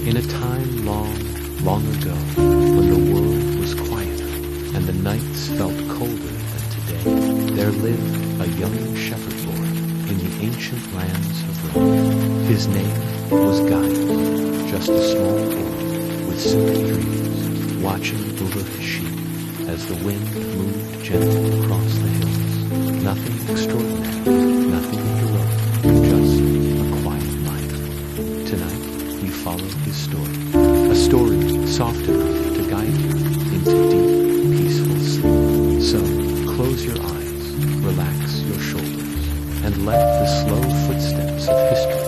In a time long, long ago, when the world was quieter and the nights felt colder than today, there lived a young shepherd boy in the ancient lands of Rome. His name was Gaius, just a small boy with simple dreams, watching over his sheep as the wind moved gently across the hills. Nothing extraordinary, nothing heroic, just a quiet life. Tonight, we follow his story, a story soft enough to guide you into deep, peaceful sleep. So, close your eyes, relax your shoulders, and let the slow footsteps of history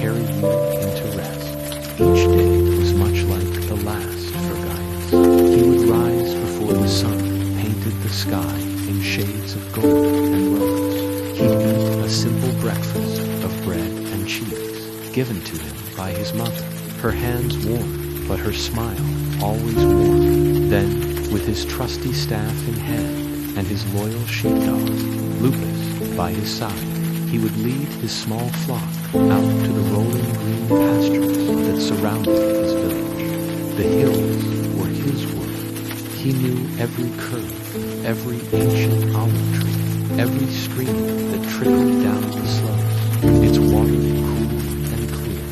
carry you into rest. Each day was much like the last for Gaius. He would rise before the sun painted the sky in shades of gold and rose. He'd eat a simple breakfast of bread and cheese, given to him by his mother, her hands warm, but her smile always warm. Then, with his trusty staff in hand and his loyal sheepdog, Lupus, by his side, he would lead his small flock out to the rolling green pastures that surrounded his village. The hills were his world. He knew every curve, every ancient olive tree, every stream that trickled down the slopes, its water cool and clear.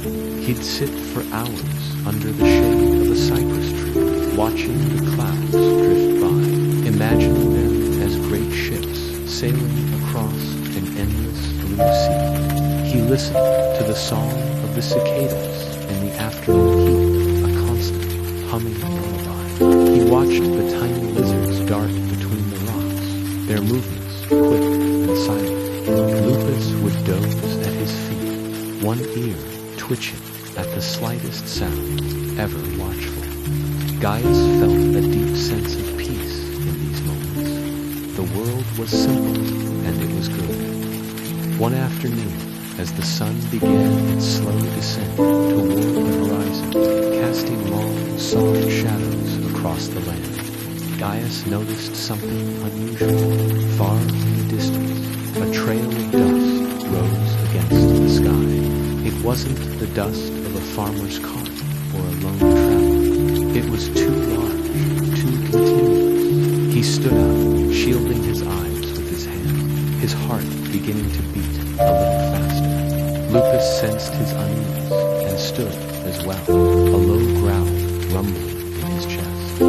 He'd sit for hours under the shade of a cypress tree, watching the clouds drift by, imagining them as great ships sailing across an endless blue sea. He listened to the song of the cicadas in the afternoon heat, a constant humming lullaby. He watched the tiny lizards dart between the rocks, their movements quick and silent. Lupus would doze at his feet, one ear twitching at the slightest sound, ever watchful. Gaius felt a deep sense of peace in these moments. The world was simple, and it was good. One afternoon, as the sun began its slow descent toward the horizon, casting long, soft shadows across the land, Gaius noticed something unusual. Far in the distance, a trail of dust rose against the sky. It wasn't the dust of a farmer's cart or a lone traveler. It was too large, too continuous. He stood up, shielding his eyes with his hand, his heart beginning to beat a little faster. Lupus sensed his unease and stood as well, a low growl rumbling in his chest.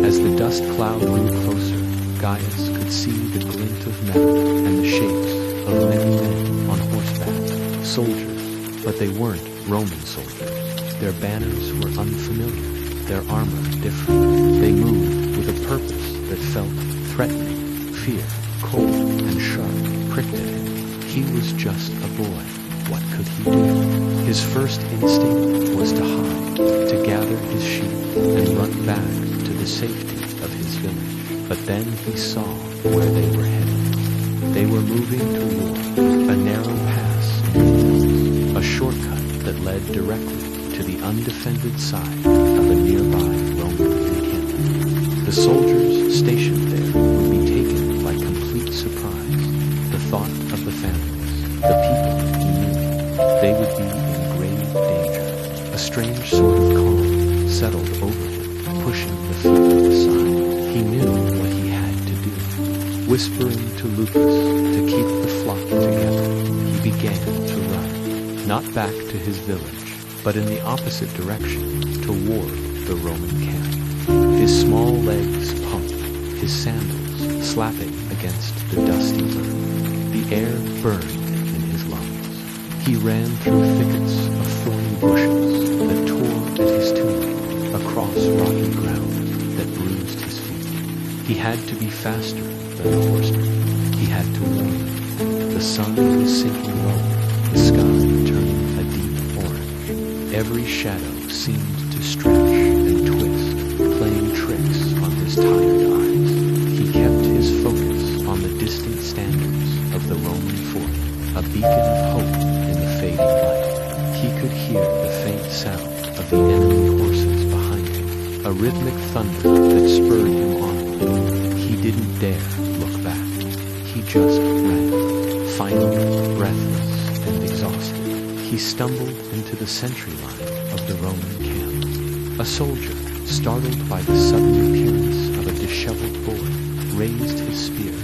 As the dust cloud grew closer, Gaius could see the glint of metal and the shapes of many men on horseback, soldiers, but they weren't Roman soldiers. Their banners were unfamiliar, their armor different. They moved with a purpose that felt threatening. Fear, cold and sharp, pricked at him. He was just a boy. What could he do? His first instinct was to hide, to gather his sheep and run back to the safety of his village. But then he saw where they were headed. They were moving toward a narrow pass in the hills, a shortcut that led directly to the undefended side of a nearby Roman encampment. The soldiers stationed there would be taken by complete surprise. The thought of the families, the people he knew, they would be in grave danger. A strange sort of calm settled over him, pushing the fear aside. He knew what he had to do. Whispering to Lupus to keep the flock together, he began to run, not back to his village, but in the opposite direction, toward the Roman camp. His small legs pumped, his sandals slapping against the dusty earth. The air burned in his lungs. He ran through thickets of thorny bushes that tore at his tunic, across rocky ground that bruised his feet. He had to be faster than the horseman. He had to warn. The sun was sinking low, the sky turning a deep orange. Every shadow seemed to stretch and twist, playing tricks on his tired eyes. He kept his focus on the distant standards of the Roman fort, a beacon of hope in the fading light. He could hear the faint sound of the enemy horses behind him, a rhythmic thunder that spurred him onward. He didn't dare look back. He just ran, finally breathless and exhausted. He stumbled into the sentry line of the Roman camp. A soldier, startled by the sudden appearance of a disheveled boy, raised his spear.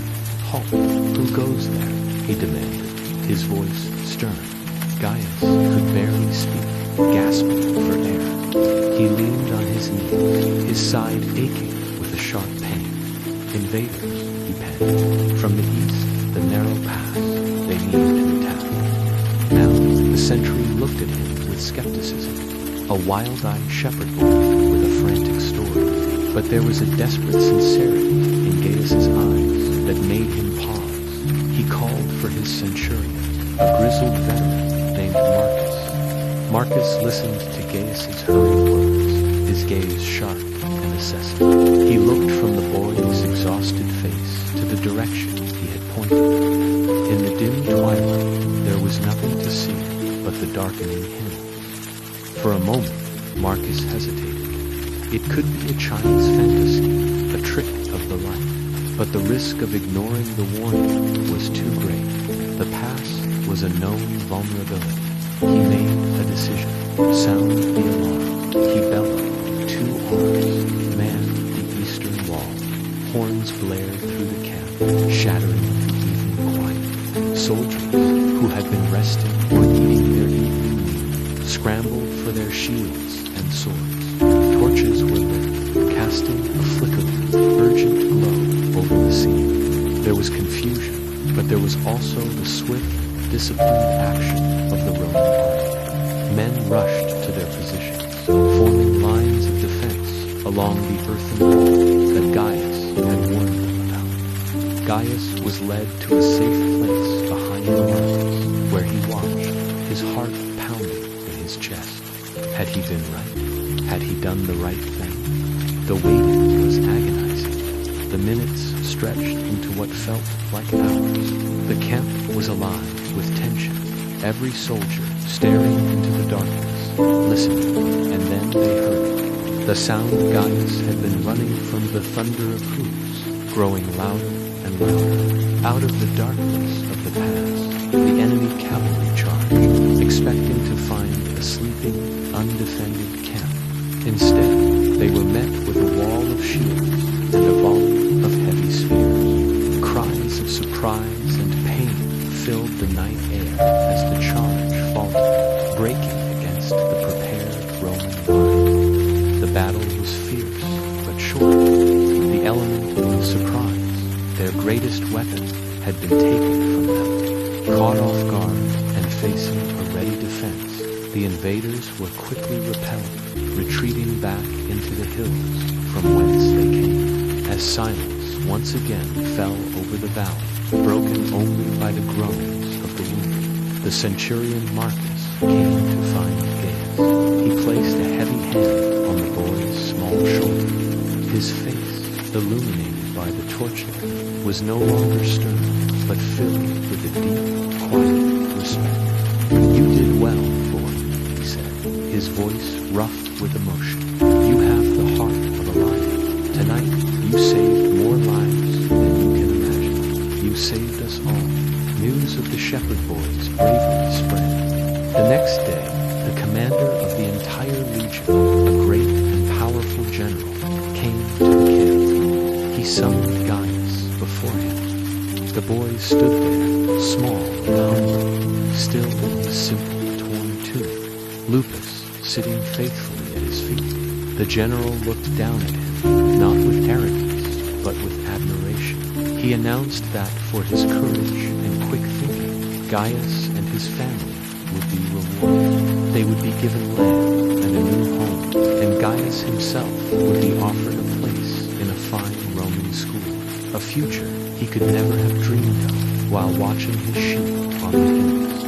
"Halt! Who goes there?" he demanded, his voice stern. Gaius could barely speak, gasping for air. He leaned on his knees, his side aching with a sharp pain. "Invaders," he penned. "From the east, the narrow pass. They mean to attack." Now the sentry looked at him with skepticism. A wild-eyed shepherd boy with a frantic story. But there was a desperate sincerity in Gaius's eyes that made him pause. He called for his centurion, a grizzled veteran named Marcus. Marcus listened to Gaius's hurried words, his gaze sharp and assessing. He looked from the boy's exhausted face to the direction he had pointed. In the dim twilight, there was nothing to see but the darkening hills. For a moment, Marcus hesitated. It could be a child's fantasy, a trick of the light. But the risk of ignoring the warning was too great. The pass was a known vulnerability. He made a decision. Sound the alarm. He bellowed. 2 arms manned the eastern wall. Horns blared through the camp, shattering the evening quiet. Soldiers who had been resting or eating their evening meal scrambled for their shields and swords. Torches were lit, casting a flickering, urgent glow over the scene. There was confusion, but there was also the swift, disciplined action of the Roman army. Men rushed to their positions, forming lines of defense along the earthen wall that Gaius had warned them about. Gaius was led to a safe place behind the mountains, where he watched, his heart pounding in his chest. Had he been right? Had he done the right thing? The waiting was agonizing. The minutes stretched into what felt like hours. The camp was alive with tension, every soldier staring into the darkness, listening, and then they heard it. The sound Gaius had been running from the thunder of hooves, growing louder and louder. Out of the darkness of the pass, the enemy cavalry charged, expecting to find a sleeping, undefended camp. Instead, they were met with a wall of shields and a volley of heavy spears. Cries of surprise and pain filled the night air as the charge faltered, breaking against the prepared Roman line. The battle was fierce, but short. The element of surprise, their greatest weapon, had been taken from them. Caught off guard and facing a ready defense, the invaders were quickly repelled, retreating back into the hills from whence they came, as silence once again fell over the valley, broken only by the groans of the wounded. The centurion Marcus came to find Gaius. He placed a heavy hand on the boy's small shoulder. His face, illuminated by the torchlight, was no longer stern, but filled with a deep, quiet respect. "You did well, boy," he said, his voice rough with emotion. "You have the heart of a lion. Tonight, you saved more lives than you can imagine. You saved us all." News of the shepherd boy's bravery spread. The next day, the commander of the entire legion, a great and powerful general, came to the camp. He summoned Gaius before him. The boy stood there, small and humble, still in his simple torn tunic. Lupus sitting faithfully at his feet. The general looked down at him, not with arrogance, but with admiration. He announced that for his courage and quick thinking, Gaius and his family would be rewarded. They would be given land and a new home, and Gaius himself would be offered a place in a fine Roman school, a future he could never have dreamed of while watching his sheep on the hills.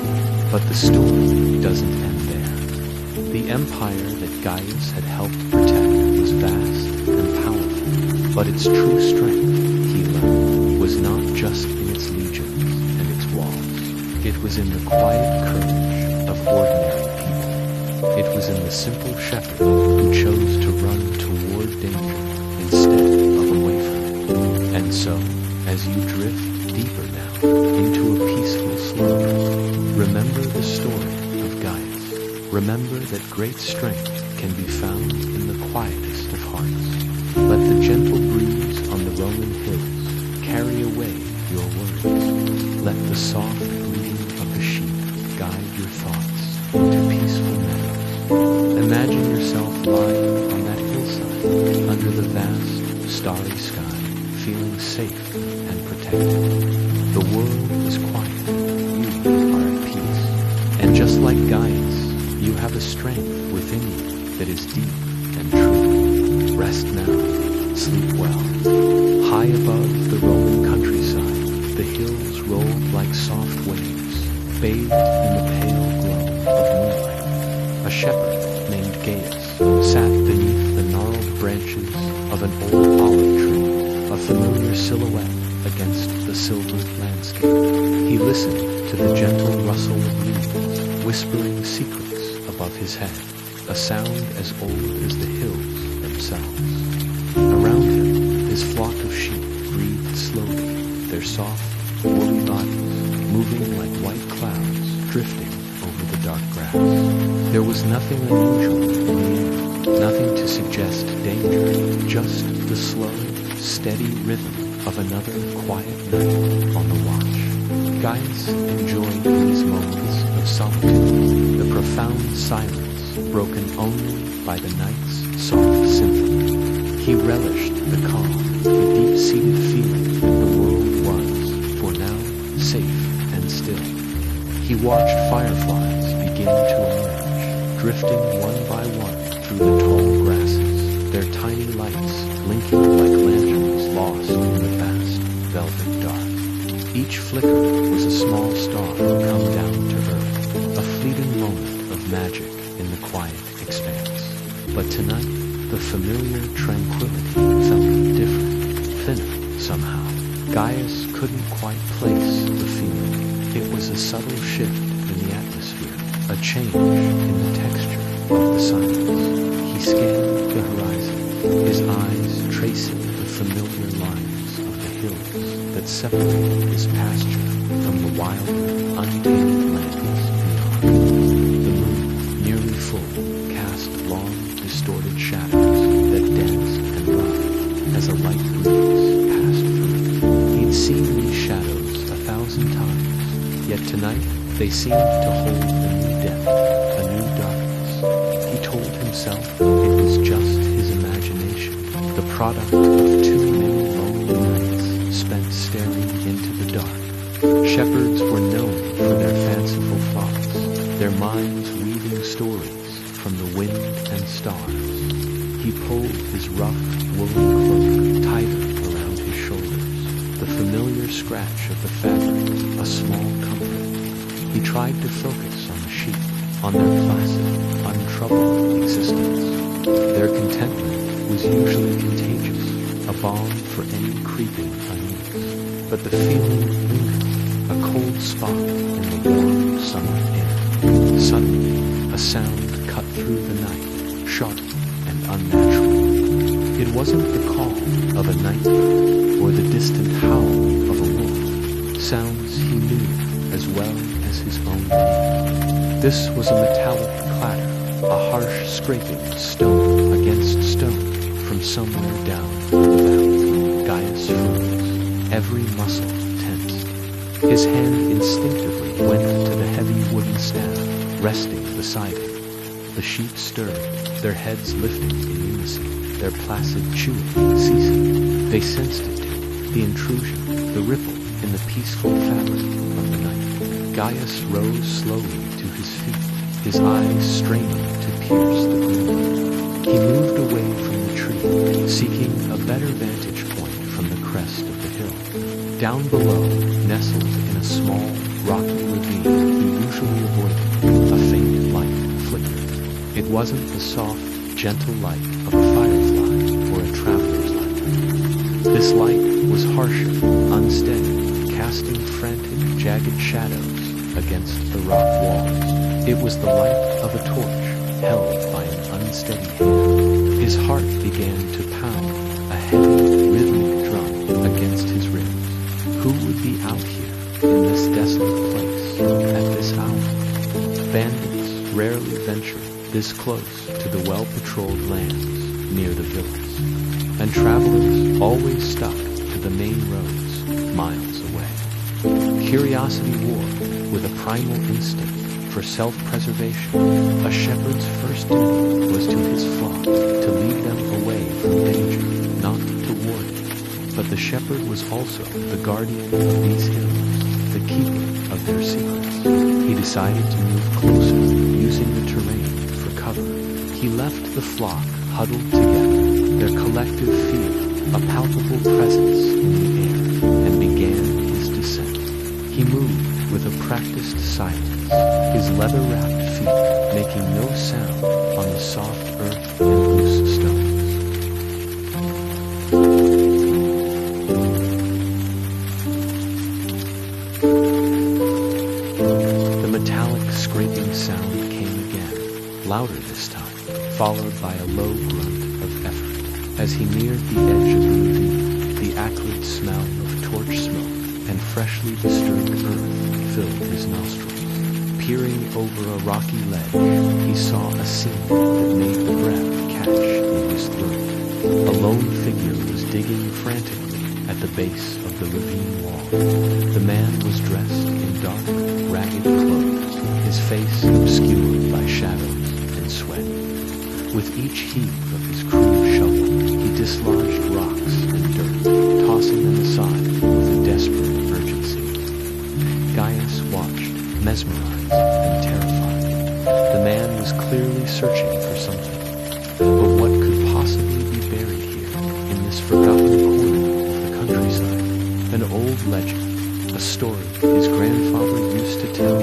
But the story doesn't end there. The empire that Gaius had helped protect was vast and powerful, but its true strength, he learned, was not just in its legions and its walls. It was in the quiet courage of ordinary people. It was in the simple shepherd who chose to run toward danger instead of away from it. And so, as you drift deeper now into a peaceful slumber, remember the story of Gaius. Remember that great strength can be found in the Let the gentle breeze on the Roman hills carry away your worries. Let the soft bleating of the sheep guide your thoughts into peaceful meadows. Imagine yourself lying on that hillside under the vast, starry sky, feeling safe and protected. The world is quiet. You are at peace. And just like Gaius, you have a strength within you that is deep and true. Rest now. Sleep well. High above the Roman countryside, the hills rolled like soft waves, bathed in the pale glow of moonlight. A shepherd named Gaius sat beneath the gnarled branches of an old olive tree, a familiar silhouette against the silvered landscape. He listened to the gentle rustle of leaves, whispering secrets above his head, a sound as old as the hills themselves. Around him, his flock of sheep breathed slowly, their soft, woolly bodies moving like white clouds drifting over the dark grass. There was nothing unusual in the air, nothing to suggest danger, just the slow, steady rhythm of another quiet night on the watch. Gaius enjoyed these moments of solitude, the profound silence broken only by the night's soft symphony. He relished the calm, the deep-seated feeling that the world was, for now, safe and still. He watched fireflies begin to emerge, drifting one by one through the tall grasses, their tiny lights blinking like lanterns lost in the vast velvet dark. Each flicker was a small star come down to earth, a fleeting moment of magic in the quiet expanse. But tonight, the familiar tranquility felt different, thinner somehow. Gaius couldn't quite place the feeling. It was a subtle shift in the atmosphere, a change in the texture of the silence. He scanned the horizon, his eyes tracing the familiar lines of the hills that separated his pasture from the wilder, untamed lands beyond. The moon, nearly full, cast long, distorted shadows that danced and writhed as a light breeze passed through. He'd seen these shadows 1,000 times, yet tonight they seemed to hold a new depth, a new darkness. He told himself it was just his imagination, the product of too many lonely nights spent staring into the dark. Shepherds were known for their fanciful thoughts, their minds weaving stories from the wind and stars. He pulled his rough, woolen cloak tighter around his shoulders, the familiar scratch of the fabric a small comfort. He tried to focus on the sheep, on their placid, untroubled existence. Their contentment was usually contagious, a balm for any creeping unease. But the feeling lingered, a cold spot in the warm summer air. Suddenly, a sound cut through the night, sharp and unnatural. It wasn't the call of a night bird or the distant howl of a wolf, sounds he knew as well as his own name. This was a metallic clatter, a harsh scraping of stone against stone from somewhere down the valley. Gaius froze, every muscle tensed. His hand instinctively went to the heavy wooden staff resting beside him. The sheep stirred, their heads lifting in unison, their placid chewing ceasing. They sensed it too, the intrusion, the ripple in the peaceful fabric of the night. Gaius rose slowly to his feet, his eyes straining to pierce the gloom. He moved away from the tree, seeking a better vantage point from the crest of the hill. Down below, nestled in a small, rocky ravine he usually avoided, a faint light flickered. It wasn't the soft, gentle light of a firefly or a traveler's lantern. This light was harsher, unsteady, casting frantic, jagged shadows against the rock walls. It was the light of a torch held by an unsteady hand. His heart began to pound, a heavy, rhythmic drum against his ribs. Who would be out here in this desolate place at this hour? Bandits rarely ventured this close to the well-patrolled lands near the villas, and travelers always stuck to the main roads miles away. Curiosity war with a primal instinct for self-preservation. A shepherd's first duty was to his flock, to lead them away from danger, not toward it. But the shepherd was also the guardian of these hills, the keeper of their secrets. He decided to move closer, using the terrain for cover. He left the flock huddled together, their collective fear a palpable presence in the air, and began his descent. He moved with a practiced silence, his leather-wrapped feet making no sound on the soft earth and loose stones. The metallic scraping sound came again, louder this time, followed by a low grunt of effort. As he neared the edge of the ravine, the acrid smell of torch smoke and freshly disturbed earth filled his nostrils. Peering over a rocky ledge, he saw a scene that made the breath catch in his throat. A lone figure was digging frantically at the base of the ravine wall. The man was dressed in dark, ragged clothes, his face obscured by shadows and sweat. With each heave of his crude shovel, he dislodged rocks and dirt, tossing them aside with a desperate urgency. Gaius watched, mesmerized and terrified. The man was clearly searching for something. But what could possibly be buried here, in this forgotten corner of the countryside? An old legend, a story his grandfather used to tell,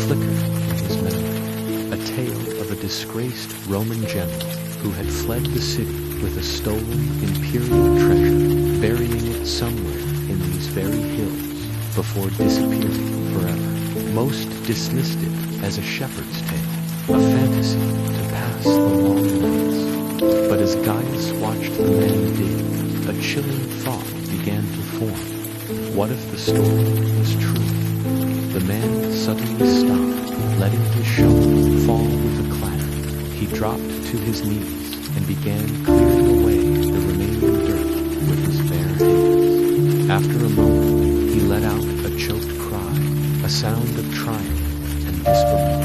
flickered in his memory. A tale of a disgraced Roman general who had fled the city with a stolen imperial treasure, burying it somewhere in these very hills before disappearing forever. Most dismissed it as a shepherd's tale, a fantasy to pass the long nights. But as Gaius watched the man dig, a chilling thought began to form. What if the story was true? The man suddenly stopped, letting his shovel fall with a clatter. He dropped to his knees and began clearing away the remaining dirt with his bare hands. After a moment, he let out a choked cry, a sound of triumph and disbelief.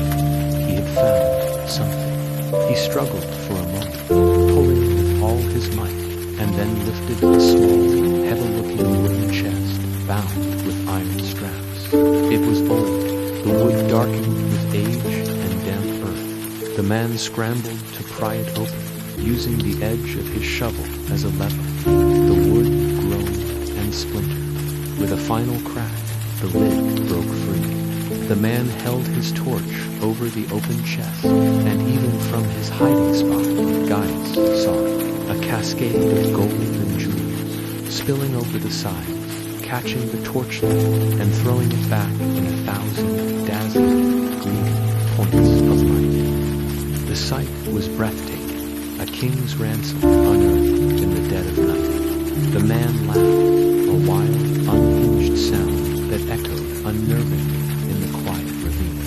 He had found something. He struggled for a moment, pulling with all his might, and then lifted a small, heavy-looking wooden chest bound with iron straps. It was old, the wood darkened with age and damp earth. The man scrambled to pry it open, using the edge of his shovel as a lever. The wood groaned and splintered. With a final crack, the lid broke free. The man held his torch over the open chest, and even from his hiding spot, Gaius saw it, a cascade of gold and jewels, spilling over the sides, catching the torchlight and throwing it back in 1,000 dazzling, gleaming points of light. The sight was breathtaking, a king's ransom unearthed in the dead of night. The man laughed, a wild, unhinged sound that echoed unnervingly in the quiet ravine.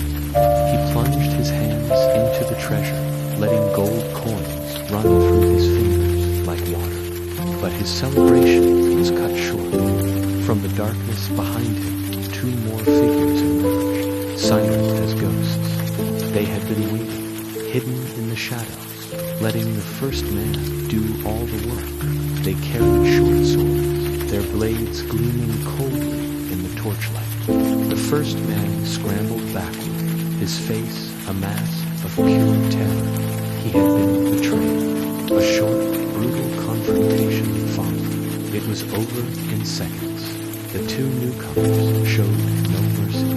He plunged his hands into the treasure, letting gold coins run through his fingers like water. But his celebration was cut short. From the darkness behind him, 2 more figures emerged, silent as ghosts. They had been waiting, hidden in the shadows, letting the first man do all the work. They carried short swords, their blades gleaming coldly in the torchlight. The first man scrambled backward, his face a mask of pure terror. He had been betrayed. A short, brutal confrontation followed. It was over in seconds. The 2 newcomers showed no mercy.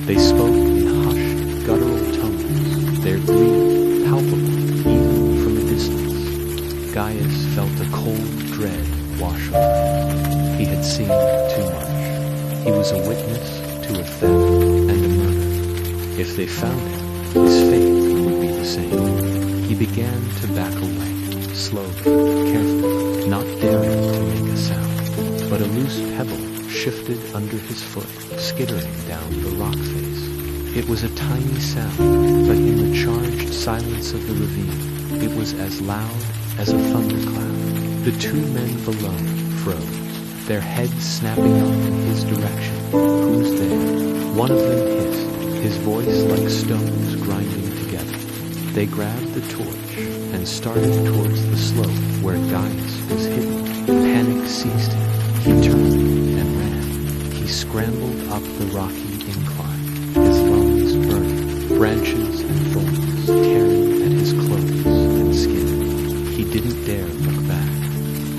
They spoke in hushed, guttural tones, their greed palpable even from a distance. Gaius felt a cold dread wash over him. He had seen too much. He was a witness to a theft and a murder. If they found him, his fate would be the same. He began to back away, slowly, carefully, not daring to make a sound. But a loose pebble shifted under his foot, skittering down the rock face. It was a tiny sound, but in the charged silence of the ravine, it was as loud as a thunderclap. The two men below froze, their heads snapping up in his direction. "Who's there?" One of them hissed, his voice like stones grinding together. They grabbed the torch and started towards the slope where Gaius was hidden. Panic seized him. He turned and ran. He scrambled up the rocky incline, his lungs burning, branches and thorns tearing at his clothes and skin. He didn't dare look back.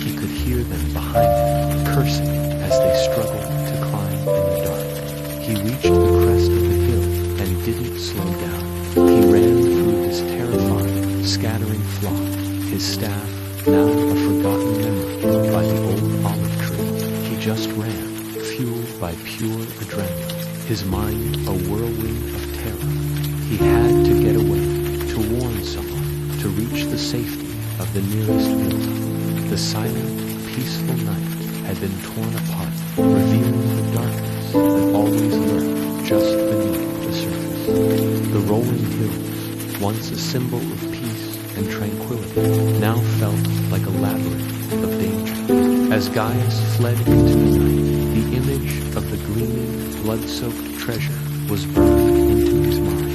He could hear them behind him, cursing as they struggled to climb in the dark. He reached the crest of the hill and didn't slow down. He ran through his terrifying, scattering flock, his staff now a forgotten memory by the old olive tree. He just ran, fueled by pure adrenaline, his mind a whirlwind of terror. He had to get away, to warn someone, to reach the safety of the nearest building. The silent, peaceful night had been torn apart, revealing the darkness that always lurked just beneath the surface. The rolling hills, once a symbol of peace and tranquility, now felt like a labyrinth of danger. As Gaius fled into the night, the image of the gleaming, blood-soaked treasure was burned into his mind.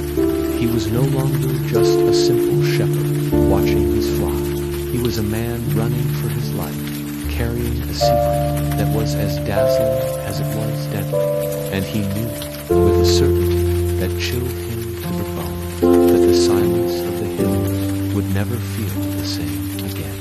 He was no longer just a simple shepherd watching his flock. He was a man running for his life, carrying a secret that was as dazzling as it was deadly. And he knew, with a certainty that chilled him to the bone, that the silence of the hills would never feel the same again.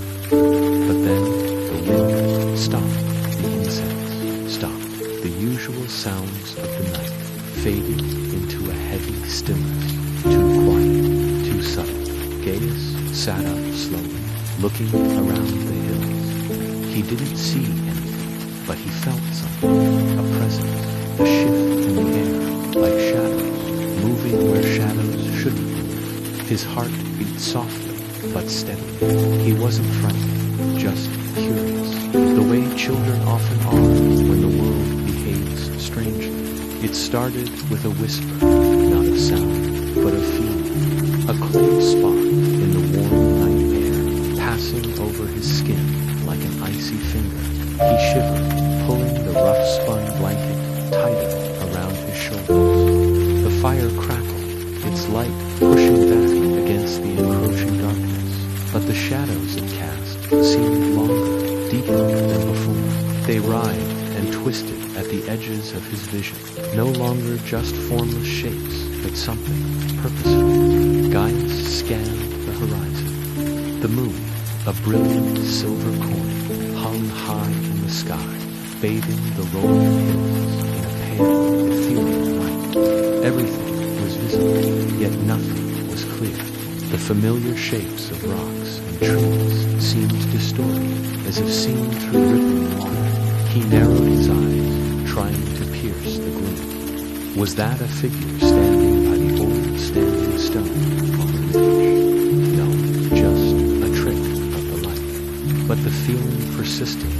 But then the wind stopped, the insects stopped, the usual sounds of the night faded into a heavy stillness, too quiet, too subtle. Gaius sat up slowly, looking around the hills. He didn't see anything, but he felt something, a presence, a shift in the air, like shadows, moving where shadows shouldn't move. His heart beat softly, but steadily. He wasn't frightened, just curious, the way children often are when the world behaves strangely. It started with a whisper, not a sound, but a feeling, a cold spot in the warm night air, passing over his skin like an icy finger. He shivered, pulling the rough-spun blanket tighter around his shoulders. The fire crackled, its light pushing back against the encroaching darkness, but the shadows it cast seemed longer, deeper than before. They writhed and twisted at the edges of his vision, no longer just formless shapes, but something purposeful. Gaius scanned the horizon. The moon, a brilliant silver coin, hung high in the sky, bathing the rolling hills in a pale, ethereal light. Everything was visible, yet nothing was clear. The familiar shapes of rocks and trees seemed distorted, as if seen through rippling water. He narrowed his eyes, trying to pierce the gloom. Was that a figure standing by the old standing stone on the ridge? No, just a trick of the light. But the feeling persisted,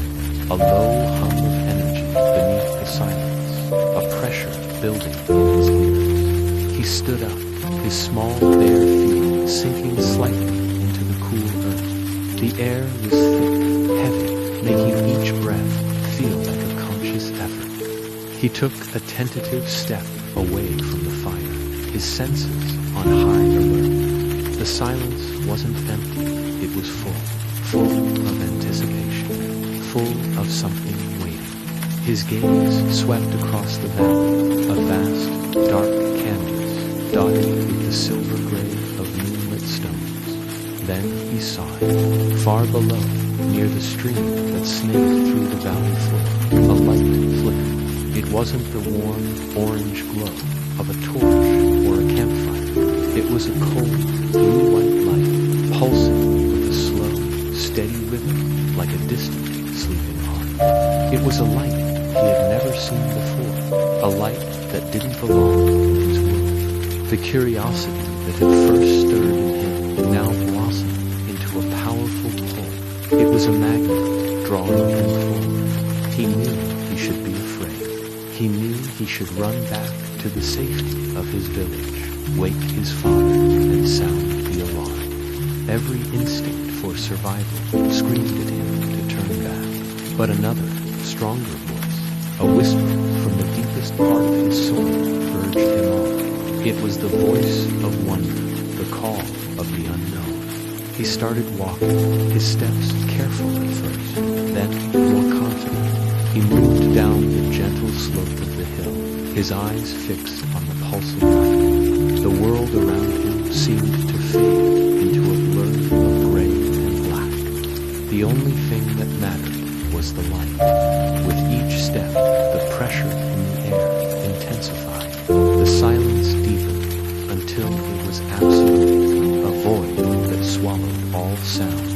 a low hum of energy beneath the silence, a pressure building in his ears. He stood up, his small bare feet sinking slightly into the cool earth. The air was thick, heavy, making each breath feel like a conscious effort. He took a tentative step away from the fire, his senses on high alert. The silence wasn't empty, it was full of anticipation, full of something waiting. His gaze swept across the valley, a vast, dark canvas, dotted with the silver gray of moonlit stones. Then he saw it, far below, near the stream that snaked through the valley floor. A light flickered. It wasn't the warm, orange glow of a torch or a campfire. It was a cold, blue-white light, pulsing with a slow, steady rhythm like a distant, sleeping heart. It was a light he had never seen before, a light that didn't belong in his world. The curiosity that had first stirred in him now blossomed into a powerful pull. It was a magnet drawing him forward. He knew he should be afraid. He knew he should run back to the safety of his village, wake his father, and sound the alarm. Every instinct for survival screamed at him to turn back. But another, stronger voice, a whisper from the deepest part of his soul, urged him on. It was the voice of wonder, the call of the unknown. He started walking, his steps careful at first, then more confident. He moved down the gentle slope of the hill, his eyes fixed on the pulsing light. The world around him seemed to fade into a blur of gray and black. The only thing that mattered was the light. With each step, the pressure in the air intensified. The silence deepened until it was absolute, a void that swallowed all sound.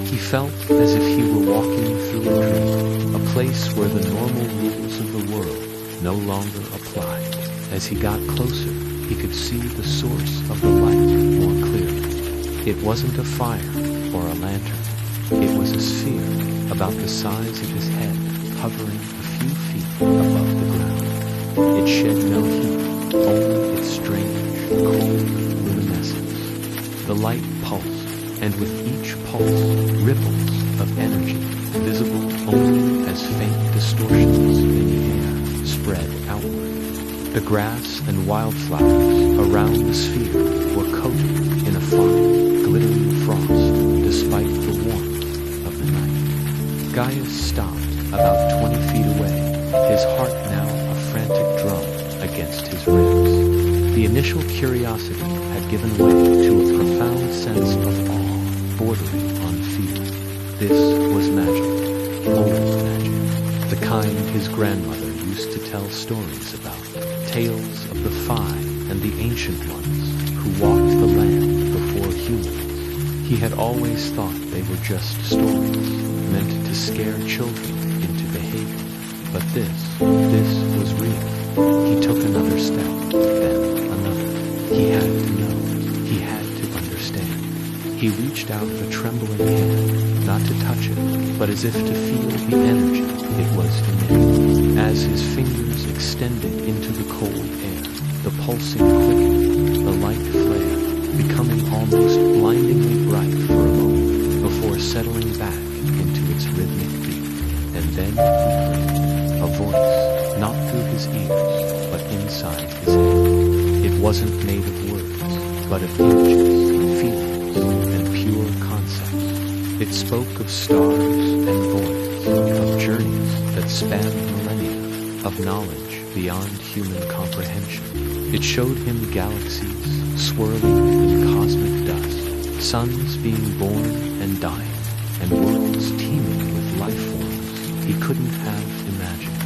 He felt as if he were walking through a dream, a place where the normal rules of the world no longer applied. As he got closer, he could see the source of the light more clearly. It wasn't a fire or a lantern. It was a sphere about the size of his head, hovering a few feet above the ground. It shed no heat, only its strange, cold luminescence. The light pulsed, and with each pulse, ripples of energy, visible only as faint distortions in the air, spread outward. The grass and wildflowers around the sphere were coated in a fine, glittering frost, despite the warmth of the night. Gaius stopped about 20 feet away, his heart now a frantic drum against his ribs. The initial curiosity had given way to a profound sense of awe, bordering on fear. This was magic, old magic, the kind his grandmother used to tell stories about, tales of the Fae and the ancient ones who walked the land before humans. He had always thought they were just stories, meant to scare children into behavior. But this was real. He took another step, then another. He had to know. He had to understand. He reached out a trembling hand, not to touch it, but as if to feel the energy it was emitting. As his fingers extended into the cold air, the pulsing quickened, the light flared, becoming almost blindingly bright for a moment before settling back into its rhythmic beat. And then he heard a voice, not through his ears, but inside his head. It wasn't made of words, but of images, feelings, and pure concepts. It spoke of stars and voids, of journeys that spanned millennia, of knowledge beyond human comprehension. It showed him galaxies swirling in cosmic dust, suns being born and dying, and worlds teeming with life forms he couldn't have imagined.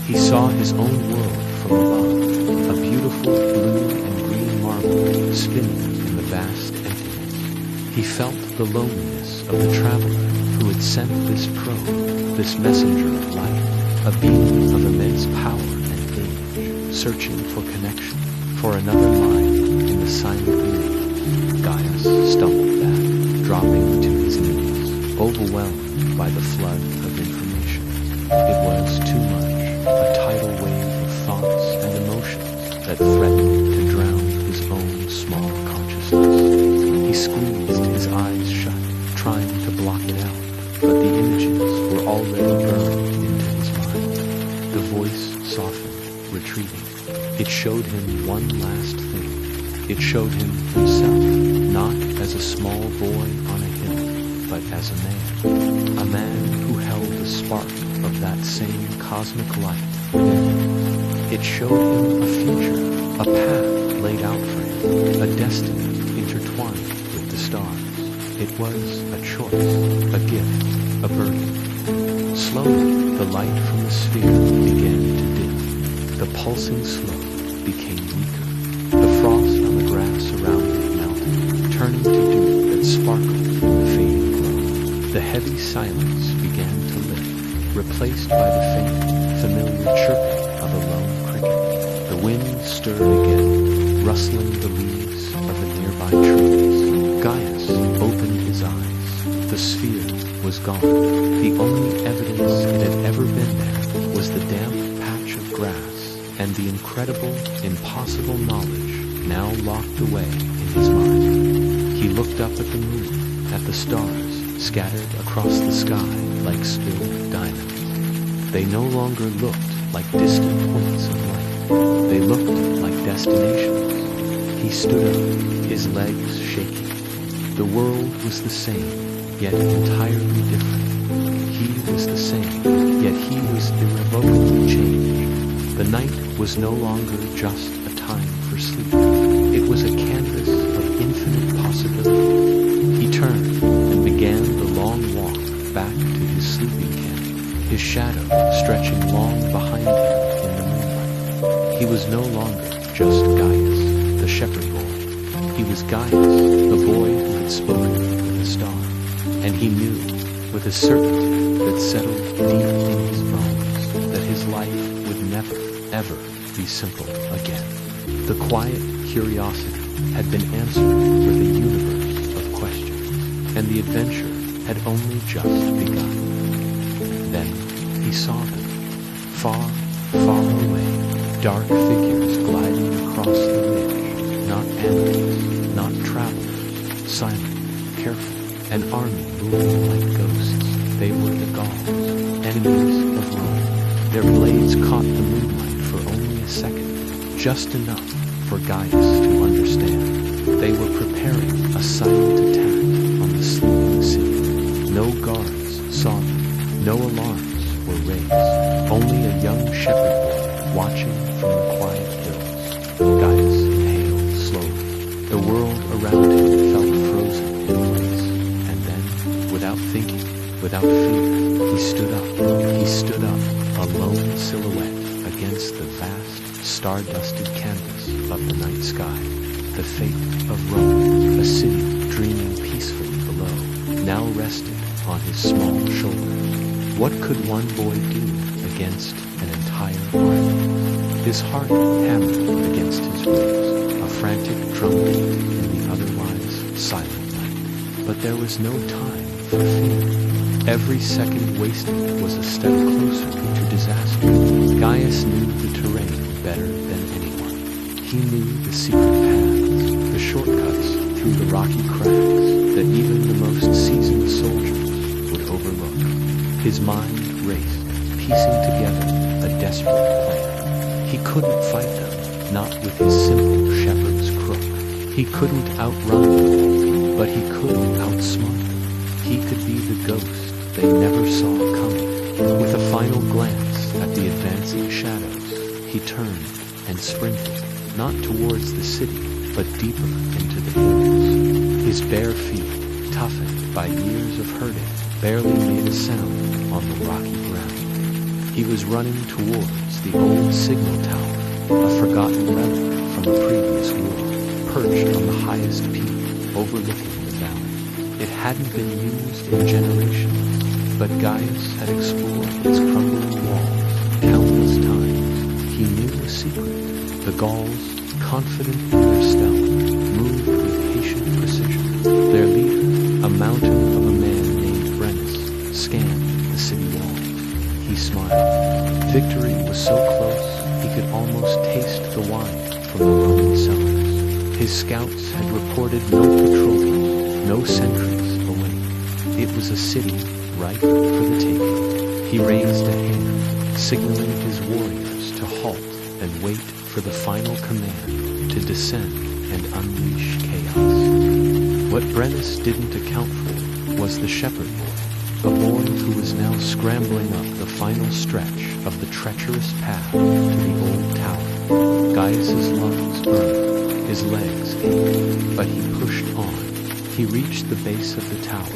He saw his own world from above, a beautiful blue and green marble spinning in the vast emptiness. He felt the loneliness of the traveler who had sent this probe, this messenger of light, a being of immense power and age, searching for connection, for another mind in the silent universe. Gaius stumbled back, dropping to his knees, overwhelmed by the flood of information. It was too much, a tidal wave of thoughts and emotions that threatened to drown his own small consciousness. He squeezed his eyes shut, trying to block it out, but the images were already burned into his mind. The voice softened, retreating. It showed him one last thing. It showed him himself, not as a small boy on a hill, but as a man who held the spark of that same cosmic light within him. It showed him a future, a path laid out for him, a destiny intertwined with the stars. It was a choice, a gift, a burden. Slowly, the light from the sphere began to dim. The pulsing slope became weaker. The frost on the grass around it melted, turning to dew that sparkled in the fading glow. The heavy silence began to lift, replaced by the faint, familiar chirping of a lone cricket. The wind stirred again, rustling the leaves of the nearby trees. Gaius opened his eyes. The sphere was gone. The only evidence it had ever been there was the damp patch of grass and the incredible, impossible knowledge now locked away in his mind. He looked up at the moon, at the stars scattered across the sky like spilled diamonds. They no longer looked like distant points of light. They looked like destinations. He stood up, his legs shaking. The world was the same, yet entirely different. He was the same, yet he was irrevocably changed. The night was no longer just a time for sleep. It was a canvas of infinite possibility. He turned and began the long walk back to his sleeping camp, his shadow stretching long behind him in the moonlight. He was no longer just Gaius, the shepherd boy. He was Gaius, the boy who had spoken with a star. And he knew, with a certainty that settled deep in his bones, that his life would never, ever be simple again. The quiet curiosity had been answered with a universe of questions, and the adventure had only just begun. Then he saw them, far, far away, dark figures gliding across the ridge, not animals, not travelers, silent, careful, an army moving like ghosts. They were the Gauls, enemies of Rome. Their blades caught the moonlight for only a second, just enough for Gaius to understand. They were preparing a silent attack on the sleeping city. No guards saw them, no alarms were raised. Only a young shepherd boy watching from the quiet hills. Gaius inhaled slowly. The world around him felt frozen in place. And then, without thinking, without fear, he stood up. He stood up, a lone silhouette against the vast, star-dusted canvas of the night sky. The fate of Rome, a city dreaming peacefully below, now rested on his small shoulders. What could one boy do against an entire army? His heart hammered against his ribs, a frantic drumbeat in the otherwise silent night. But there was no time for fear. Every second wasted was a step closer to disaster. Gaius knew the terrain better than anyone. He knew the secret paths, the shortcuts through the rocky crags that even the most seasoned soldiers would overlook. His mind raced, piecing together a desperate plan. He couldn't fight them, not with his simple shepherd's crook. He couldn't outrun them, but he could outsmart them. He could be the ghost they never saw coming. With a final glance at the advancing shadows, he turned and sprinted, not towards the city, but deeper into the hills. His bare feet, toughened by years of herding, barely made a sound on the rocky ground. He was running towards the old signal tower, a forgotten relic from a previous war, perched on the highest peak overlooking the valley. It hadn't been used in generations, but Gaius had explored its crumbling walls countless times. He knew a secret. The Gauls, confident in their stealth, moved with patient precision. Their leader, a mountain of a man named Brennus, scanned the city walls. He smiled. Victory was so close, he could almost taste the wine from the Roman cellars. His scouts had reported no patrols, no sentries await. It was a city ripe for the taking. He raised a hand, signaling his warriors to halt and wait for the final command to descend and unleash chaos. What Brennus didn't account for was the shepherd boy, a boy who was now scrambling up the final stretch of the treacherous path to the old tower. Gaius's lungs burned, his legs ached, but he pushed on. He reached the base of the tower,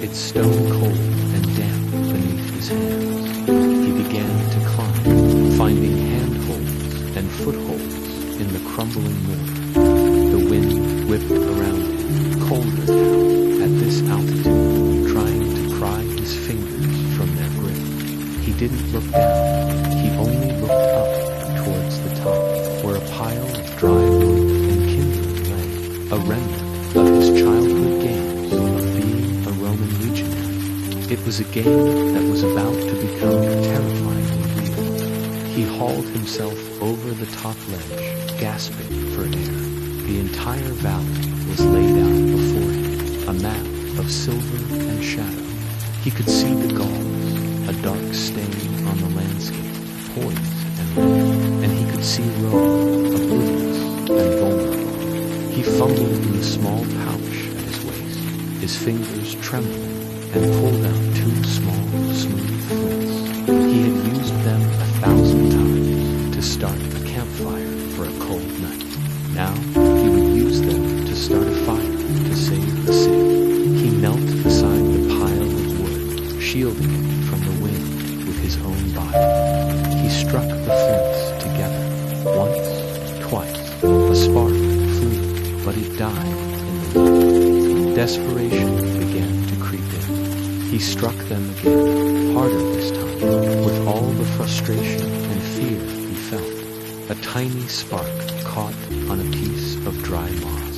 its stone cold and damp beneath his hands. He began to climb, finding handholds and footholds in the crumbling mortar. The wind whipped around him, colder now, at this altitude, trying to pry his fingers from their grip. He didn't look down, he only looked up towards the top, where a pile of dry wood and kindling lay, a remnant of his childhood games of being a Roman legionary. It was a game that was about to become terrifyingly real. He hauled himself over the top ledge, gasping for air. The entire valley was laid out before him, a map of silver and shadow. He could see the Gauls, a dark stain on the landscape, poised and ready, and he could see Rome, oblivious and vulnerable. He fumbled in the small pouch at his waist, his fingers trembling, and pulled out 2 small, smooth flints. He had used them 1,000 times to start a campfire for a cold night. Now he would use them to start a fire to save the city. He knelt beside the pile of wood, shielding it from the wind with his own body. He struck the flints together, once, twice. A spark flew, but it died in the wind. Desperation began to creep in. He struck them again, harder this time, with all the frustration and fear he felt. A tiny spark caught on a piece of dry moss.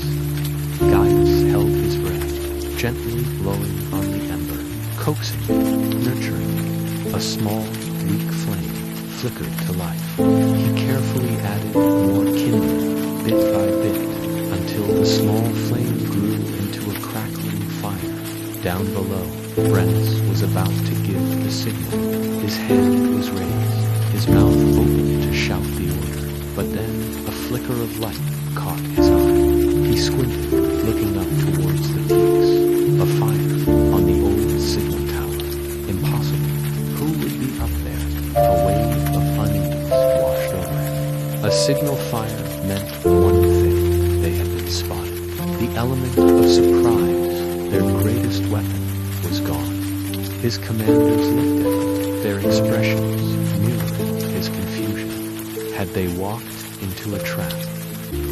Gaius held his breath, gently blowing on the ember, coaxing it, nurturing it. A small, weak flame flickered to life. He carefully added more kindling, bit by bit, until the small flame grew into a crackling fire. Down below, Brennus was about to give the signal. His hand was raised, his mouth open to shout the order. But then a flicker of light caught his eye. He squinted, looking up towards the peaks. A fire on the old signal tower. Impossible. Who would be up there? A wave of unease washed over him. A signal fire meant one thing. They had been spotted. The element of surprise, their greatest weapon, was gone. His commanders looked at him, their expressions mirroring his confusion. Had they walked into a trap?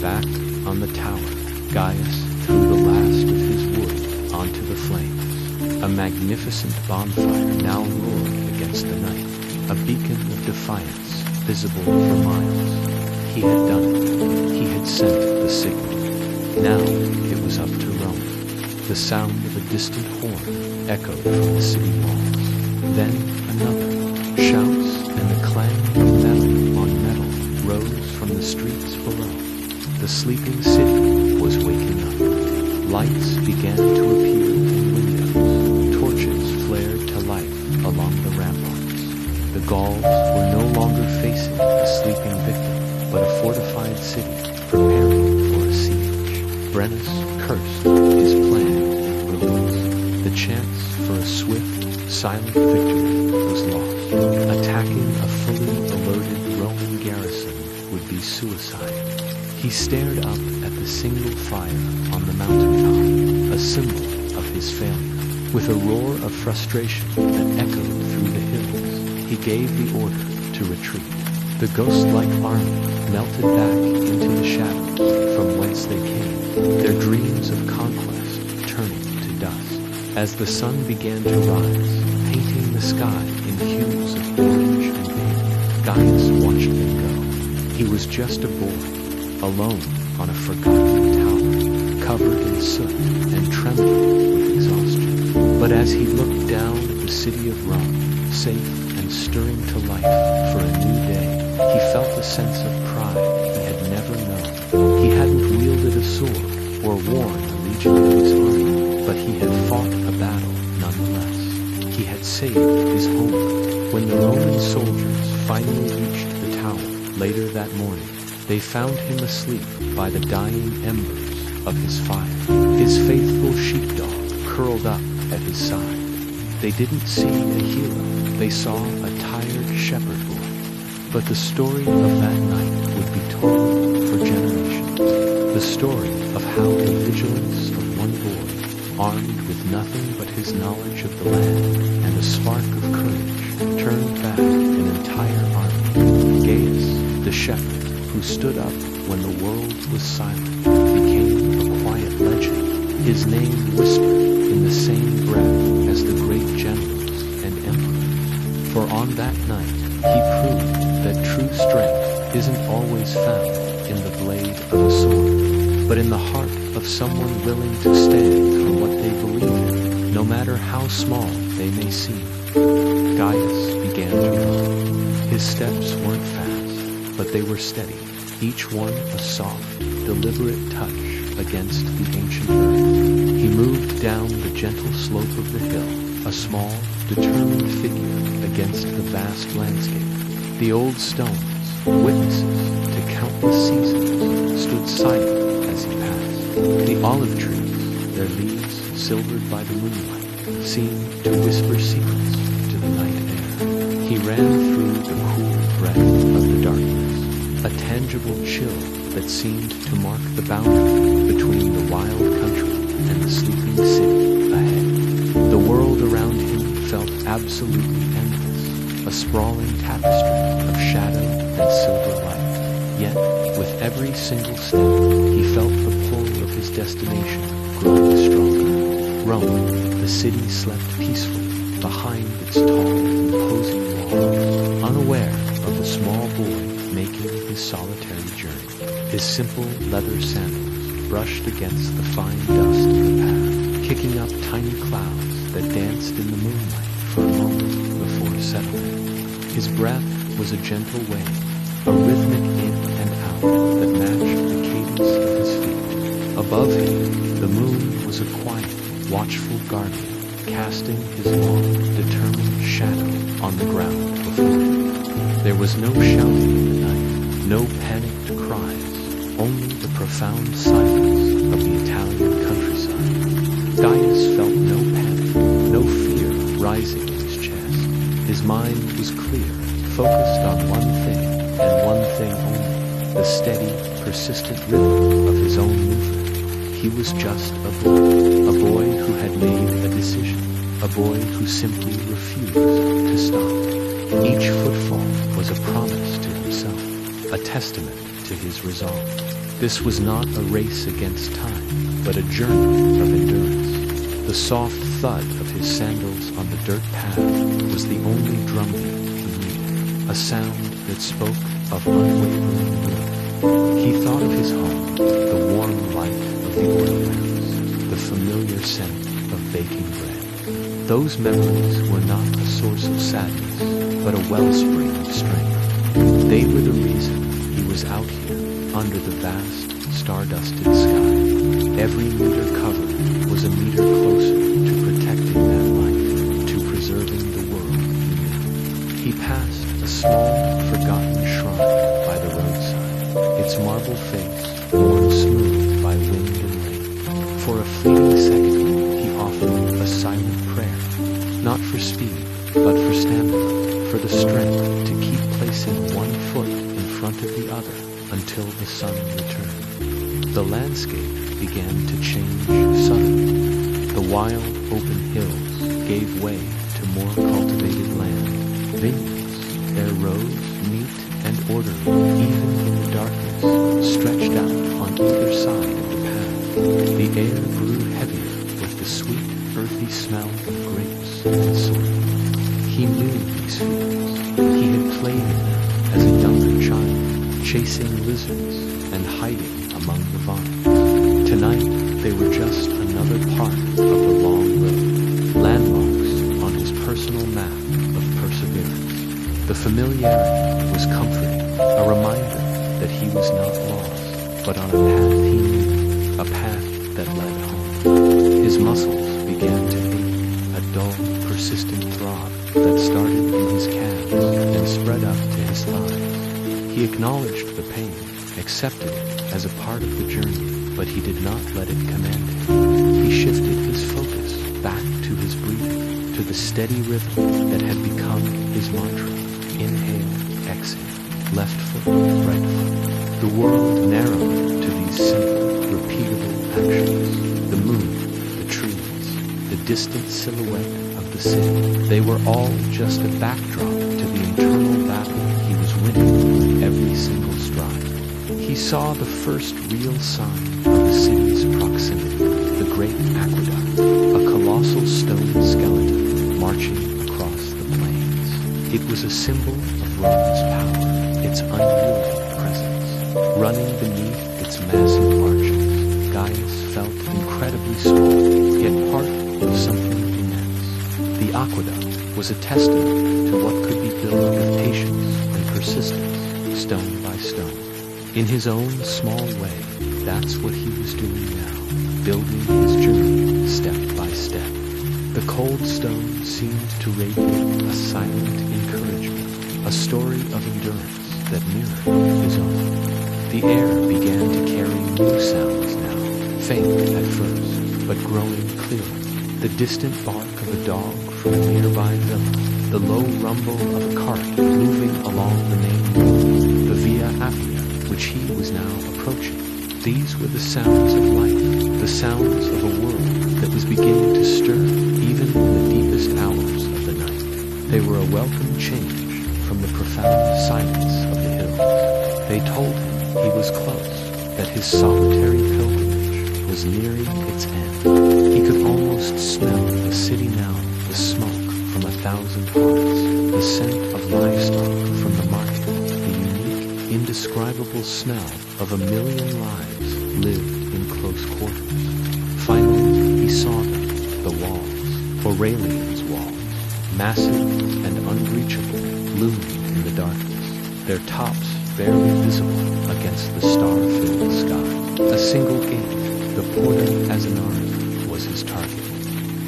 Back on the tower, Gaius threw the last of his wood onto the flames. A magnificent bonfire now roared against the night, a beacon of defiance visible for miles. He had done it. He had sent the signal. Now it was up to Rome. The sound of a distant horn echoed from the city walls. Then another. Shouts and the clang of metal on metal rose from the streets below. The sleeping city was waking up. Lights began to appear in windows. Torches flared to life along the ramparts. The Gauls were no longer facing a sleeping victim, but a fortified city preparing for a siege. Brennus cursed his planned release. The chance for a swift, silent victory was lost. Attacking a fully alerted Roman garrison would be suicide. He stared up at the single fire on the mountaintop, a symbol of his failure. With a roar of frustration that echoed through the hills, he gave the order to retreat. The ghost-like army melted back into the shadows from whence they came, their dreams of conquest turning to dust. As the sun began to rise, painting the sky in hues of orange and pink, Gaius watched them go. He was just a boy, alone on a forgotten tower, covered in soot and trembling with exhaustion. But as he looked down at the city of Rome, safe and stirring to life for a new day, he felt a sense of pride he had never known. He hadn't wielded a sword or worn a legion of his army, but he had fought a battle nonetheless. He had saved his home. When the Roman soldiers finally reached the tower later that morning, they found him asleep by the dying embers of his fire, his faithful sheepdog curled up at his side. They didn't see a hero, they saw a tired shepherd boy. But the story of that night would be told for generations. The story of how the vigilance of one boy, armed with nothing but his knowledge of the land and a spark of courage, turned back an entire army. Gaius, the shepherd, who stood up when the world was silent, became a quiet legend, his name whispered in the same breath as the great generals and emperors. For on that night, he proved that true strength isn't always found in the blade of a sword, but in the heart of someone willing to stand for what they believe in, no matter how small they may seem. Gaius began to run. His steps weren't fast. but they were steady, each one a soft, deliberate touch against the ancient earth. He moved down the gentle slope of the hill, a small, determined figure against the vast landscape. The old stones, witnesses to countless seasons, stood silent as he passed. The olive trees, their leaves silvered by the moonlight, seemed to whisper secrets to the night air. He ran through the cool breath of the darkness, a tangible chill that seemed to mark the boundary between the wild country and the sleeping city ahead. The world around him felt absolutely endless, a sprawling tapestry of shadow and silver light. Yet, with every single step, he felt the pull of his destination growing stronger. Rome, the city slept peacefully behind its tall, imposing walls, unaware of the small boy making his solitary journey. His simple leather sandals brushed against the fine dust of the path, kicking up tiny clouds that danced in the moonlight for a moment before settling. His breath was a gentle wave, a rhythmic in and out that matched the cadence of his feet. Above him, the moon was a quiet, watchful guardian, casting his long, determined shadow on the ground before him. There was no shouting in the night, no panicked cries, only the profound silence of the Italian countryside. Gaius felt no panic, no fear rising in his chest. His mind was clear, focused on one thing, and one thing only, the steady, persistent rhythm of his own movement. He was just a boy who had made a decision, a boy who simply refused to stop. Each footfall was a promise to himself, a testament to his resolve. This was not a race against time, but a journey of endurance. The soft thud of his sandals on the dirt path was the only drumbeat he needed, a sound that spoke of unwavering will. He thought of his home, the warm light of the oil lamps, the familiar scent of baking bread. Those memories were not a source of sadness, but a wellspring of strength. They were the reason he was out here under the vast, star-dusted sky. Every meter covered was a meter closer to protecting that life, to preserving the world he knew. He passed a small, forgotten shrine by the roadside, its marble face worn smooth by wind and rain. For a fleeting second, he offered a silent prayer, not for speed, but for stamina, for the strength to keep placing one foot in front of the other until the sun returned. The landscape began to change suddenly. The wild, open hills gave way to more cultivated land. Vineyards, their rows neat and orderly, even in the darkness, stretched out on either side of the path. The air grew heavier with the sweet, earthy smell of grapes and soil. He knew these fields. He had played in them as a younger child, chasing lizards and hiding among the vines. Tonight, they were just another part of the long road, landmarks on his personal map of perseverance. The familiarity was comforting, a reminder that he was not lost, but on a path he knew, a path that led home. His muscles began to ache, a dull, persistent throb that started in his calves and spread up to his thighs. He acknowledged the pain, accepted it as a part of the journey, but he did not let it command him. He shifted his focus back to his breathing, to the steady rhythm that had become his mantra. Inhale, exhale, left foot, right foot. The world narrowed to these simple, repeatable actions. The moon, the trees, the distant silhouette of the city. They were all just a backdrop to the internal battle he was winning with every single stride. He saw the first real sign of the city's proximity, the great aqueduct, a colossal stone skeleton marching across the plains. It was a symbol of Rome's power, its unyielding presence. Running beneath its massive arches, Gaius felt incredibly small, yet part of something immense. The aqueduct was a testament to what could be built with patience and persistence, stone by by stone. In his own small way, that's what he was doing now, building his journey step by step. The cold stone seemed to radiate a silent encouragement, a story of endurance that mirrored his own. The air began to carry new sounds now, faint at first, but growing clearer. The distant bark of a dog from a nearby villa, the low rumble of a cart moving along the main road, the Via Appia, which he was now approaching. These were the sounds of life, the sounds of a world that was beginning to stir even in the deepest hours of the night. They were a welcome change from the profound silence of the hills. They told him he was close, that his solitary pilgrimage was nearing its end. He could almost smell the city now, the smoke from 1,000 hearths, the scent of livestock from the market, the unique, indescribable smell of 1,000,000 lives lived in close quarters. Finally, he saw them, the walls, Aurelian's walls, massive and unreachable, looming in the darkness, their tops barely visible against the star-filled sky. A single gate, the Porta Azanara, was his target.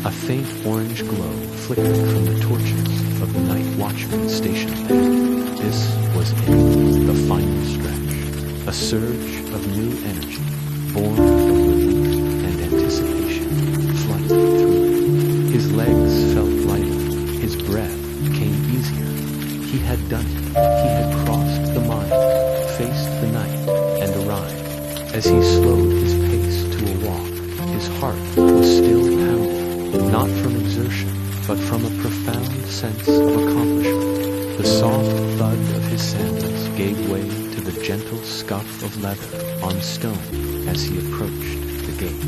A faint orange glow flickered from the torches of the night watchmen stationed there. This was it, the final stretch. A surge of new energy, born of relief and anticipation, flooded through him. His legs felt lighter, his breath came easier. He had done it. He had crossed the mile, faced the night, and arrived. As he slowed his pace to a walk, his heart was still pounding, not from exertion, but from a profound sense of accomplishment. The soft thud of his sandals gave way to the gentle scuff of leather on stone as he approached the gate.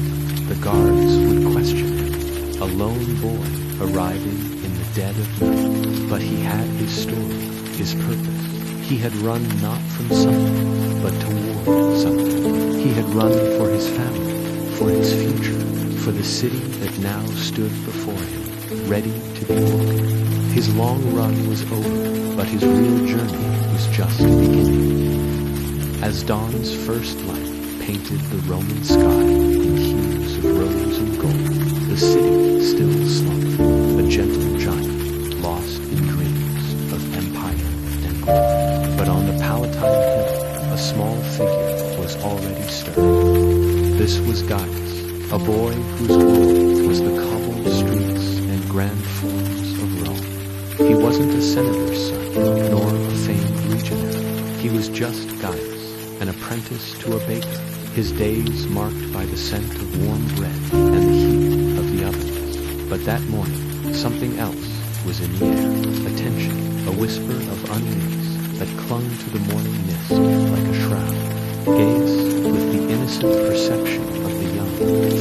The guards would question him, a lone boy arriving in the dead of night, but he had his story, his purpose. He had run not from something, but toward something. He had run for his family, for his future, for the city that now stood before him, ready to be woken. His long run was over, but his real journey was just beginning. As dawn's first light painted the Roman sky in hues of rose and gold, the city still slumbered, a gentle giant, lost in dreams of empire and glory. But on the Palatine Hill, a small figure was already stirring. This was Gaius, a boy whose world was the cobbled streets and grand forms of Rome. He wasn't a senator's son, nor a famed legionary. He was just Gaius, an apprentice to a baker, his days marked by the scent of warm bread and the heat of the ovens. But that morning, something else was in the air, a tension, a whisper of unease that clung to the morning mist like a shroud. Gaius, with the innocent perception of the young,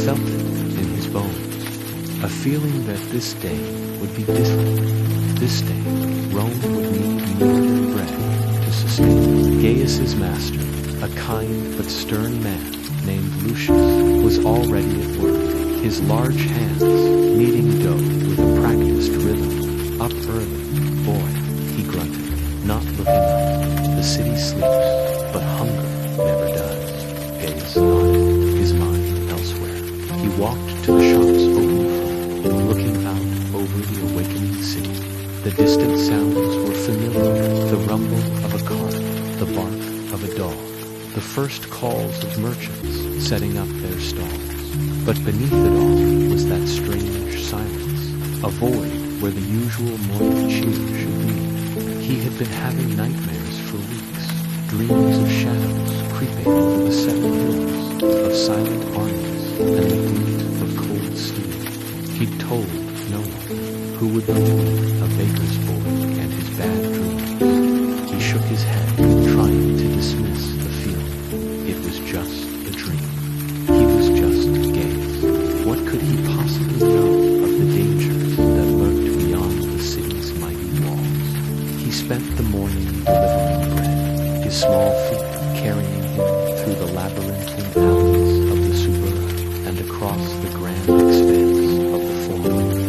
felt it in his bones, a feeling that this day would be different. This day, Rome would need more than bread to sustain. Gaius's master, a kind but stern man named Lucius, was already at work, his large hands kneading dough with a practiced rhythm. Up early, boy, he grunted, not looking up. The city sleeps, but hunger never does. Gaius nodded, his mind elsewhere. He walked to the shops open for him, looking out over the awakening city. The distant sounds were familiar, the rumble of a cart, the bark of a dog, the first calls of merchants setting up their stalls. But beneath it all was that strange silence, a void where the usual morning cheer should be. He had been having nightmares for weeks, dreams of shadows creeping over the seven hills, of silent armies and the glint of cold steel. He'd told no one. Who would believe a baker's boy and his bad dreams? He shook his head, trying to dismiss the feeling. It was just a dream. He was just Gaius. What could he possibly know of the dangers that lurked beyond the city's mighty walls? He spent the morning delivering bread, his small feet carrying him through the labyrinthine alleys of the Suburra and across the grand expanse of the Forum.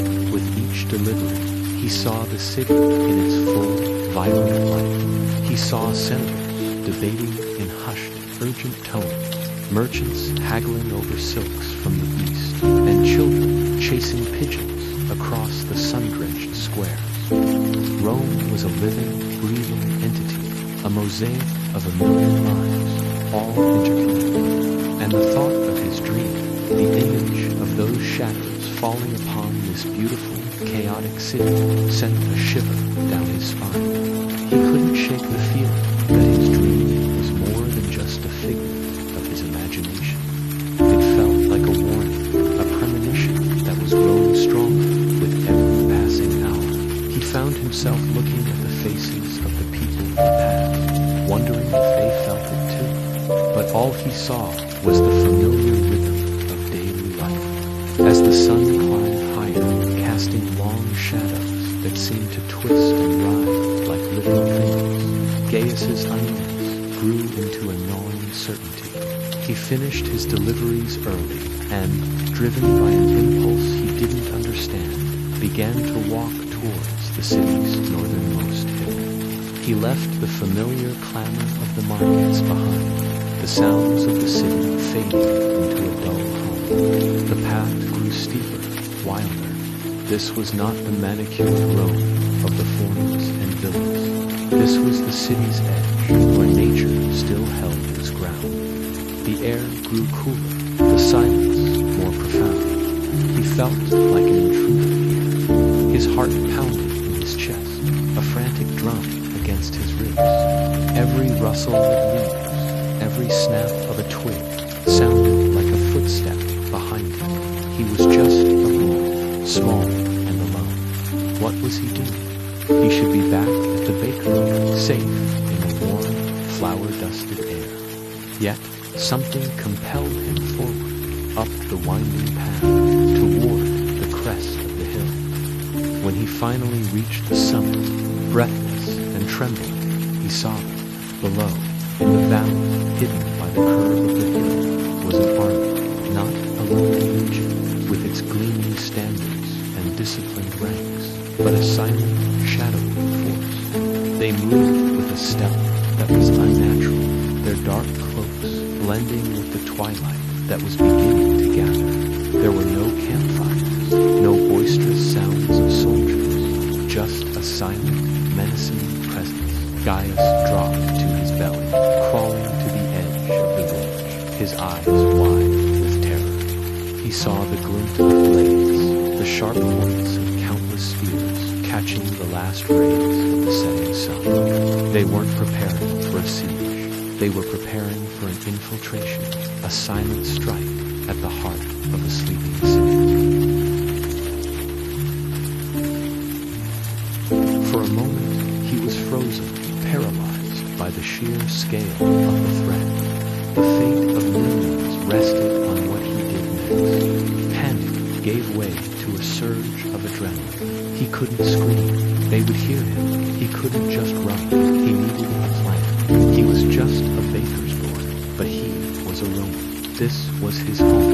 Delivery, he saw the city in its full, vibrant life. He saw senators debating in hushed, urgent tones, merchants haggling over silks from the east, and children chasing pigeons across the sun-drenched squares. Rome was a living, breathing entity, a mosaic of a million lives, all interconnected. And the thought of his dream, the image of those shadows falling upon this beautiful, chaotic city, sent a shiver down his spine. He couldn't shake the feeling that his dream was more than just a figment of his imagination. It felt like a warning, a premonition that was growing stronger with every passing hour. He found himself looking at the faces of the people he passed, wondering if they felt it too. But all he saw was the familiar rhythm of daily life. As the sun climbed higher, casting long shadows that seemed to twist and writhe like living things, Gaius's unease grew into a gnawing certainty. He finished his deliveries early and, driven by an impulse he didn't understand, began to walk towards the city's northernmost hill. He left the familiar clamor of the markets behind, the sounds of the city fading into a dull hum. The path grew steeper, wilder. This was not the manicured Rome of the forums and villas. This was the city's edge, where nature still held its ground. The air grew cooler, the silence more profound. He felt like an intruder here. His heart pounded in his chest, a frantic drum against his ribs. Every rustle of leaves, every snap of a twig, sounded like a footstep behind him. He was just a boy, small and alone. What was he doing? He should be back at the bakery, safe in the warm, flower-dusted air. Yet something compelled him forward, up the winding path, toward the crest of the hill. When he finally reached the summit, breathless and trembling, he saw that below, in the valley, hidden by the curve of the hill, was an army, not a lonely legion, with its gleaming standards and disciplined ranks, but a silent, shadowy force. They moved with a stealth that was unnatural, their dark cloaks blending with the twilight that was beginning to gather. There were no campfires, no boisterous sounds of soldiers, just a silent, menacing presence. Gaius dropped to his belly, crawling to the edge of the ridge, his eyes wide with terror. He saw the glint of blades, the sharp points of countless spears catching the last rays of the setting sun. They weren't preparing for a siege. They were preparing for an infiltration, a silent strike at the heart of a sleeping city. For a moment, he was frozen, paralyzed by the sheer scale of the threat. The fate of millions rested on what he did next. Panic gave way to a surge of adrenaline. He couldn't scream. They would hear him. He couldn't just run. He needed a plan. He was just a baker's boy, but he was a Roman. This was his home.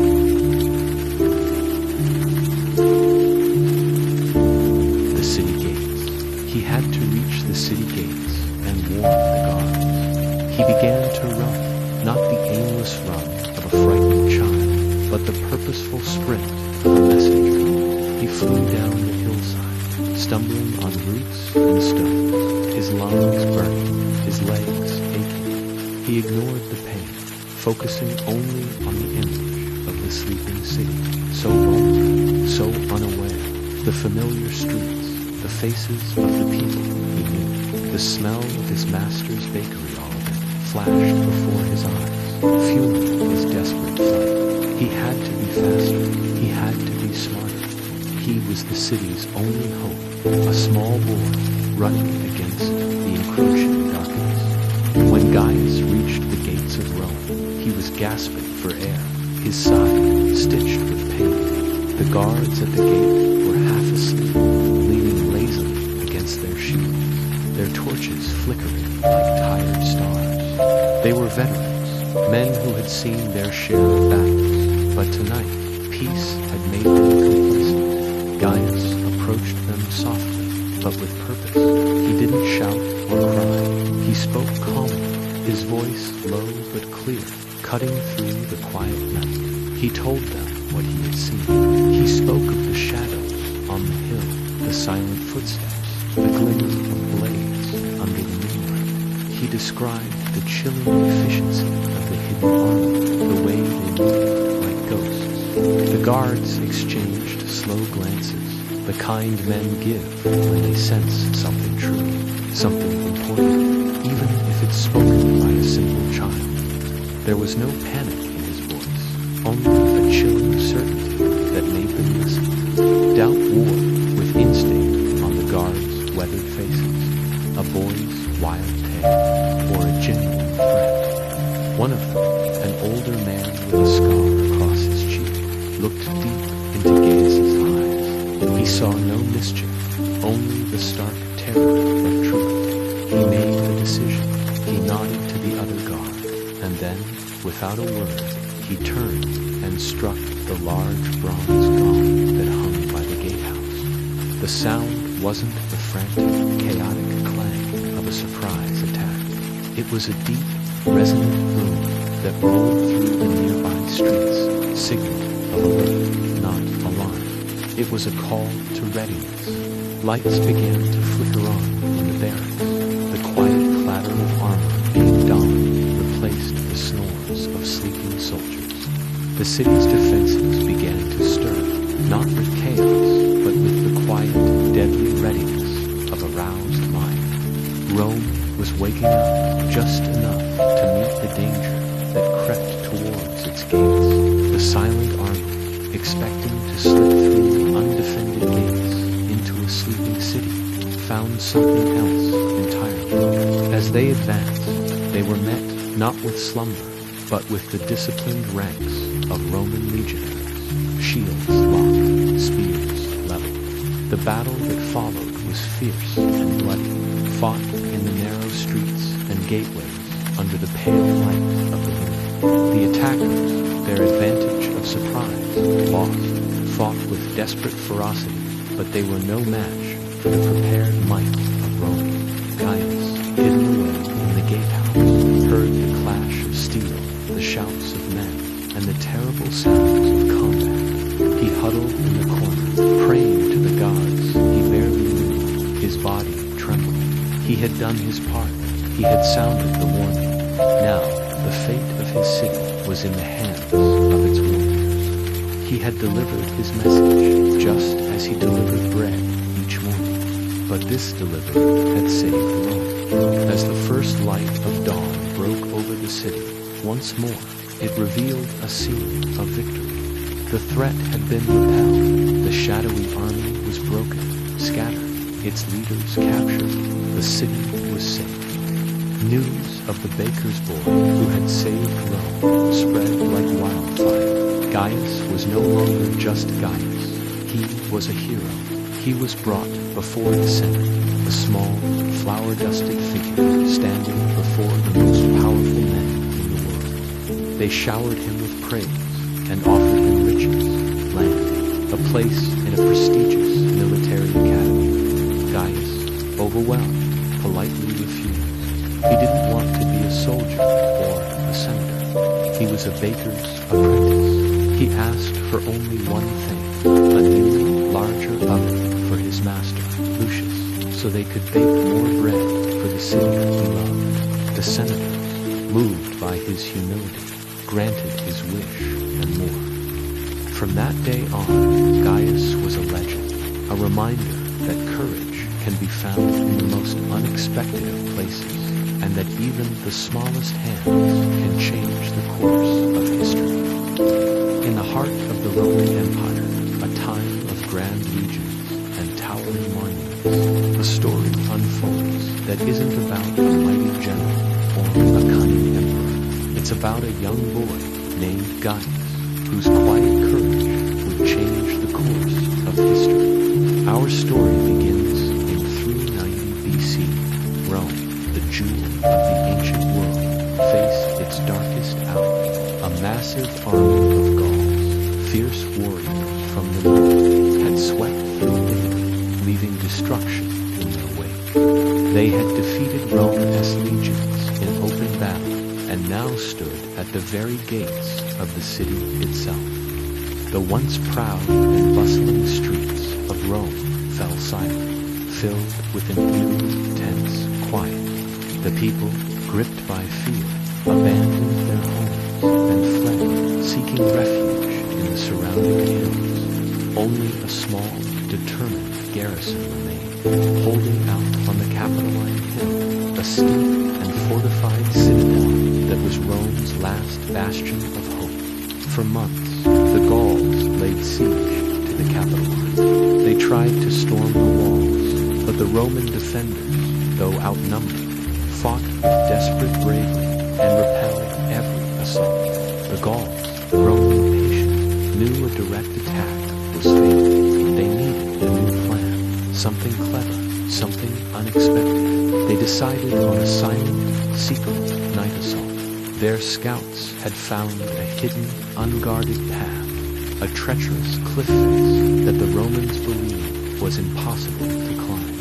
The city gates. He had to reach the city gates and warn the guards. He began to run, not the aimless run of a frightened child, but the purposeful sprint of a messenger. He flew down the hillside, stumbling on roots and stones, his lungs burning, his legs aching. He ignored the pain, focusing only on the image of the sleeping city, so lonely, so unaware. The familiar streets, the faces of the people he knew, the smell of his master's bakery olive flashed before his eyes, fueling his desperate flight. He had to be faster. He had to be smarter. He was the city's only hope, a small boy running against the encroaching darkness. When Gaius reached the gates of Rome, he was gasping for air, his side stitched with pain. The guards at the gate were half asleep, leaning lazily against their shields, their torches flickering like tired stars. They were veterans, men who had seen their share of battles, but tonight peace had made them complacent. Gaius approached them softly, but with purpose. He didn't shout or cry. He spoke calmly, his voice low but clear, cutting through the quiet night. He told them what he had seen. He spoke of the shadows on the hill, the silent footsteps, the glimmer of blades under the moonlight. He described the chilling efficiency of the hidden army, the way they moved like ghosts. The guards exchanged slow glances, the kind men give when they sense something true, something important, even if it's spoken by a simple child. There was no panic in his voice, only a chilling certainty that made them listen. Doubt wore with instinct on the guards' weathered faces, a boy's wild tale, or a genuine threat. One of them, an older man with a scar across his cheek, looked deep into Gaius's eyes. He saw no mischief, only the stark terror of truth. He made a decision. He nodded to the other guard, and then, without a word, he turned and struck the large bronze gong that hung by the gatehouse. The sound wasn't the frantic, chaotic clang of a surprise attack. It was a deep, resonant boom that rolled through the nearby streets, signal of alert, not alarm. It was a call to readiness. Lights began to flicker on in the barracks. The quiet clatter of armor being donned replaced the snores of sleeping soldiers. The city's defenses began to stir, not with chaos, but with the quiet, deadly readiness of a roused mind. Rome was waking up just enough to meet the danger that crept towards its gates. The silent army, expecting to slip through undefended gates into a sleeping city, found something else entirely. As they advanced, they were met not with slumber, but with the disciplined ranks of Roman legionaries, shields locked, spears leveled. The battle that followed was fierce and bloody, fought in the narrow streets and gateways under the pale light of the moon. The attackers, their advantage of surprise, lost, fought with desperate ferocity, but they were no match for the prepared might of Rome. Gaius, hidden away in the gatehouse, heard the clash of steel, the shouts of men, and the terrible sounds of combat. He huddled in the corner, praying to the gods he barely knew, his body trembling. He had done his part. He had sounded the warning. Now, the fate of his city was in the hands of its warriors. He had delivered his message, just as he delivered bread each morning. But this delivery had saved Rome. As the first light of dawn broke over the city, once more, it revealed a scene of victory. The threat had been repelled. The shadowy army was broken, scattered, its leaders captured. The city was safe. News of the baker's boy who had saved Rome spread like wildfire. Gaius was no longer just Gaius. He was a hero. He was brought before the Senate, a small, flower-dusted figure standing before the most powerful men in the world. They showered him with praise and offered him riches, land, a place in a prestigious military academy. Gaius, overwhelmed, politely refused. He didn't want to be a soldier or a senator. He was a baker's apprentice. He asked for only one thing, a new, larger oven for his master, Lucius, so they could bake more bread for the city he loved. The senators, moved by his humility, granted his wish and more. From that day on, Gaius was a legend, a reminder that courage can be found in the most unexpected of places, and that even the smallest hands can change the course of history. In the heart of the Roman Empire, a time of grand legions and towering monuments, a story unfolds that isn't about a mighty general or a cunning emperor. It's about a young boy named Gaius, whose quiet courage would change the course of history. Our story begins in 390 BC. Rome, the jewel of the ancient world, faced its darkest hour. A massive army of Gauls, fierce warriors from the north, had swept through Italy, leaving destruction in their wake. They had defeated Rome's legions in open battle and now stood at the very gates of the city itself. The once proud and bustling streets of Rome fell silent, filled with an eerie, tense quiet. The people, gripped by fear, abandoned their homes and fled, seeking refuge in the surrounding hills. Only a small, determined garrison remained, holding out on the Capitoline Hill, a steep and fortified citadel that was Rome's last bastion of hope. For months, the Gauls laid siege to the Capitoline. They tried to storm the walls, but the Roman defenders, though outnumbered, fought with desperate bravery and repelled every assault. The Gauls, growing impatient, knew a direct attack was fatal. They needed a new plan, something clever, something unexpected. They decided on a silent, secret night assault. Their scouts had found a hidden, unguarded path, a treacherous cliff face that the Romans believed was impossible to climb.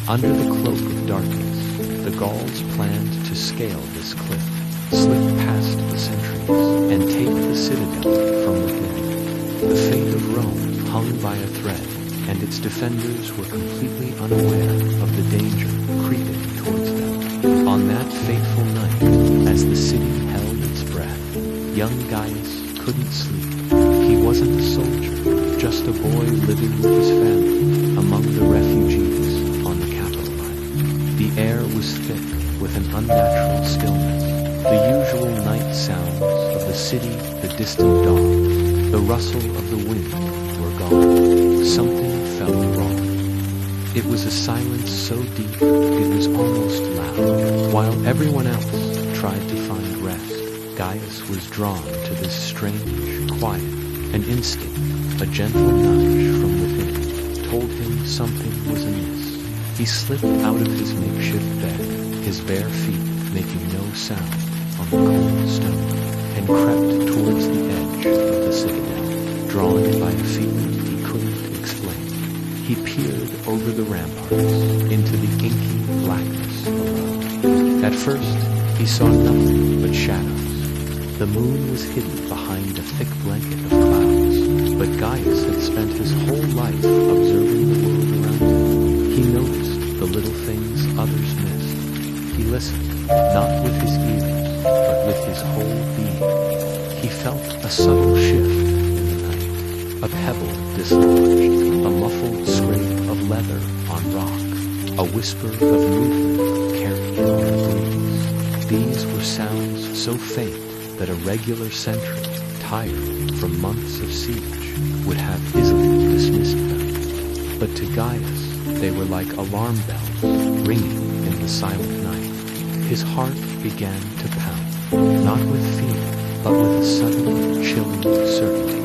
Under the cloak of darkness, the Gauls planned to scale this cliff, slip past the sentries, and take the citadel from within. The fate of Rome hung by a thread, and its defenders were completely unaware of the danger creeping towards them. On that fateful night, as the city held its breath, young Gaius couldn't sleep. He wasn't a soldier, just a boy living with his family among the refugees on the Capitoline. The air was thick with an unnatural stillness. The usual night sounds of the city, the distant dogs, the rustle of the wind were gone. Something felt wrong. It was a silence so deep it was almost loud. While everyone else tried to find rest, Gaius was drawn to this strange quiet. An instinct, a gentle nudge from within, told him something was amiss. He slipped out of his makeshift bed, his bare feet making no sound on the cold stone, and crept towards the edge of the citadel, drawn by a feeling he couldn't explain. He peered over the ramparts into the inky blackness below. At first, he saw nothing but shadows. The moon was hidden behind a thick blanket of clouds, but Gaius had spent his whole life observing the world around him. He noticed the little things others missed. He listened, not with his ears, but with his whole being. He felt a subtle shift in the night. A pebble dislodged, a muffled scrape of leather on rock, a whisper of movement carried on a breeze. These were sounds so faint that a regular sentry, tired from months of siege, would have easily dismissed them. But to Gaius, they were like alarm bells ringing in the silent night. His heart began to pound, not with fear, but with a sudden, chilling certainty.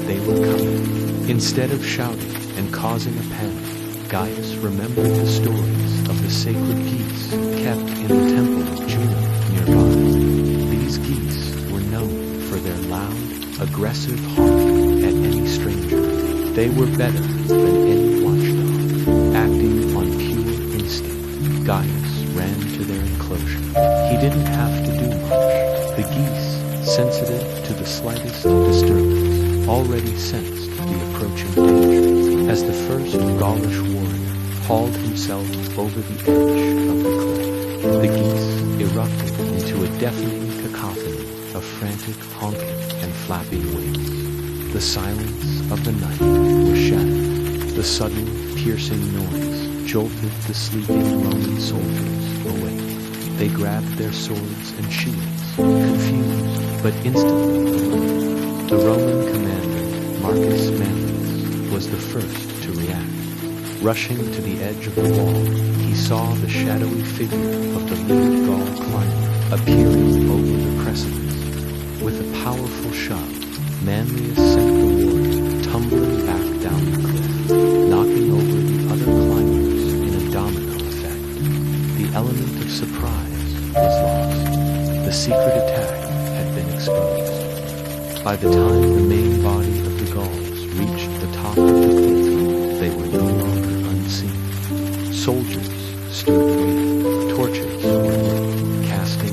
They were coming. Instead of shouting and causing a panic, Gaius remembered the stories of the sacred geese kept in the temple of Juno nearby. These geese were known for their loud, aggressive honk at any stranger. They were better than any watchdog, acting on pure instinct. Gaius ran to their enclosure. He didn't have to do much. The geese, sensitive to the slightest disturbance, already sensed the approaching danger. As the first Gaulish warrior hauled himself over the edge of the cliff, the geese erupted into a deafening cacophony of frantic honking and flapping wings. The silence of the night was shattered. The sudden, piercing noise jolted the sleeping Roman soldiers awake. They grabbed their swords and shields, confused but instantly alert. The Roman commander, Marcus Manlius, was the first to react. Rushing to the edge of the wall, he saw the shadowy figure of the lead Gaul climber appearing over the precipice. With a powerful shove, Manlius sent the warrior tumbling back down the cliff, knocking over the other climbers in a domino effect. The element of surprise was lost. The secret attack had been exposed. By the time the main body of the Gauls reached the top of the cliff, they were no longer unseen. Soldiers stood waiting, torches were lit, casting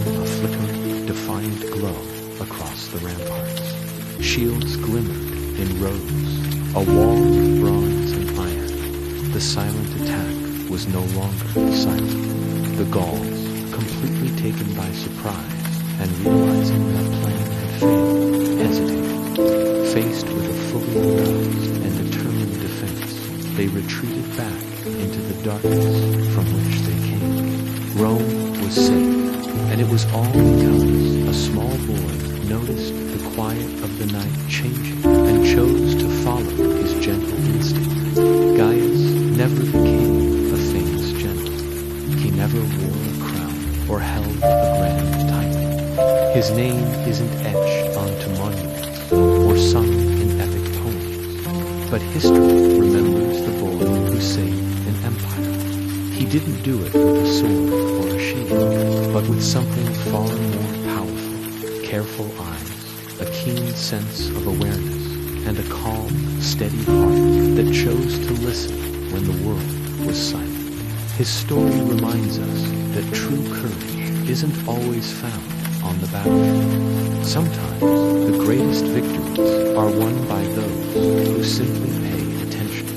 Shields glimmered in rows, a wall of bronze and iron. The silent attack was no longer silent. The Gauls, completely taken by surprise and realizing their plan had failed, hesitated. Faced with a fully aroused and determined defense, they retreated back into the darkness from which they came. Rome was safe, and it was all because a small boy noticed the quiet of the night changing and chose to follow his gentle instinct. Gaius never became a famous general. He never wore a crown or held a grand title. His name isn't etched onto monuments or sung in epic poems, but history remembers the boy who saved an empire. He didn't do it with a sword or a shield, but with something far more powerful: careful eyes, a keen sense of awareness, and a calm, steady heart that chose to listen when the world was silent. His story reminds us that true courage isn't always found on the battlefield. Sometimes the greatest victories are won by those who simply pay attention.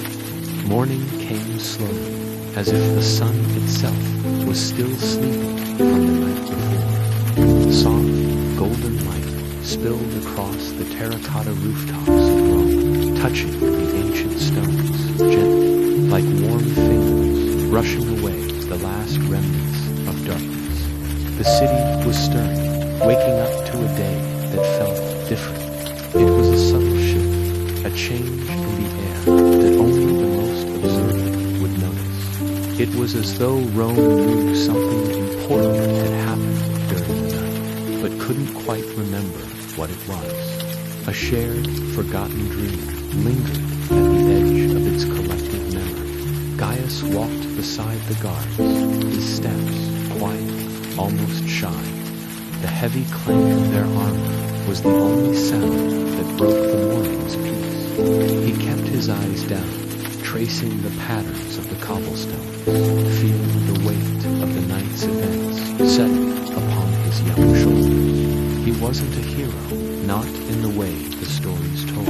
Morning came slowly, as if the sun itself was still sleeping from the night before. Soft, golden light spilled across the terracotta rooftops of Rome, touching the ancient stones gently, like warm fingers brushing away the last remnants of darkness. The city was stirring, waking up to a day that felt different. It was a subtle shift, a change in the air that only the most observant would notice. It was as though Rome knew something important had happened during the night, but couldn't quite remember what it was. A shared, forgotten dream lingered at the edge of its collective memory. Gaius walked beside the guards, his steps quiet, almost shy. The heavy clank of their armor was the only sound that broke the morning's peace. He kept his eyes down, tracing the patterns of the cobblestones, feeling the weight of the night's events settle upon his young shoulders. He wasn't a hero, not in the way the stories told.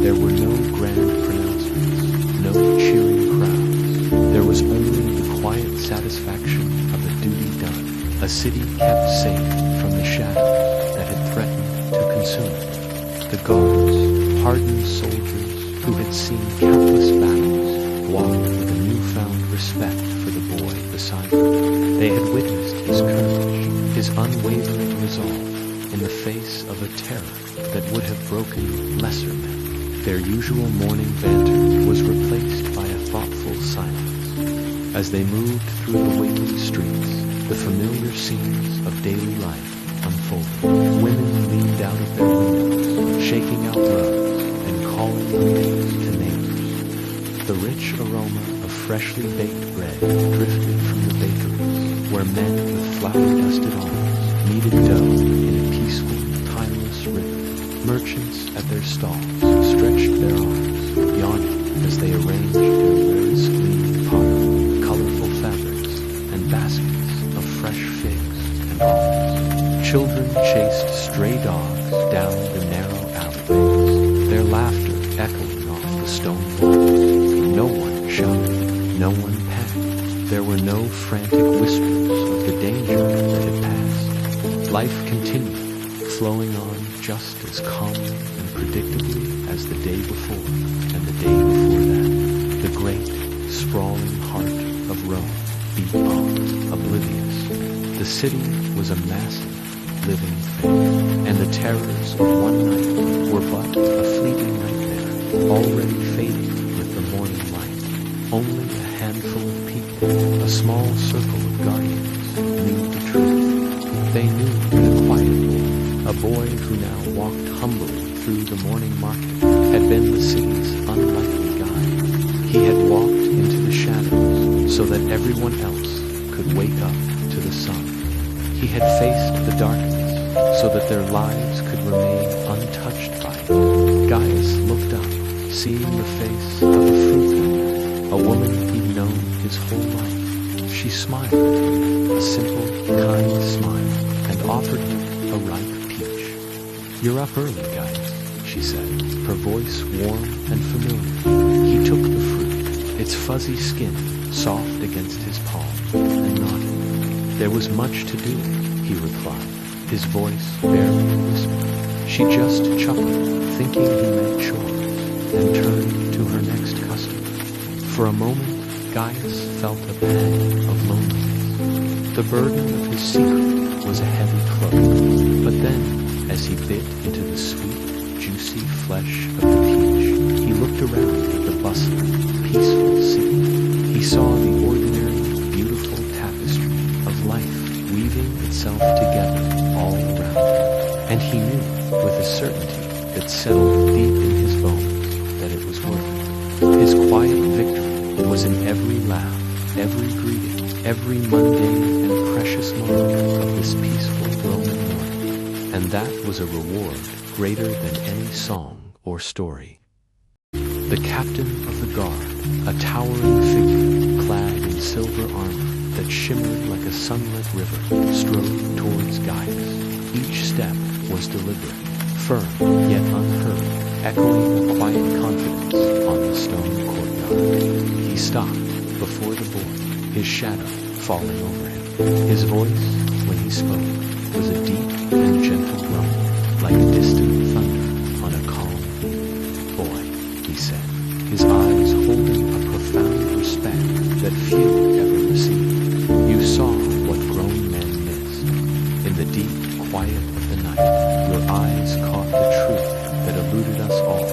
There were no grand pronouncements, no cheering crowds. There was only the quiet satisfaction of a duty done, a city kept safe from the shadows that had threatened to consume it. The guards, hardened soldiers who had seen countless battles, walked with a newfound respect for the boy beside them. They had witnessed his courage, his unwavering resolve, in the face of a terror that would have broken lesser men. Their usual morning banter was replaced by a thoughtful silence. As they moved through the waking streets, the familiar scenes of daily life unfolded. Women leaned out of their windows, shaking out rugs and calling greetings to neighbors. The rich aroma of freshly baked bread drifted from the bakeries, where men with flour-dusted arms kneaded dough in a peaceful, timeless rhythm. Merchants at their stalls stretched their arms, yawning as they arranged their wares gleaming pottery, colorful fabrics, and baskets of fresh figs and olives. Children chased stray dogs down the narrow alleyways, their laughter echoing off the stone walls. No one shouted, no one panicked. There were no frantic whispers of the danger that had passed. Life continued, flowing on just as calmly and predictably as the day before and the day before that. The great, sprawling heart of Rome beat on, oblivious. The city was a massive, living thing, and the terrors of one night were but a fleeting nightmare, already fading with the morning light. Only a handful of people, a small circle of guardians, knew the truth. They knew that a quiet boy who now walked humbly through the morning market, had been the city's unlikely guide. He had walked into the shadows so that everyone else could wake up to the sun. He had faced the darkness so that their lives could remain untouched by it. Gaius looked up, seeing the face of a fruit vendor, a woman he'd known his whole life. She smiled at him, a simple, kind smile, and offered him a ripe peach. "You're up early, Gaius," she said, her voice warm and familiar. He took the fruit, its fuzzy skin soft against his palm, and nodded. There was much to do, he replied, his voice barely a whisper. She just chuckled, thinking he meant chores, and turned to her next customer. For a moment, Gaius felt a pang of loneliness. The burden of his secret was a heavy cloak, but then, as he bit into the sweet, juicy flesh of the peach, he looked around at the bustling, peaceful scene. He saw the ordinary, beautiful tapestry of life weaving itself together all around him, and he knew with a certainty that settled deep in his bones that it was worth it. His quiet victory was in every laugh, every greeting, every mundane and precious moment of this peaceful Roman morning, and that was a reward greater than any song or story. The captain of the guard, a towering figure clad in silver armor that shimmered like a sunlit river, strode towards Gaius. Each step was deliberate, firm yet unhurried, echoing a quiet confidence on the stone courtyard. He stopped before the boy, his shadow falling over him. His voice, when he spoke, was a deep and gentle rumble, like distant thunder on a calm lake. Boy, he said, his eyes holding a profound respect that few ever received. You saw what grown men missed. In the deep quiet of the night, your eyes caught the truth that eluded us all.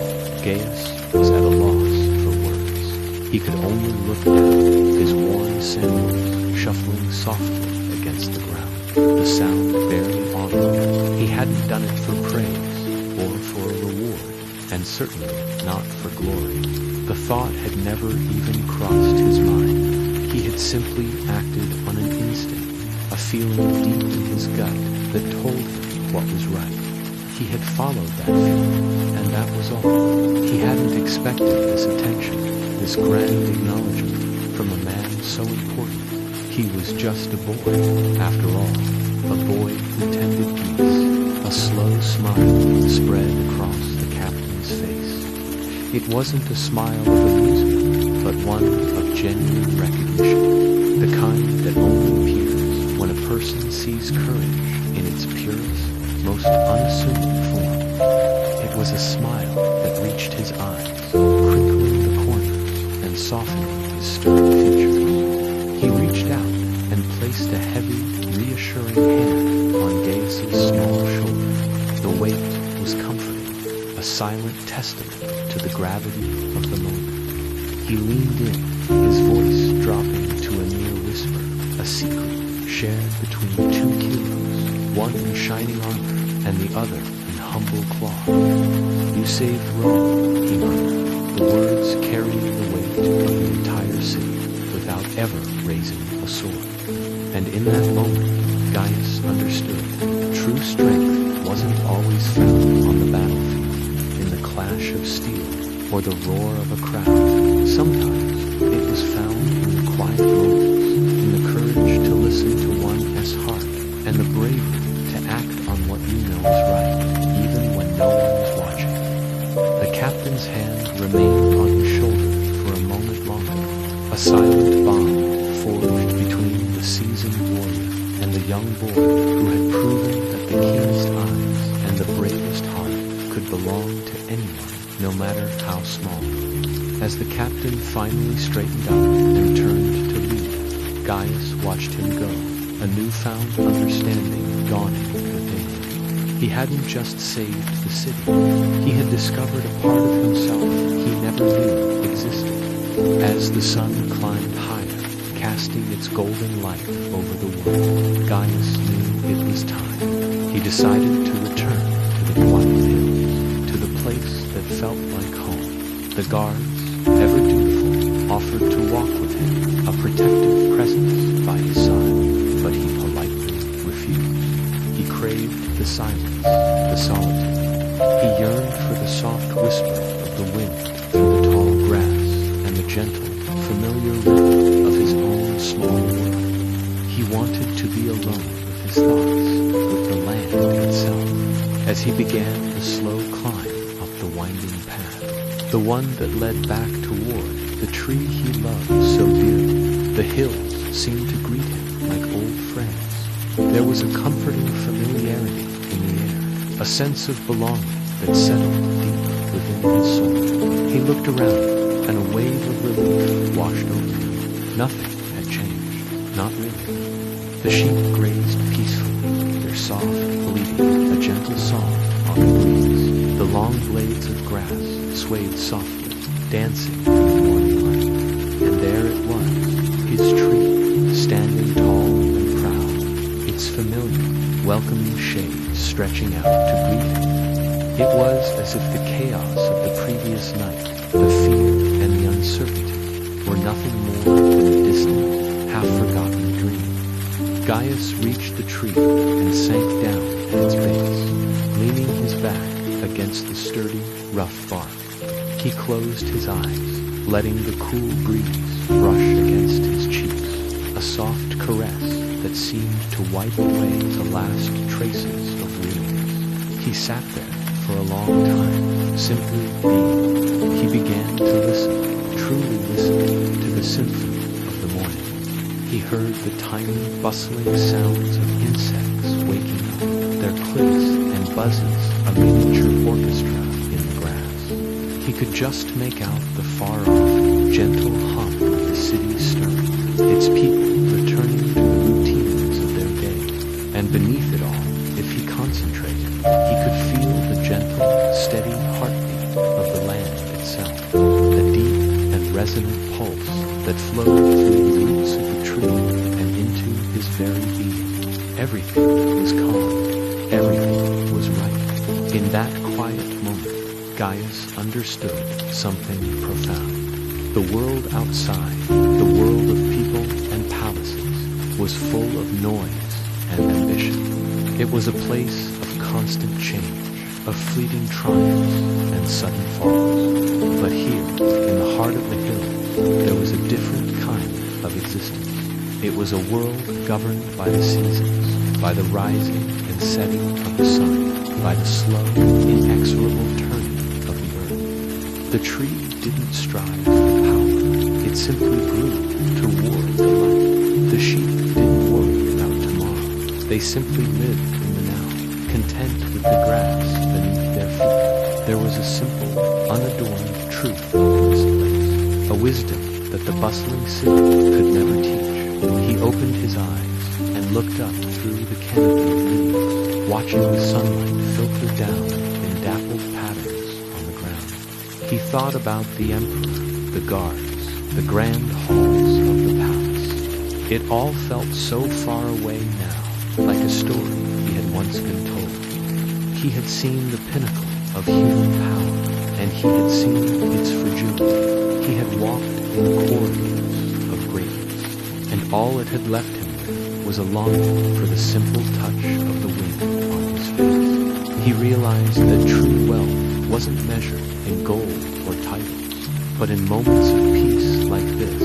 Gaius was at a loss for words. He could only look down, his worn sandals shuffling softly against the ground, the sound barely audible. He hadn't done it for praise or for a reward, and certainly not for glory. The thought had never even crossed his mind. He had simply acted on an instinct, a feeling deep in his gut that told him what was right. He had followed that feeling, and that was all. He hadn't expected this attention, this grand acknowledgement from a man so important. He was just a boy, after all, a boy who tended geese. A slow smile spread across the captain's face. It wasn't a smile of amusement, but one of genuine recognition, the kind that only appears when a person sees courage in its purest, most unassuming form. It was a smile that reached his eyes, crinkling the corners and softening his stern features. He reached out and placed a heavy, reassuring hand on Gaius's small shoulder. The weight was comforting, a silent testament to the gravity of the moment. He leaned in, his voice dropping to a near whisper, a secret shared between two heroes, one in shining armor and the other in humble cloth. You saved Rome, he murmured, the words carrying the weight of the entire city without ever raising a sword. And in that moment, Gaius understood. True strength wasn't always found on the battlefield, in the clash of steel or the roar of a crowd. Sometimes it was found in the quiet moments, in the courage to listen to one's heart, and the bravery to act on what you know is right, even when no one is watching. The captain's hand remained on his shoulder for a moment longer, a silent bond forged between the seasoned warrior and the young boy who had proven that the keenest eyes and the bravest heart could belong to anyone, no matter how small. As the captain finally straightened up and turned to leave, Gaius watched him go, a newfound understanding dawning within him. He hadn't just saved the city. He had discovered a part of himself he never knew existed. As the sun climbed higher, casting its golden light over the world, Gaius knew it was time. He decided to return to the quiet hills, to the place that felt like home. The guards, ever dutiful, offered to walk with him, a protective presence by his side, but he politely refused. He craved the silence, the solitude. He yearned for the soft whisper of the wind through the tall grass and the gentle, familiar rhythm of his own small world. He wanted to be alone with his thoughts, with the land itself. As he began the slow climb up path, the one that led back toward the tree he loved so dearly. The hills seemed to greet him like old friends. There was a comforting familiarity in the air, a sense of belonging that settled deeper within his soul. He looked around, and a wave of relief washed over him. Nothing had changed, not really. The sheep grazed peacefully, their soft bleating a gentle song on the breeze. The long blades of grass swayed softly, dancing in the morning light. And there it was, his tree, standing tall and proud, its familiar, welcoming shade stretching out to greet him. It was as if the chaos of the previous night, the fear and the uncertainty, were nothing more than a distant, half-forgotten dream. Gaius reached the tree and sank down at its base, leaning his back against the sturdy, rough bark. He closed his eyes, letting the cool breeze brush against his cheeks, a soft caress that seemed to wipe away the last traces of weariness. He sat there for a long time, simply being. He began to listen, truly listening to the symphony of the morning. He heard the tiny, bustling sounds of insects waking up, their clicks and buzzes a miniature orchestra in the grass. He could just make out the far-off, gentle hum of the city's stirring, its people returning to the routines of their day. And beneath it all, if he concentrated, he could feel the gentle, steady heartbeat of the land itself, the deep and resonant pulse that flowed through the roots of the tree and into his very being. Everything was calm. Everything was right. In that quiet moment, Gaius understood something profound. The world outside, the world of people and palaces, was full of noise and ambition. It was a place of constant change, of fleeting triumphs and sudden falls. But here, in the heart of the hills, there was a different kind of existence. It was a world governed by the seasons, by the rising and setting of the sun, by the slow, inexorable turning of the earth. The tree didn't strive for power. It simply grew toward the light. The sheep didn't worry about tomorrow. They simply lived in the now, content with the grass beneath their feet. There was a simple, unadorned truth in this place, a wisdom that the bustling city could never teach. He opened his eyes and looked up through the canopy of leaves, watching the sunlight filter down in dappled patterns on the ground. He thought about the emperor, the guards, the grand halls of the palace. It all felt so far away now, like a story he had once been told. He had seen the pinnacle of human power, and he had seen its fragility. He had walked in the corridors of greatness, and all it had left him with was a longing for the simple touch of the wind on his face. He realized that true wealth wasn't measured in gold or titles, but in moments of peace like this.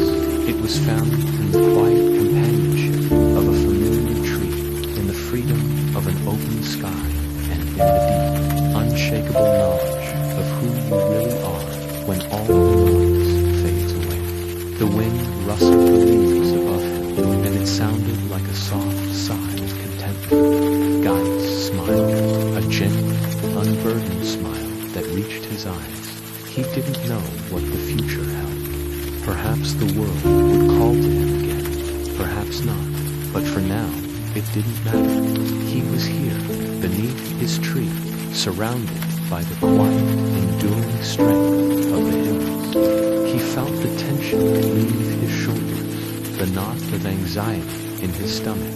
It was found in the quiet companionship of a familiar tree, in the freedom of an open sky, and in the deep, unshakable knowledge of who you really are when all the noise fades away. The wind rustled the leaves above him, and it sounded like a soft sigh of contentment. Gaius smiled, a genuine, unburdened smile that reached his eyes. He didn't know what the future held. Perhaps the world would call to him again, perhaps not, but for now, it didn't matter. He was here, beneath his tree, surrounded by the quiet, enduring strength of the hills. He felt the tension leave his shoulders, the knot of anxiety in his stomach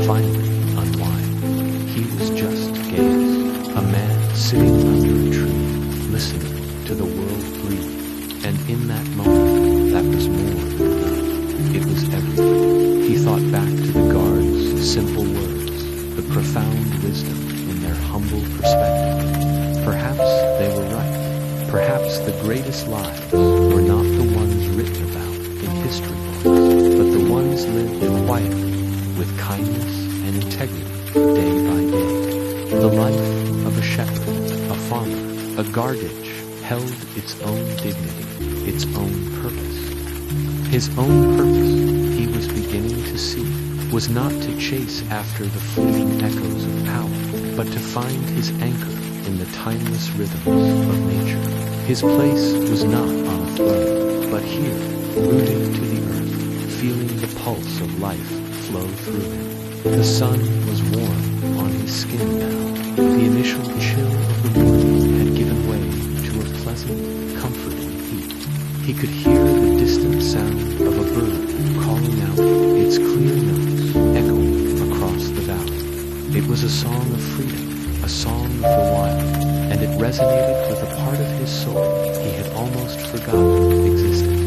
finally unwind. He was just Gaius, a man sitting under a tree, listening to the world breathe. And in that moment, that was more than enough. It was everything. He thought back to the guards' simple words, the profound wisdom in their humble perspective. Perhaps they were right. Perhaps the greatest lives were not the ones written about in history books, but the ones lived quietly, with kindness and integrity, day by day. The life of a shepherd, a farmer, a guardage, held its own dignity, its own purpose. His own purpose, he was beginning to see, was not to chase after the fleeting echoes of power, but to find his anchor in the timeless rhythms of nature. His place was not on a throne, but here, rooted to the earth, feeling the pulse of life flow through him. The sun was warm on his skin now. The initial chill of the morning had given way to a pleasant, comforting heat. He could hear the distant sound of a bird calling out, its clear notes echoing across the valley. It was a song of freedom, a song of the wild, and it resonated with a part of his soul he had almost forgotten existed.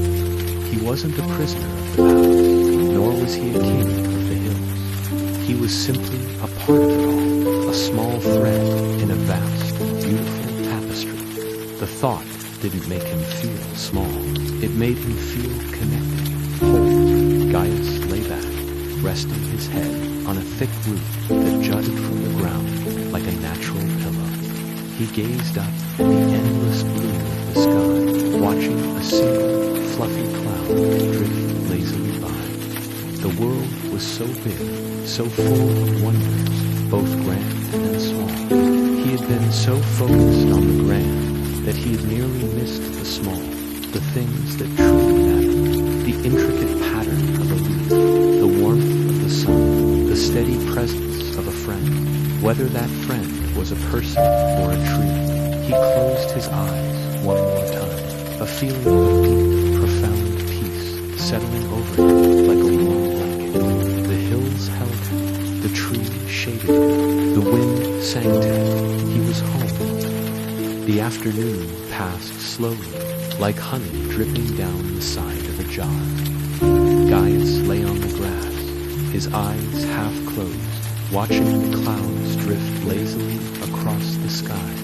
He wasn't a prisoner of the palace, nor was he a king of the hills. He was simply a part of it all, a small thread in a vast, beautiful tapestry. The thought didn't make him feel small. It made him feel connected, whole. Gaius lay back, resting his head on a thick root that jutted from the ground like a natural pillow. He gazed up at the endless blue of the sky, watching a single, fluffy cloud drift lazily by. The world was so big, so full of wonders, both grand and small. He had been so focused on the grand that he had nearly missed the small, the things that truly mattered, the intricate pattern of a leaf, the warmth of the sun, the steady presence of a friend. Whether that friend was a person or a tree, he closed his eyes one more time, a feeling of deep, profound peace settling over him like a warm blanket. The hills held him, the tree shaded him, the wind sang to him. He was home. The afternoon passed slowly, like honey dripping down the side of a jar. Gaius lay on the grass, his eyes half closed, watching the clouds drift lazily across the sky.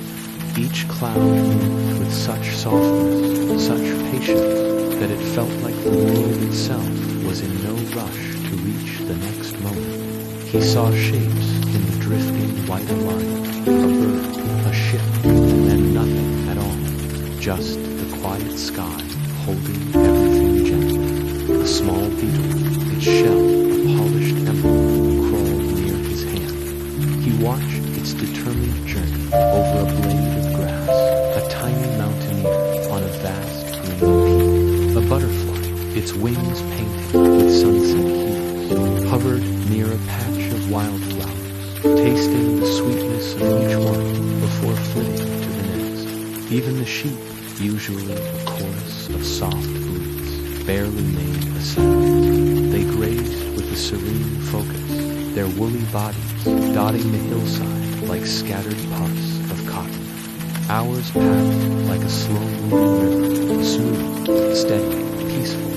Each cloud moved with such softness, such patience, that it felt like the world itself was in no rush to reach the next moment. He saw shapes in the drifting white line, a bird, a ship, and then nothing at all, just the quiet sky holding everything gently. A small beetle, its shell a polished emerald, crawled near his hand. He watched its determined journey over a blade of grass, a tiny mountaineer on a vast green peak. A butterfly, its wings painted with sunset hues, hovered near a patch of wildflowers, tasting the sweetness of each one before flitting to the next. Even the sheep, usually a chorus of soft bleats, barely made a sound. They grazed with a serene focus, their woolly bodies dotting the hillside like scattered puffs of cotton. Hours passed like a slow-moving river, smooth, steady, peaceful.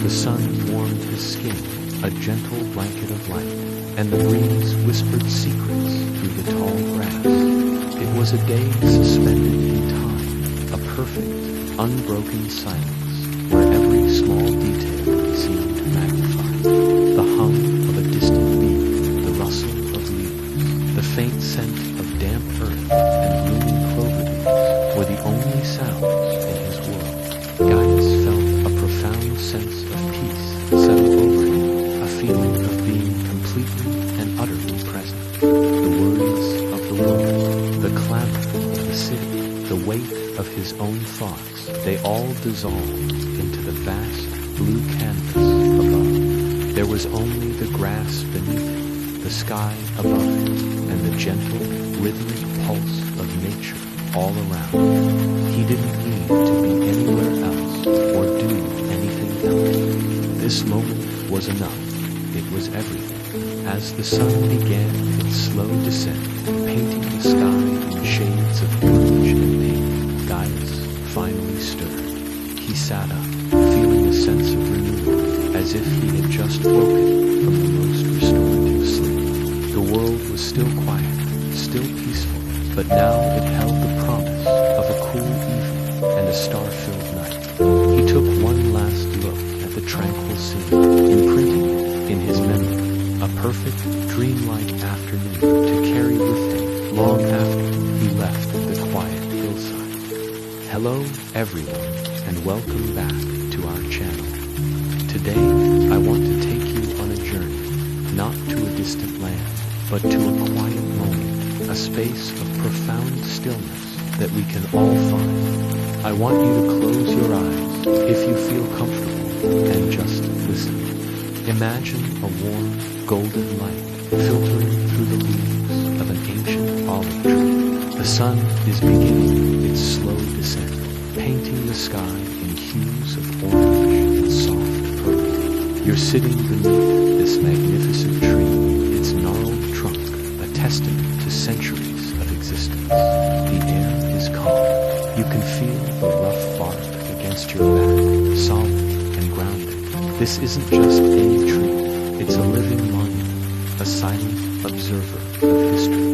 The sun warmed his skin, a gentle blanket of light, and the breeze whispered secrets through the tall grass. It was a day suspended in time, a perfect, unbroken silence, where every small detail seemed magnified. The hum of a distant bee, the rustle of leaves, the faint scent of damp earth and blooming clover leaves were the only sounds in his world. Gaius felt a profound sense of peace settle over him, a feeling of being completely and utterly present. The worries of the world, the clamor of the city, the weight of his own thoughts, they all dissolved into the vast blue canvas above. There was only the grass beneath him, the sky above him, and the gentle, rhythmic pulse of nature all around. He didn't need to be anywhere else or do anything else. This moment was enough. It was everything. As the sun began its slow descent, painting the sky in shades of orange and pink, Gaius finally stirred. He sat up, feeling a sense of renewal, as if he had just woken from the most restorative sleep. The world was still quiet, still peaceful, but now it held the promise of a cool evening and a star-filled night. He took one last look at the tranquil scene, imprinting it in his memory, a perfect, dreamlike afternoon to carry with him long after he left the quiet hillside. Hello everyone, and welcome back to our channel. Today, I want to take you on a journey, not to a distant land, but to a quiet moment, a space of profound stillness that we can all find. I want you to close your eyes, if you feel comfortable, and just listen. Imagine a warm, golden light filtering through the leaves of an ancient olive tree. The sun is beginning its slow descent, painting the sky in hues of orange and soft purple. You're sitting beneath this magnificent tree, its gnarled trunk a testament to centuries of existence. The air is calm. You can feel the rough bark against your back, solid and grounded. This isn't just any tree, it's a living monument, a silent observer of history.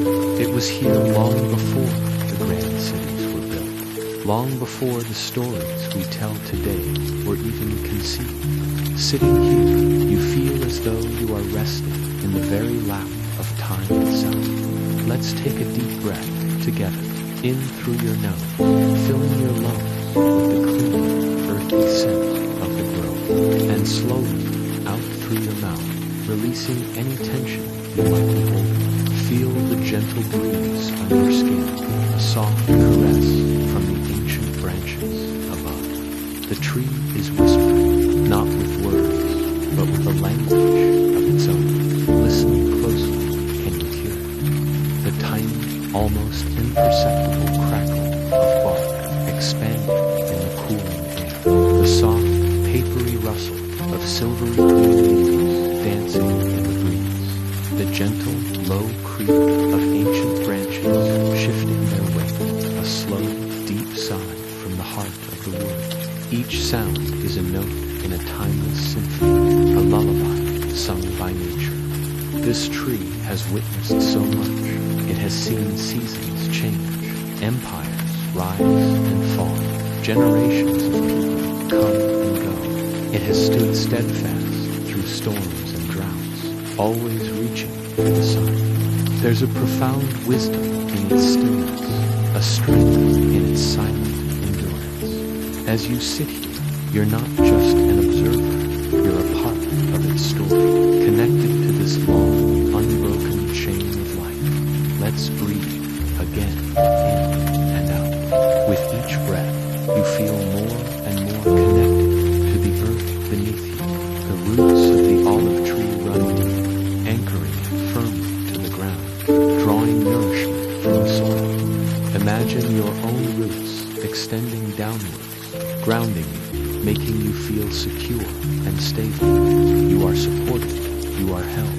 It was here long before the grand cities were built, long before the stories we tell today were even conceived. Sitting here, you feel as though you are resting in the very lap of time itself. Let's take a deep breath together, in through your nose, filling your lungs with the clean, earthy scent of the grove, and slowly out through your mouth, releasing any tension you might be holding. Feel the gentle breeze on your skin, a soft caress from the ancient branches above. The tree is whispering, not with words, but with a language of its own. Listen closely, can you hear it? The tiny, almost imperceptible crackle of bark expanding in the cooling air. The soft, papery rustle of silvery green leaves dancing in the breeze. The gentle, low creak of ancient branches shifting their weight, a slow, deep sigh from the heart of the wood. Each sound is a note in a timeless symphony, a lullaby sung by nature. This tree has witnessed so much. It has seen seasons change, empires rise and fall, generations of people come and go. It has stood steadfast through storms and droughts, always reaching for the sun. There's a profound wisdom in its stillness, a strength in its silent endurance. As you sit here, you're not just an observer, you're a part of its story, connected to this long, unbroken chain of life. Let's breathe again, in and out. With each breath, you feel more and more connected to the earth beneath you. The roots of the olive tree run deep, anchoring it firmly to the ground, drawing nourishment from the soil. Imagine your own roots extending downwards, grounding you, making you feel secure and stable. You are supported, you are held.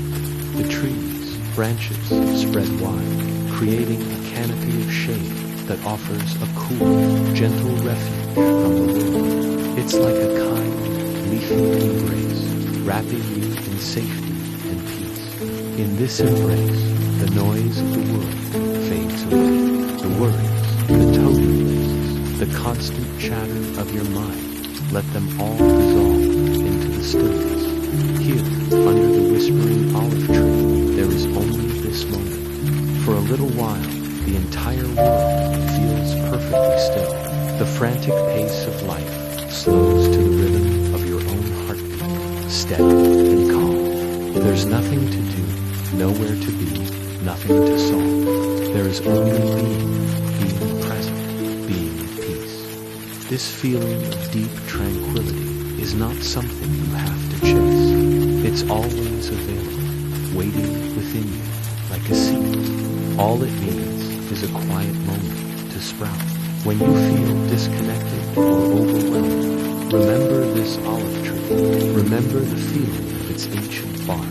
The trees, branches spread wide, creating a canopy of shade that offers a cool, gentle refuge from the world. It's like a kind, leafy embrace, wrapping you in safety and peace. In this embrace, the noise of the world fades away. The worries, the to-do lists, the constant chatter of your mind, let them all dissolve into the stillness. Here, under the whispering olive tree, there is only this moment. For a little while, the entire world feels perfectly still. The frantic pace of life slows to the rhythm of your own heartbeat, steady and calm. There's nothing to do, nowhere to be, nothing to solve. There is only being present, being at peace. This feeling of deep tranquility is not something you have to chase. It's always available, waiting within you, like a seed. All it needs is a quiet moment to sprout. When you feel disconnected or overwhelmed, remember this olive tree. Remember the feeling of its ancient bark,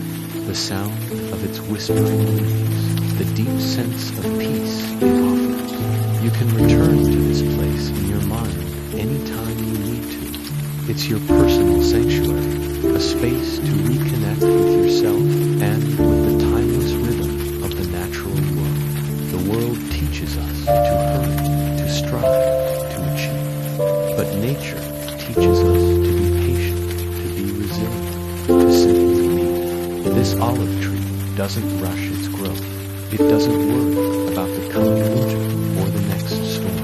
the sound of its whispering leaves, the deep sense of peace it offers. You can return to this place in your mind anytime you need to. It's your personal sanctuary, a space to reconnect with yourself and with the timeless rhythm of the natural world. The world teaches us to hurry, to strive, to achieve. But nature teaches us to be patient, to be resilient, to simply be. This olive tree doesn't rush its growth. It doesn't worry about the coming winter or the next storm.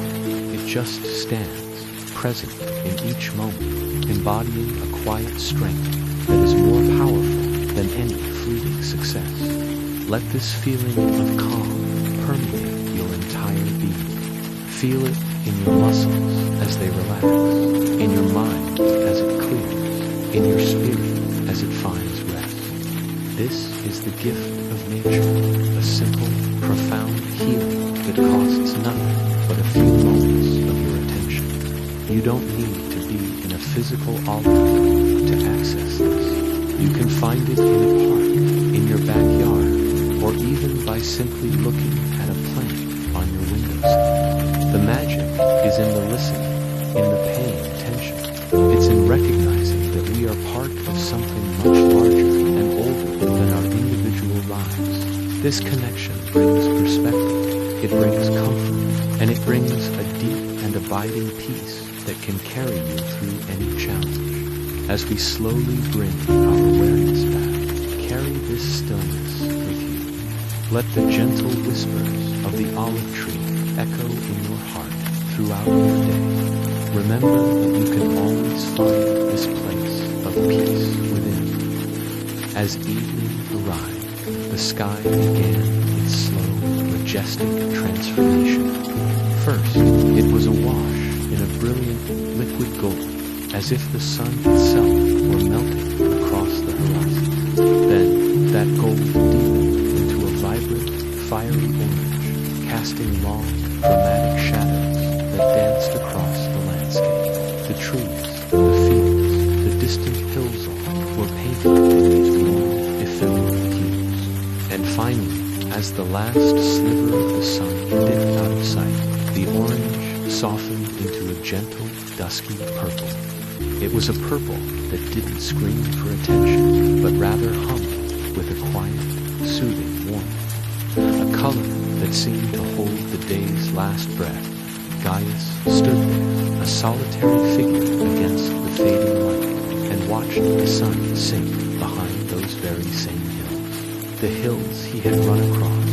It just stands, present in each moment, embodying a quiet strength that is more powerful than any fleeting success. Let this feeling of calm permeate your entire being. Feel it in your muscles as they relax, in your mind as it clears, in your spirit as it finds rest. This is the gift of nature, a simple, profound healing that costs nothing but a few moments of your attention. You don't need to be in a physical altar to access this. You can find it in a park, in your backyard, or even by simply looking at a plant on your windowsill. The magic is in the listening, in the paying attention. It's in recognizing that we are part of something much larger and older than our individual lives. This connection brings perspective, it brings comfort, and it brings a deep and abiding peace that can carry you through any challenge. As we slowly bring our awareness back, carry this stillness with you. Let the gentle whispers of the olive tree echo in your heart throughout your day. Remember that you can always find this place of peace within. As evening arrived, the sky began its slow, majestic transformation. First, it was awash in a brilliant liquid gold, as if the sun itself were melting across the horizon. Then, that gold deepened into a vibrant, fiery orange, casting long, dramatic shadows that danced across the landscape. The trees, the fields, the distant hillside were painted in these warm, ephemeral hues. And finally, as the last sliver of the sun dipped out of sight, the orange softened into a gentle, dusky purple. It was a purple that didn't scream for attention, but rather hummed with a quiet, soothing warmth. A color that seemed to hold the day's last breath. Gaius stood there, a solitary figure against the fading light, and watched the sun sink behind those very same hills. The hills he had run across,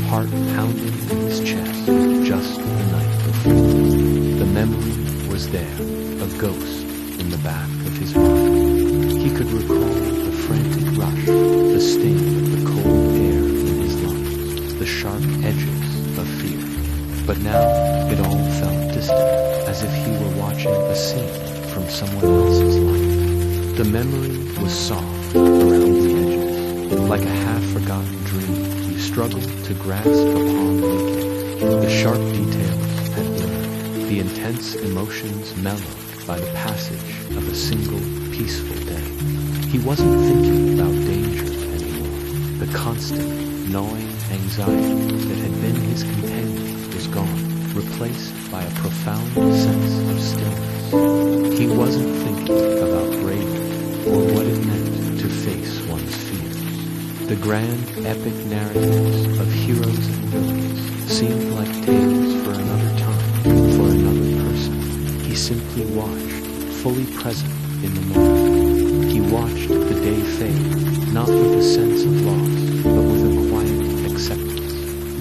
heart pounding in his chest, just the night before. The memory was there, a ghost in the back of his mind. He could recall the frantic rush, the sting of the cold air in his lungs, the sharp edges of fear. But now it all felt distant, as if he were watching a scene from someone else's life. The memory was soft around the edges, like a half-forgotten dream you struggled to grasp upon waking. The sharp details had blurred, the intense emotions mellowed by the passage of a single peaceful day. He wasn't thinking about danger anymore. The constant, gnawing anxiety that had been his companion was gone, replaced by a profound sense of stillness. He wasn't thinking about bravery or what it meant to face one's fears. The grand epic narratives of heroes and villains seemed like tales for another time, for another person. He simply watched, fully present in the moment. He watched the day fade, not with a sense of loss, but with a quiet acceptance.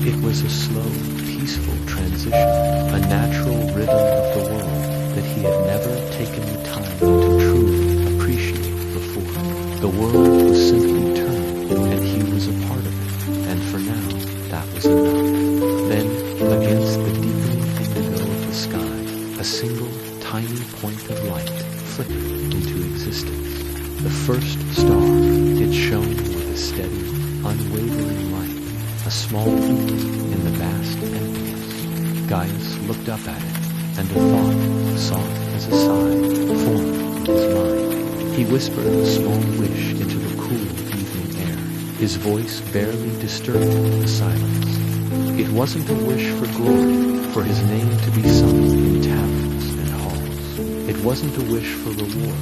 It was a slow, peaceful transition, a natural rhythm of the world that he had never taken the time to truly appreciate before. The world was simply turning, and he was a part of it, and for now, that was enough. Then, against the deepening indigo of the sky, a single, tiny point of light flickered into existence. The first star, it shone with a steady, unwavering light, a small peak in the vast emptiness. Gaius looked up at it, and a thought, soft as a sigh, formed in his mind. He whispered a small wish into the cool evening air, his voice barely disturbing the silence. It wasn't a wish for glory, for his name to be sung in taverns and halls. It wasn't a wish for reward,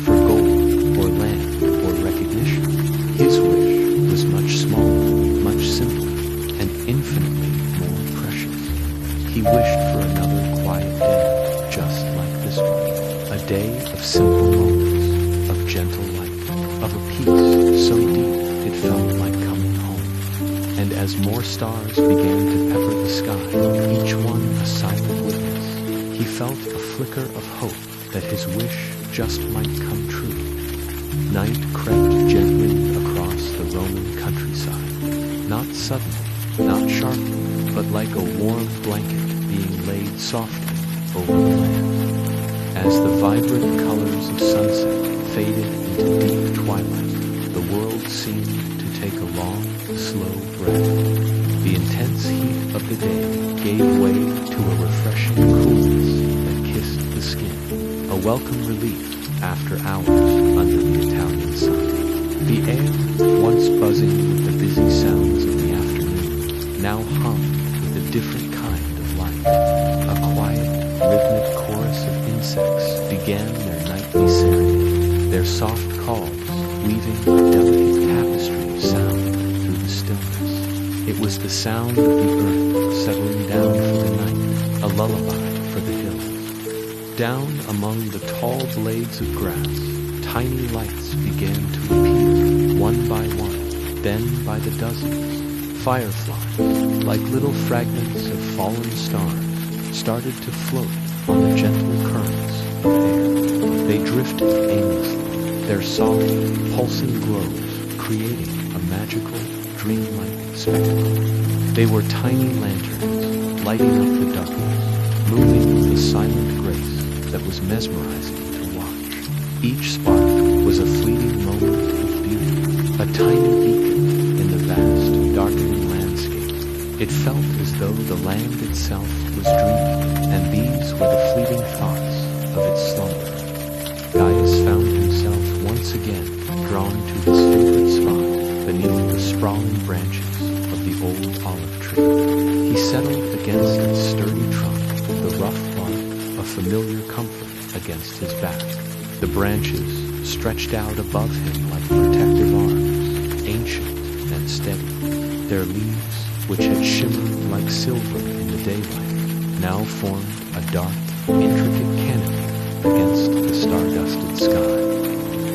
for gold, or land, or recognition. His wish was much smaller, much simpler, and infinitely more precious. He wished for another quiet day, just like this one. A day of simple moments, of gentle light, of a peace so deep it felt like coming home. And as more stars began to pepper the sky, each one a silent witness, He felt a flicker of hope that his wish just might come true. Night crept gently across the Roman countryside, not suddenly, not sharply, but like a warm blanket being laid softly over the land. As the vibrant colors of sunset faded into deep twilight, the world seemed to take a long, slow breath. The intense heat of the day gave way to a refreshing coolness that kissed the skin, a welcome relief after hours under the Italian sun. The air, once buzzing with the busy sounds of the afternoon, now hummed with a different kind of life. A quiet, rhythmic chorus of insects began their nightly serenade, their soft calls weaving a delicate tapestry of sound through the stillness. It was the sound of the earth settling down for the night, a lullaby for the hills. Down among the tall blades of grass, tiny lights began to appear, one by one, then by the dozens. Fireflies, like little fragments of fallen stars, started to float on the gentle currents of air. They drifted aimlessly, their soft, pulsing glows creating a magical, dreamlike spectacle. They were tiny lanterns, lighting up the darkness, moving with a silent grace that was mesmerizing to watch. Each spark was a fleeting moment of beauty, a tiny beacon in the vast, darkening landscape. It felt as though the land itself was dreaming, and these were the fleeting thoughts of its slumber. Gaius found himself once again drawn to his favorite spot beneath the sprawling branches of the old olive tree. He settled against its sturdy trunk, the rough bark a familiar comfort against his back. The branches stretched out above him like protective arms, ancient and steady. Their leaves, which had shimmered like silver in the daylight, now formed a dark, intricate canopy against the star-dusted sky.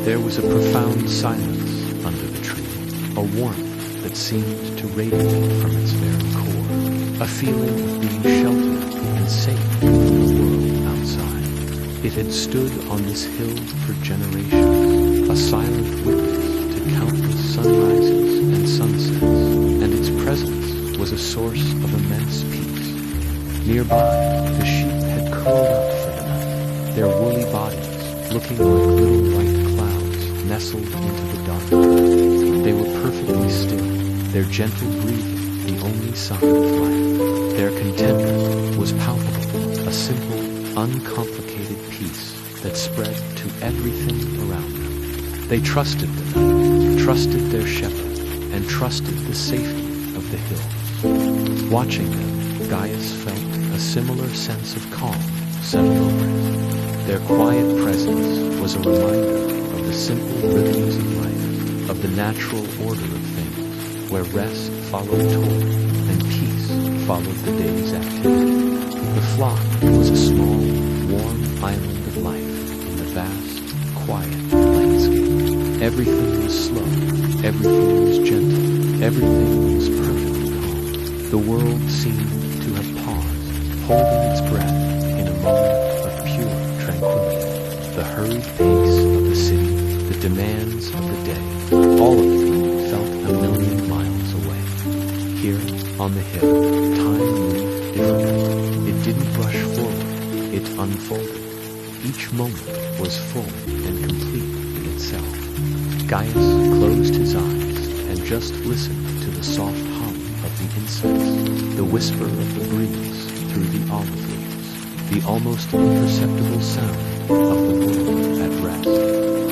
There was a profound silence under the tree, a warmth that seemed to radiate from its very core, a feeling of being sheltered and safe from the world outside. It had stood on this hill for generations, a silent witness to countless sunrises and sunsets, and its presence was a source of immense peace. Nearby, the sheep had curled up for the night, their woolly bodies looking like little white clouds nestled into the dark. They were perfectly still, their gentle breathing the only sign of life. Their contentment was palpable, a simple, uncomplicated peace that spread to everything around them. They trusted the night, trusted their shepherd, and trusted the safety of the hills. Watching them, Gaius felt a similar sense of calm settle over him. Their quiet presence was a reminder of the simple rhythms of life, of the natural order of things, where rest followed toil and peace followed the day's activity. The flock was a small, warm island of life in the vast, quiet landscape. Everything was slow, everything was gentle, everything was perfectly calm. The world seemed to have paused, holding its breath in a moment of pure tranquility. The hurried pace of the city, the demands of the day, all of them felt a million miles away. Here, on the hill, time moved differently. It didn't rush forward, it unfolded. Each moment was full and complete in itself. Gaius closed his eyes and just listened to the soft hum of the insects, the whisper of the breeze through the olive leaves, the almost imperceptible sound of the world at rest.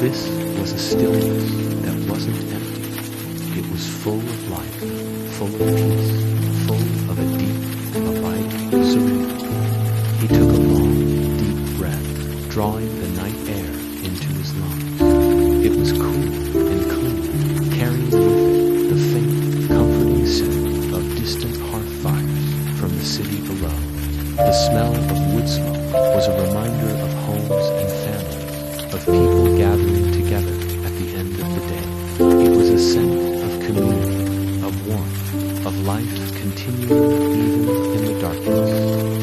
This was a stillness that wasn't empty. It was full of life, full of peace, full of a deep, abiding serenity. He took a long, deep breath, drawing the night air into his lungs. It was cool and clean, carrying with it the faint, comforting scent of distant hearth fires from the city below. The smell of wood smoke was a reminder of homes and families, of people gathering together at the end of the day. It was a scent of community, of warmth, of life continuing even in the darkness.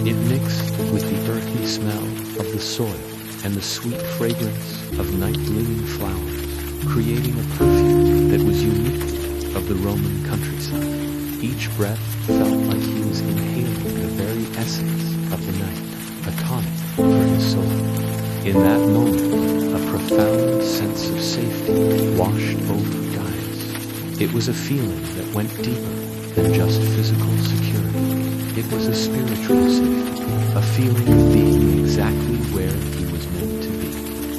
It mixed with the earthy smell of the soil and the sweet fragrance of night-blooming flowers, creating a perfume that was unique of the Roman countryside. Each breath felt like he was inhaling the very essence of the night, a tonic for his soul. In that moment, a profound sense of safety washed over Gaius. It was a feeling that went deeper than just physical security. It was a spiritual safety, a feeling of being exactly where he was meant to be.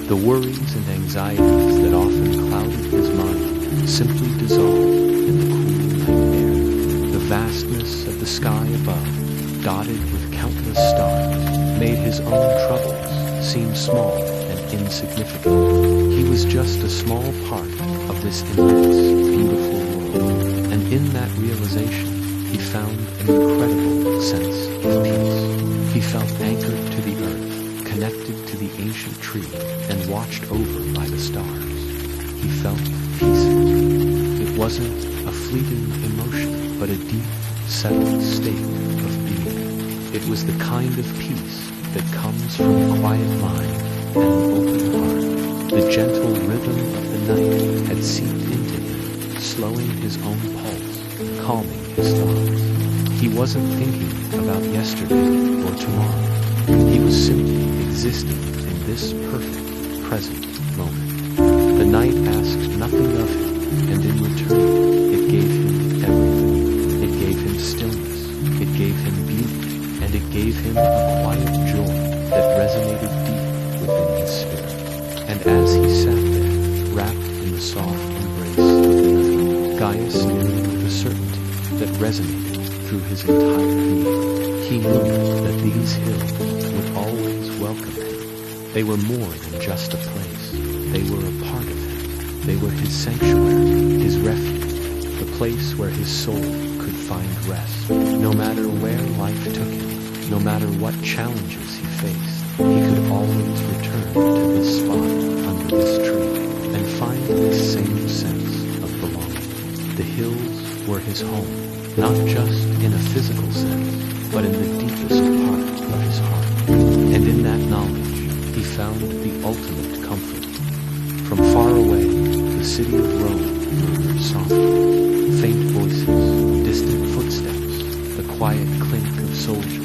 The worries and anxieties that often clouded his mind simply dissolved in the cool night air. The vastness of the sky above, dotted with countless stars, made his own troubles seem small and insignificant. He was just a small part of this immense, beautiful world, and in that realization, he found an incredible sense of peace. He felt anchored to the earth, connected to the ancient tree, and watched over by the stars. He felt peaceful. It wasn't a fleeting emotion, but a deep, settled state of being. It was the kind of peace that comes from a quiet mind and an open heart. The gentle rhythm of the night had seeped into him, slowing his own pulse, calming his thoughts. He wasn't thinking about yesterday or tomorrow. He was simply existing in this perfect, present moment. The night asked nothing of him, and in return, it gave him everything. It gave him stillness, it gave him beauty, and it gave him a quiet joy that resonated deep within his spirit. And as he sat there, wrapped in the soft embrace of the night, Gaius knew with a certainty that resonated through his entire being. He knew that these hills would always welcome him. They were more than just a place. They were a part of him. They were his sanctuary, his refuge, the place where his soul could find rest. No matter where life took him, no matter what challenges he faced, he could always return to this spot under this tree and find this same sense of belonging. The hills were his home, not just in a physical sense, but in the deepest part of his heart. And in that knowledge, he found the ultimate comfort. From far away, the city of Rome murmured softly. Faint voices, distant footsteps, the quiet clink of soldiers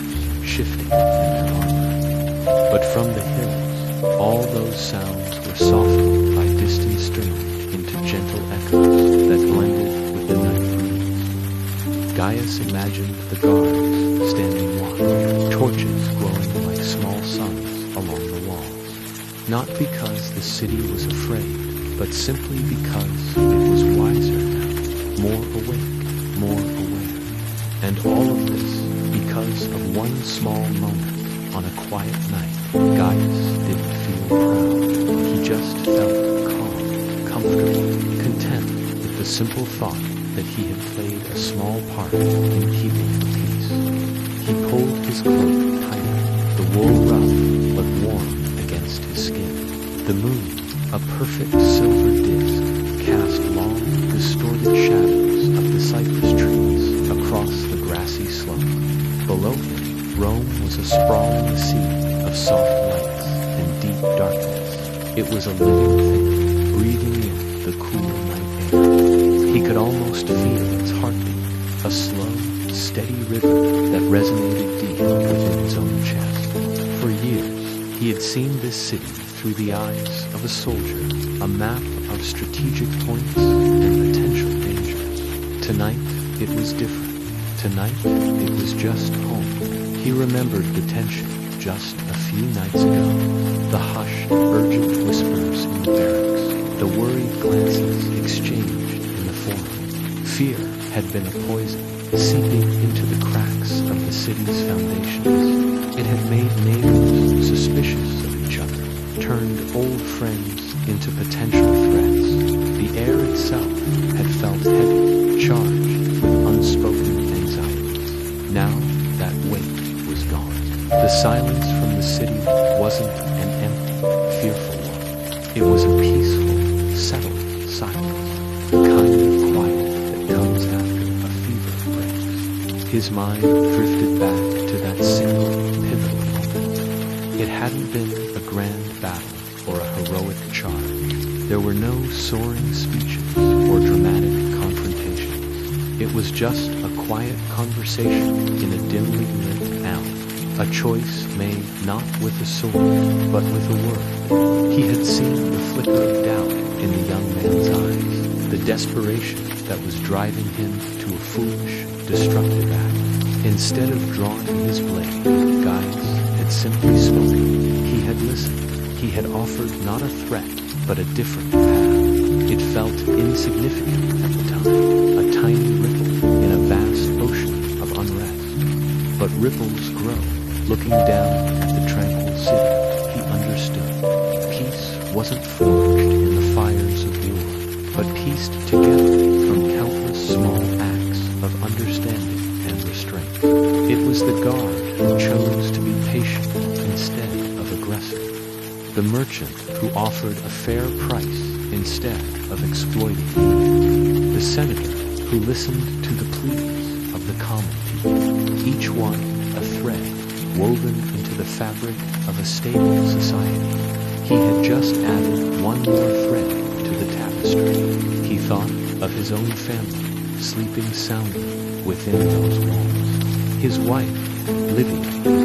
shifting in their armor. But from the hills, all those sounds were softened by distant strings into gentle echoes that blended with the night breeze. Gaius imagined the guards standing watch, torches glowing like small suns along the walls. Not because the city was afraid, but simply because it was wiser now, more awake, more aware. And all of this because of one small moment on a quiet night. Gaius didn't feel proud. He just felt calm, comfortable, content with the simple thought that he had played a small part in keeping the peace. He pulled his cloak tighter, the wool rough but warm against his skin. The moon, a perfect silver disk, cast long, distorted shadows of the cypress trees across the grassy slope. Below him, Rome was a sprawling sea of soft lights and deep darkness. It was a living thing, breathing in the cool night air. He could almost feel its heartbeat, a slow, steady rhythm that resonated deep within his own chest. For years, he had seen this city through the eyes of a soldier, a map of strategic points and potential dangers. Tonight, it was different. Tonight, it was just home. He remembered the tension just a few nights ago, the hushed, urgent whispers in the barracks, the worried glances exchanged in the forum. Fear had been a poison, seeping into the cracks of the city's foundations. It had made neighbors suspicious of each other, turned old friends into potential threats. The air itself had felt heavy, charged with unspoken anxieties. Now that weight was gone. The silence from the city wasn't an empty, fearful one. It was a peaceful, settled silence, the kind of quiet that comes after a fever breaks. His mind drifted back to that single pivotal moment. It hadn't been a grand battle or a heroic charge. There were no soaring speeches or dramatic confrontations. It was just a quiet conversation in a dimly lit alley. A choice made not with a sword, but with a word. He had seen the flicker of doubt in the young man's eyes, the desperation that was driving him to a foolish, destructive act. Instead of drawing his blade, Gaius had simply spoken. He had listened. He had offered not a threat, but a different path. It felt insignificant at the time, a tiny ripple in a vast ocean of unrest. But ripples grow. Looking down at the tranquil city, he understood. Peace wasn't forged in the fires of war, but pieced together from countless small acts of understanding and restraint. It was the guard who chose to be patient instead of aggressive, the merchant who offered a fair price instead of exploiting need, the senator who listened to the pleas of the common people, each one a thread woven into the fabric of a stable society. He had just added one more thread to the tapestry. He thought of his own family sleeping soundly within those walls. His wife, Livia,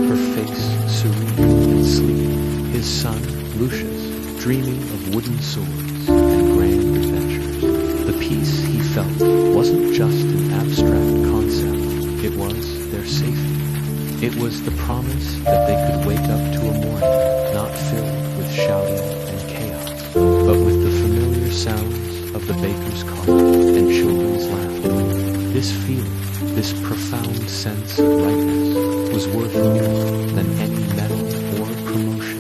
her face serene in sleep. His son, Lucius, dreaming of wooden swords and grand adventures. The peace he felt wasn't just an abstract concept. It was their safety. It was the promise that they could wake up to a morning not filled with shouting and chaos, but with the familiar sounds of the baker's cart and children's laughter. This feeling, this profound sense of rightness, was worth more than any medal or promotion.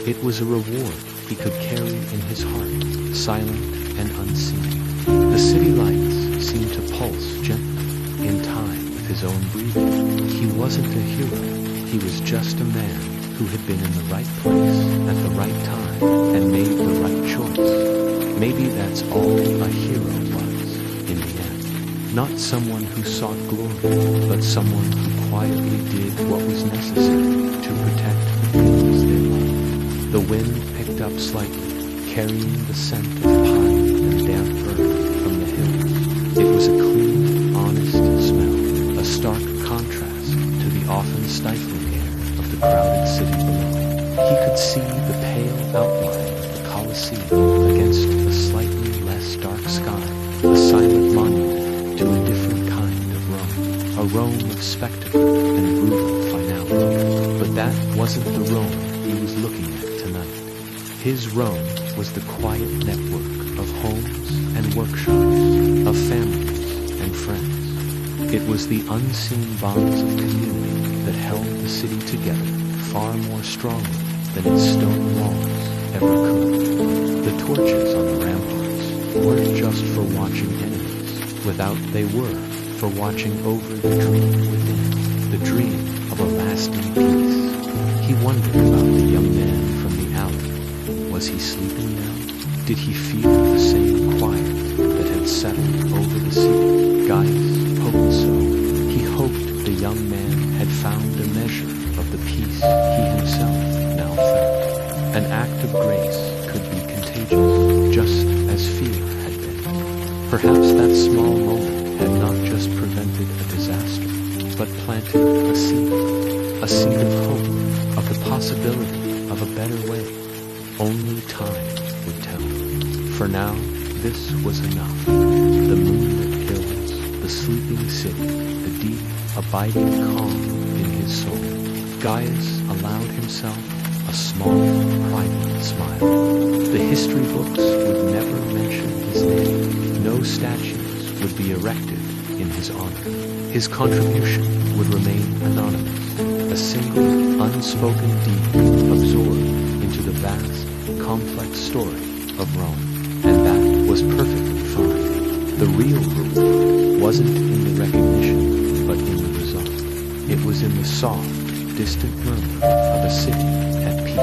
It was a reward he could carry in his heart, silent and unseen. The city lights seemed to pulse gently in time with his own breathing. He wasn't a hero. He was just a man who had been in the right place at the right time and made the right choice. Maybe that's all a hero was in the end. Not someone who sought glory, but someone who quietly did what was necessary to protect the things they loved. The wind picked up slightly, carrying the scent of pine and damp earth from the hills. It was a clean, honest smell, a stark contrast to the often stifling air of the crowded city below. He could see the pale outline of the Colosseum against the slightly less dark sky, a silent monument to a different kind of Rome, a Rome of spectacle and brutal finality. But that wasn't the Rome he was looking at tonight. His Rome was the quiet network of homes and workshops, of families and friends. It was the unseen bonds of community that held the city together far more strongly than its stone walls ever could. The torches on the ramparts weren't just for watching enemies. Without, they were for watching over the dream within, the dream of a lasting peace. He wondered about the young man from the alley. Was he sleeping now? Did he feel the same quiet that had settled over the sea? Gaius hoped so. He hoped the young man had found a measure of the peace he himself now felt. An act of grace could be contagious, just as fear had been. Perhaps that small moment had not just prevented a disaster, but planted a seed of hope, of the possibility of a better way. Only time would tell. For now, this was enough. The moonlit hills, the sleeping city, the deep, abiding calm in his soul. Gaius allowed himself a small, private smile. The history books would never mention his name. No statues would be erected in his honor. His contribution would remain anonymous, a single, unspoken deed absorbed into the vast, complex story of Rome. And that was perfectly fine. The real reward wasn't in the recognition, but in the result. It was in the soft, distant murmur of a city at peace,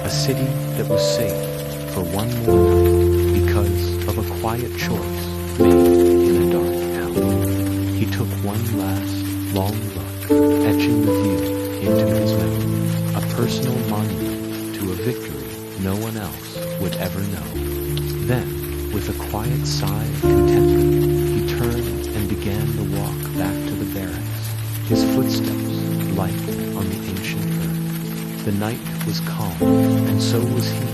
a city that was safe for one more night because of a quiet choice made in a dark alley. He took one last, long look, etching the view into his memory, a personal monument to a victory no one else would ever know. Then, with a quiet sigh of contentment, he turned and began the walk back to the barracks, his footsteps light on the ancient earth. The night was calm, and so was he.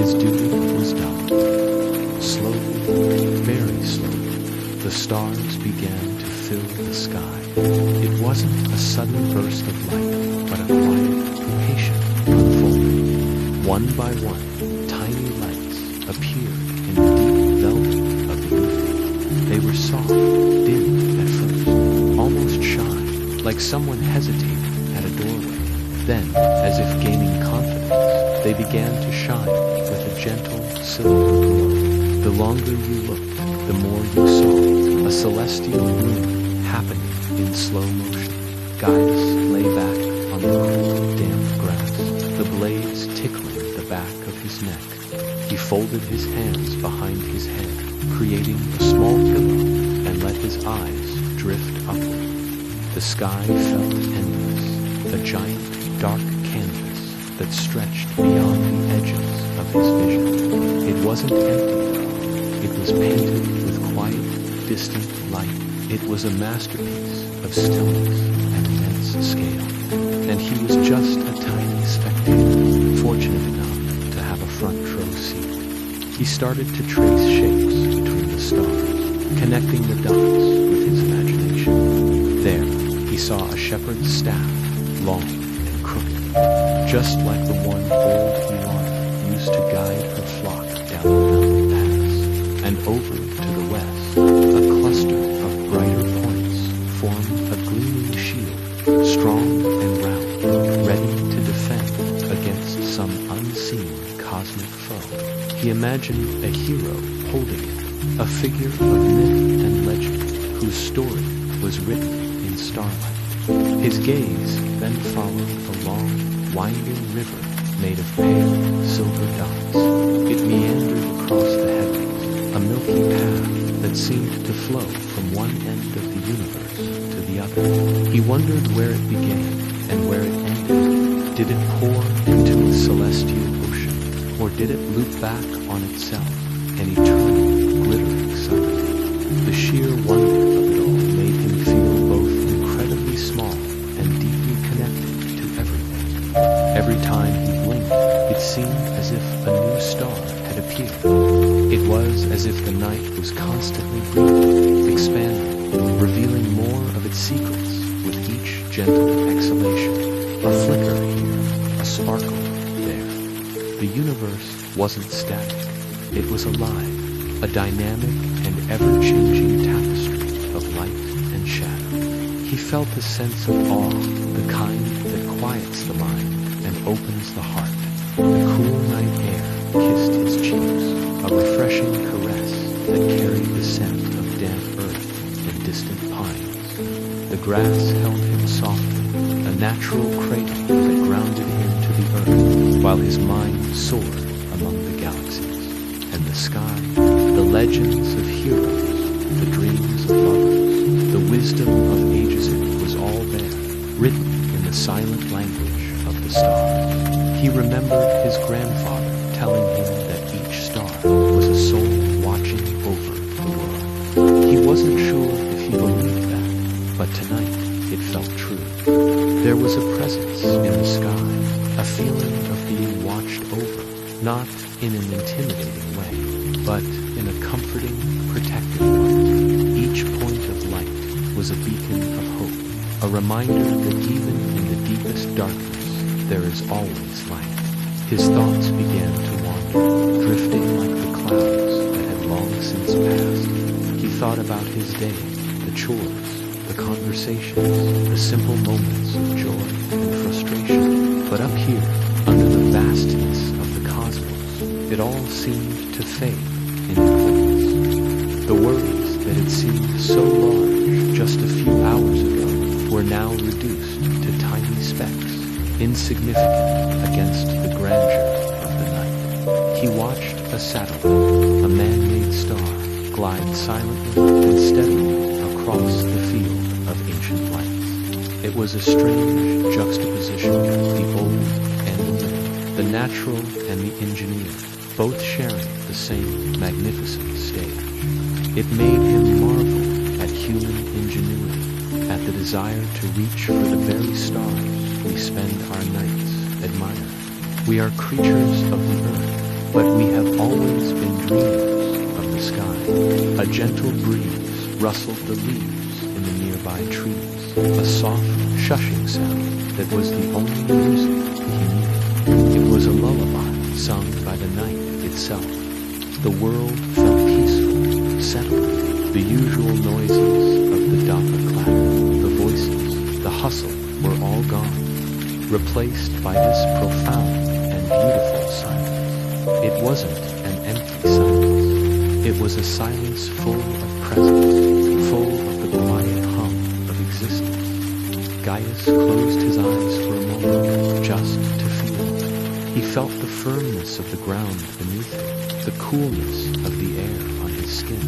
His duty was done. Slowly, very slowly, the stars began to fill the sky. It wasn't a sudden burst of light, but a quiet, patient unfolding. One by one, tiny lights appeared in the deep velvet of the evening. They were soft, dim at first, almost shy, like someone hesitating at a doorway. Then, as if gaining confidence, they began to shine with a gentle, silver glow. The longer you looked, the more you saw a celestial moon happening in slow motion. Gaius lay back on the cool, damp grass, the blades tickling the back of his neck. He folded his hands behind his head, creating a small pillow, and let his eyes drift upward. The sky felt endless, a giant, dark canvas that stretched beyond the edges of his vision. It wasn't empty, though. It was painted with quiet, distant light. It was a masterpiece of stillness and immense scale. And he was just a tiny spectator, fortunate enough to have a front row seat. He started to trace shapes between the stars, connecting the dots with his imagination. There, he saw a shepherd's staff, long and crooked, just like the one old Ilana used to guide her flock down the mountain paths. And over to the west, a cluster of brighter points formed a gleaming shield, strong and round, ready to defend against some unseen cosmic foe. He imagined a hero holding it, a figure of myth and legend whose story was written in starlight. His gaze then followed a long, winding river made of pale, silver dots. It meandered across the heavens, a milky path that seemed to flow from one end of the universe to the other. He wondered where it began and where it ended. Did it pour into a celestial ocean, or did it loop back on itself, an eternal, glittering cycle? The sheer wonder of it all made him feel both incredibly small and deeply connected to everything. Every time he blinked, it seemed as if a new star had appeared. It was as if the night was constantly breathing, expanding, revealing more of its secrets with each gentle exhalation. A flicker here, a sparkle there. The universe wasn't static. It was alive, a dynamic and ever-changing tapestry of light and shadow. He felt a sense of awe, the kind that quiets the mind and opens the heart. The cool night air kissed his cheeks, a refreshing caress that carried the scent of damp earth and distant pines. The grass held him softly, a natural cradle that grounded him to the earth, while his mind soared among the galaxies. And the sky, the legends of heroes, the dreams of lovers, the wisdom of ages, it was all there, written in the silent language of the stars. He remembered his grandfather telling him that each star was a soul watching over the world. He wasn't sure if he believed that, but tonight it felt true. There was a presence in the sky, a feeling of being watched over, not in an intimidating way, but in a comforting, protective one. Each point of light was a beacon of hope, a reminder that even in the deepest darkness, there is always light. His thoughts began to wander, drifting like the clouds that had long since passed. He thought about his day, the chores, the conversations, the simple moments of joy and frustration. But up here, under the vastness of the cosmos, it all seemed to fade in importance. The worries that had seemed so large just a few hours ago were now reduced to tiny specks, insignificant against the grandeur of the night. He watched a satellite, a man-made star, glide silently and steadily across the field of ancient lights. It was a strange juxtaposition, the old and the new, the natural and the engineer, both sharing the same magnificent stage. It made him marvel at human ingenuity, at the desire to reach for the very stars we spend our nights admiring. We are creatures of the earth, but we have always been dreamers of the sky. A gentle breeze rustled the leaves in the nearby trees, a soft, shushing sound that was the only music he knew. It was a lullaby sung by the night itself. The world felt peaceful, settled. The usual noises of the docker clatter, the voices, the hustle were all gone, replaced by this profound and beautiful silence. It wasn't an empty silence. It was a silence full of presence, full of the quiet hum of existence. Gaius closed his eyes for a moment, just to feel. He felt the firmness of the ground beneath him, the coolness of the air on his skin,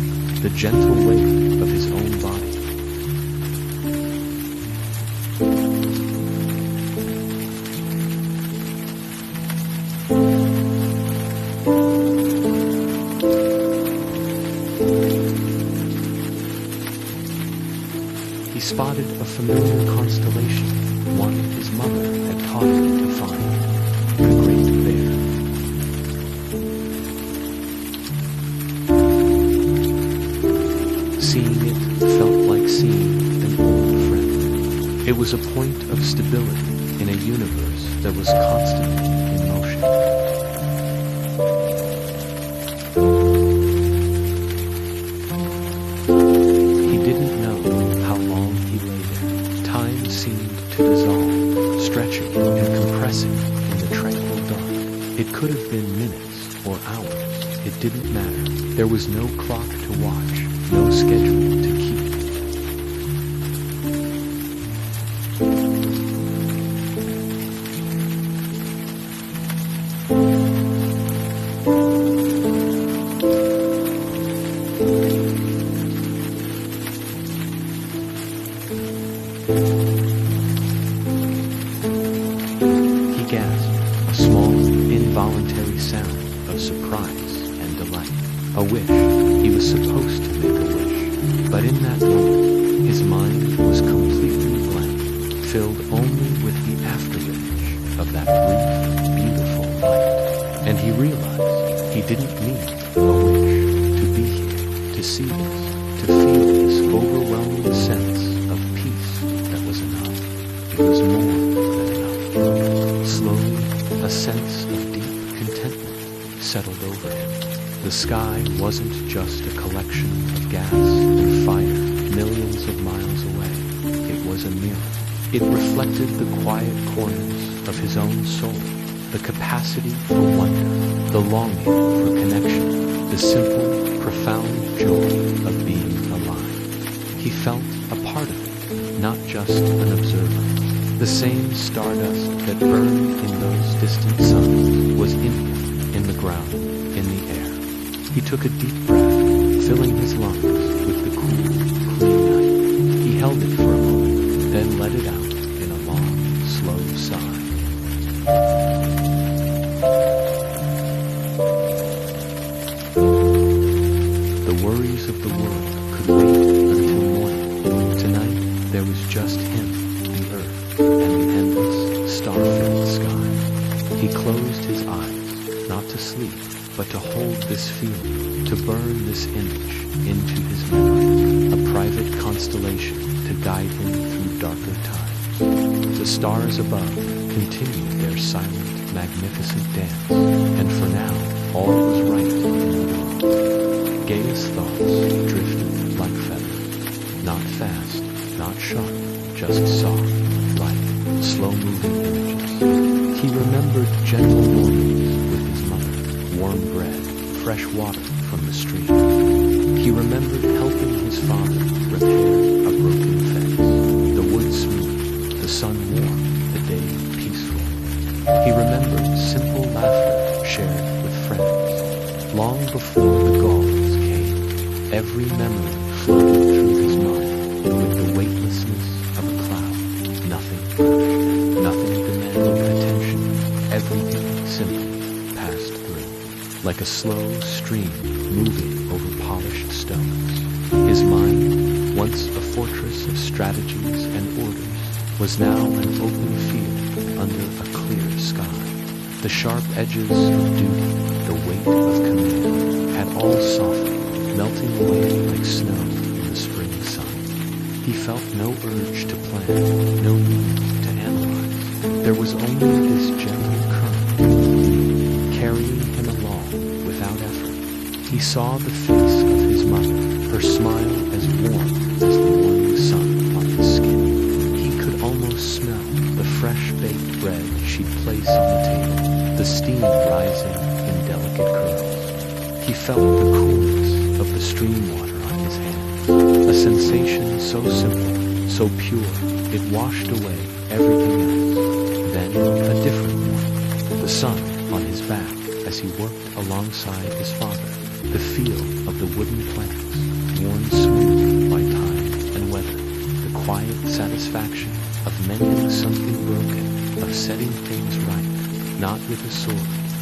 the gentle weight of his own body. He spotted a familiar constellation, one his mother had taught him to find, the Great Bear. Seeing it felt like seeing an old friend. It was a point of stability in a universe that was constantly in motion. He didn't know how long he lay there. Time seemed to dissolve, stretching and compressing in the tranquil dark. It could have been minutes or hours. It didn't matter. There was no clock to watch, no schedule to keep. He gasped, a small, involuntary sound of surprise and delight. A wish. He was supposed to make a wish. But in that moment, his mind was completely blank, filled only with the afterimage of that brief, beautiful night. And he realized he didn't need a wish to be here, to see this, to feel this overwhelming sense of peace that was enough. It was more than enough. Slowly, a sense of deep contentment settled over him. The sky wasn't just a collection of gas and fire millions of miles away. It was a mirror. It reflected the quiet corners of his own soul, the capacity for wonder, the longing for connection, the simple, profound joy of being alive. He felt a part of it, not just an observer. The same stardust that burned in those distant suns was in him, in the ground, in the air. He took a deep breath, filling his lungs with the cool, clean night. He held it for a moment, then let it out in a long, slow sigh. The worries of the world could wait until morning. Tonight, there was just him, the earth, and the endless, star-filled sky. He closed his eyes, not to sleep, but to hold this feeling, to burn this image into his memory, a private constellation to guide him through darker times. The stars above continued their silent, magnificent dance, and for now, all was right in the world. Gaius' thoughts drifted like feathers, not fast, not sharp, just soft, light, slow-moving images. He remembered gentle mornings with his mother, warm bread, fresh water from the stream. He remembered helping his father repair a broken fence, the wood smooth, the sun warm, the day peaceful. He remembered simple laughter shared with friends. Long before the Gauls came, every memory floated through his mind with the weightlessness of a cloud. Nothing rushed, nothing demanded attention, everything simple. like a slow stream moving over polished stones. His mind, once a fortress of strategies and orders, was now an open field under a clear sky. The sharp edges of duty, the weight of command, had all softened, melting away like snow in the spring sun. He felt no urge to plan, no need to analyze. There was only this gentle current, carrying him along without effort. He saw the face of his mother, her smile as warm as the morning sun on his skin. He could almost smell the fresh-baked bread she'd place on the table, the steam rising in delicate curls. He felt the coolness of the stream water on his hands, a sensation so simple, so pure, it washed away everything else. Then a different one, the sun on his back as he worked alongside his father, the feel of the wooden planks, worn smooth by time and weather, the quiet satisfaction of mending something broken, of setting things right, not with a sword,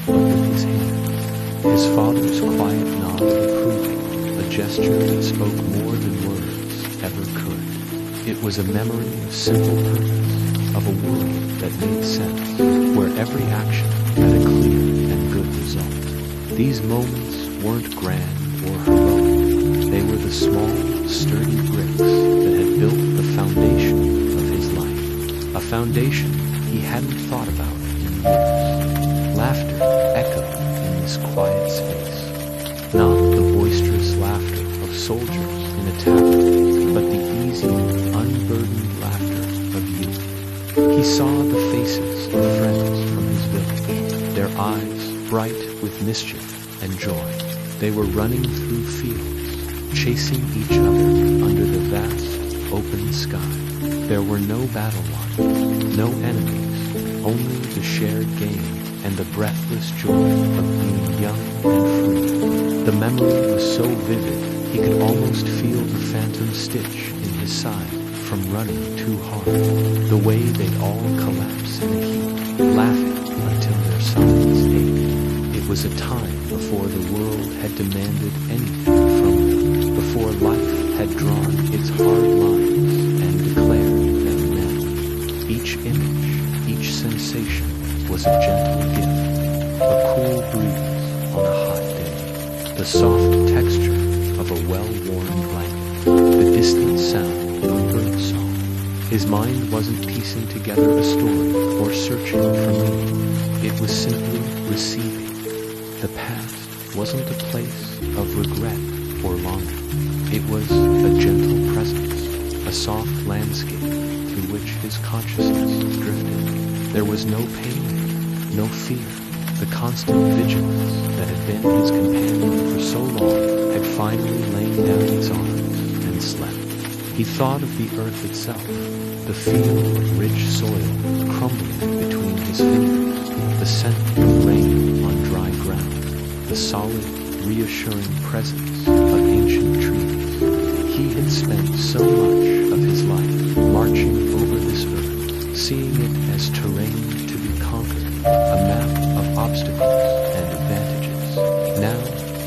but with his hand. His father's quiet nod of approval, a gesture that spoke more than words ever could. It was a memory of simple purpose, of a world that made sense, where every action had a clear and good result. These moments weren't grand or heroic. They were the small, sturdy bricks that had built the foundation of his life. A foundation he hadn't thought about in years. Laughter echoed in this quiet space. Not the boisterous laughter of soldiers in a tavern, but the easy, unburdened laughter of youth. He saw the faces of friends from his village, their eyes bright with mischief and joy. They were running through fields, chasing each other under the vast, open sky. There were no battle lines, no enemies, only the shared game and the breathless joy of being young and free. The memory was so vivid, he could almost feel the phantom stitch in his side from running too hard. The way they'd all collapse in a heap, laughing until their sides ached. It was a time before the world had demanded anything from them, before life had drawn its hard lines and declared them men. Each image, each sensation was a gentle gift, a cool breeze on a hot day, the soft texture of a well-worn blanket, the distant sound of bird song. His mind wasn't piecing together a story or searching for meaning. It was simply receiving. The past wasn't a place of regret or longing. It was a gentle presence, a soft landscape through which his consciousness drifted. There was no pain, no fear. The constant vigilance that had been his companion for so long had finally lain down its arms and slept. He thought of the earth itself, the feel of rich soil crumbling between his fingers, the scent of rain on dry ground, the solid, reassuring presence of ancient trees. He had spent so much of his life marching over this earth, seeing it as terrain to be conquered, a map of obstacles and advantages. Now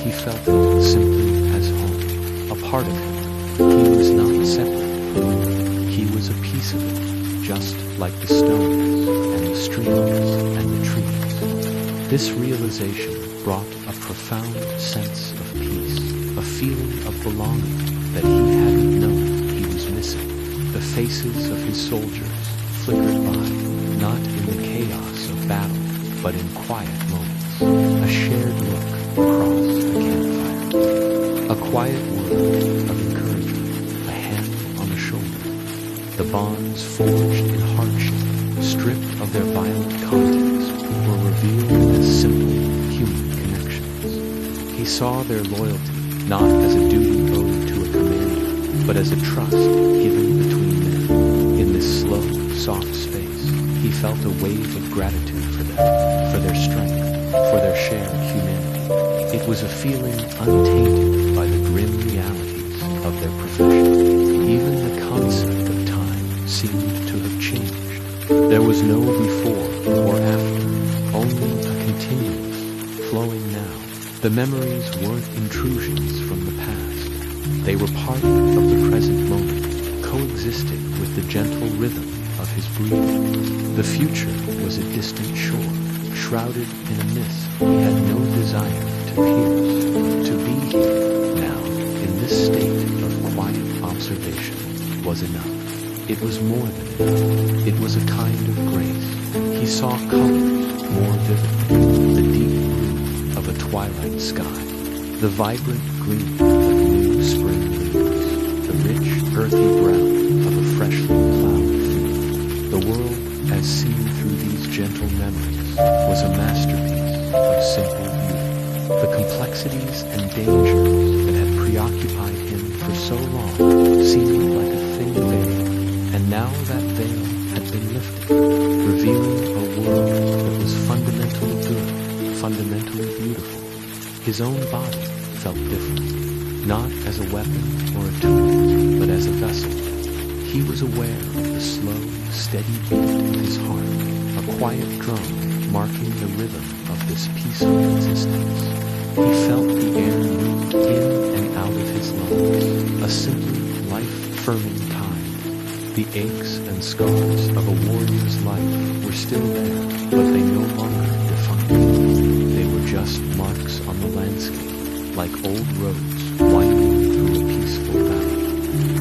he felt it simply as home, a part of him. He was not separate from it. He was a piece of it, just like the stones and the streams and the trees. This realization brought a profound sense of peace, a feeling of belonging that he hadn't known he was missing. The faces of his soldiers flickered by, not in the chaos of battle, but in quiet moments, a shared look across a campfire, a quiet word of encouragement, a hand on the shoulder. The bonds forged in hardship, stripped of their violent contents, were revealed as simple human connections. He saw their loyalty not as a duty owed to a commander, but as a trust given between men. In this slow, soft space, he felt a wave of gratitude for them, for their strength, for their shared humanity. It was a feeling untainted by the grim realities of their profession. Even the concept of time seemed to have changed. There was no before or after, only a continuous, flowing now, The memories weren't intrusions from the past. They were part of the present moment, coexisting with the gentle rhythm of his breathing. The future was a distant shore, shrouded in a mist he had no desire to pierce. To be here, now, in this state of quiet observation, was enough. It was more than enough. It was a kind of grace. He saw colors more vividly, the deep blue of a twilight sky, the vibrant green of new spring leaves, the rich, earthy brown of a freshly plowed field. The world, as seen through these gentle memories, was a masterpiece of simple beauty. The complexities and dangers that had preoccupied him for so long seemed like a thin veil, and now that veil had been lifted, revealing a world that was fundamentally good, fundamentally beautiful. His own body felt different, not as a weapon or a tool, but as a vessel. He was aware of the slow, steady beat of his heart, a quiet drum marking the rhythm of this peaceful existence. He felt the air move in and out of his lungs, a simple, life-affirming tide. The aches and scars of a warrior's life were still there, but they no longer defined him. They were just marks on the landscape, like old roads winding through a peaceful valley.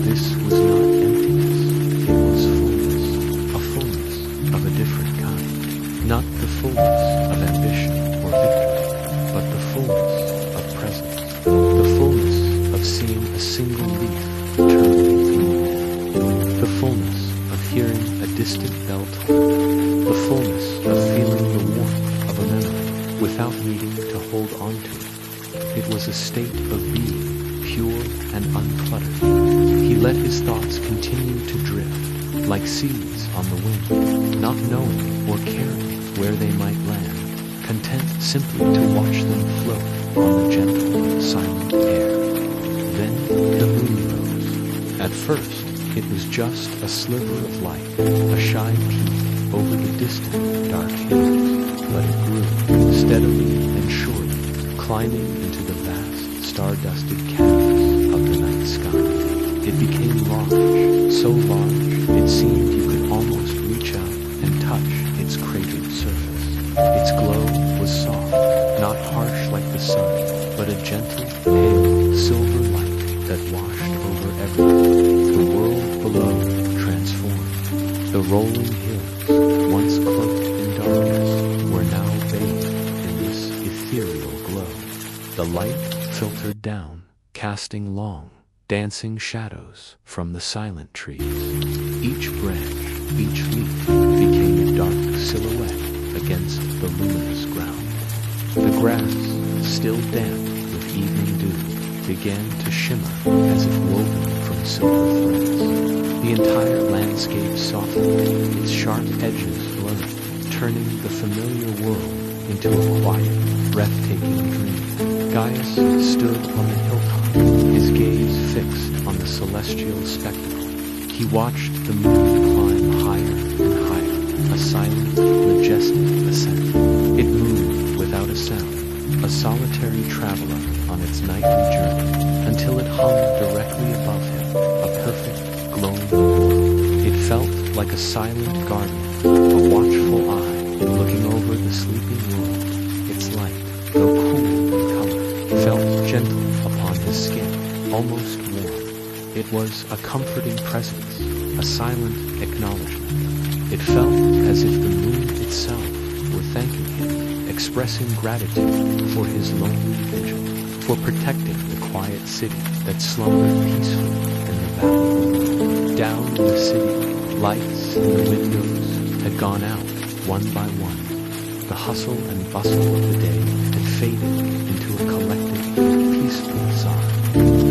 This was not emptiness, it was fullness, a fullness of a different kind. Not the fullness of ambition or victory, but the fullness of presence, the fullness of seeing a single leaf turn into a wind, the fullness of hearing a distant bell toll, the fullness of feeling the warmth of a memory without needing to hold on to it. It was a state of being, pure and uncluttered. He let his thoughts continue to drift, like seeds on the wind, not knowing or caring where they might land, content simply to watch them float on the gentle, silent air. Then the moon rose. At first, it was just a sliver of light, a shy peak over the distant, dark hills, but it grew, steadily and surely, climbing into the vast, star-dusted canvas of the night sky. It became large, so large it seemed you could almost reach out and touch its cratered surface. Its glow was soft, not harsh like the sun, but a gentle, pale, silver light that washed over everything. The world below transformed. The rolling hills, once cloaked in darkness, were now bathed in this ethereal glow. The light filtered down, casting long, dancing shadows from the silent trees. Each branch, each leaf, became a dark silhouette against the luminous ground. The grass, still damp with evening dew, began to shimmer as if woven from silver threads. The entire landscape softened, its sharp edges blurred, turning the familiar world into a quiet, breathtaking dream. Gaius stood on the hilltop, his gaze fixed on the celestial spectacle. He watched the moon climb higher and higher, a silent, majestic ascent. It moved without a sound, a solitary traveler on its nightly journey, until it hung directly above him, a perfect, glowing orb. It felt like a silent guardian, a watchful eye, looking over the sleeping world. Its light, though cool in color, felt gentle upon his skin, almost warm. It was a comforting presence, a silent acknowledgement. It felt as if the moon itself were thanking him, expressing gratitude for his lonely vigil, for protecting the quiet city that slumbered peacefully in the valley below. Down in the city, lights in the windows had gone out one by one. The hustle and bustle of the day had faded into a collective, peaceful sigh.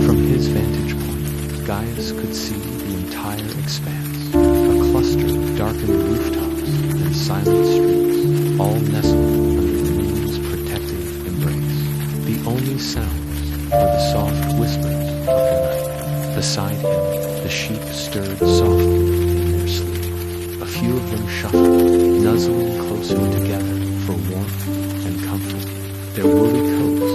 From his vantage point, Gaius could see the entire expanse, a cluster of darkened rooftops and silent streets, all nestled under the moon's protective embrace. The only sounds were the soft whispers of the night. Beside him, the sheep stirred softly in their sleep. A few of them shuffled, nuzzling closer together for warmth and comfort. Their woolly coats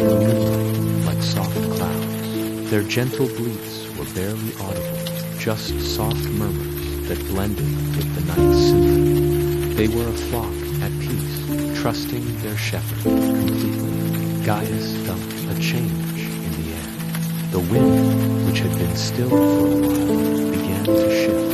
the moonlight like soft clouds. Their gentle bleats were barely audible, just soft murmurs that blended with the night's symphony. They were a flock at peace, trusting their shepherd completely. Gaius felt a change in the air. The wind, which had been still for a while, began to shift.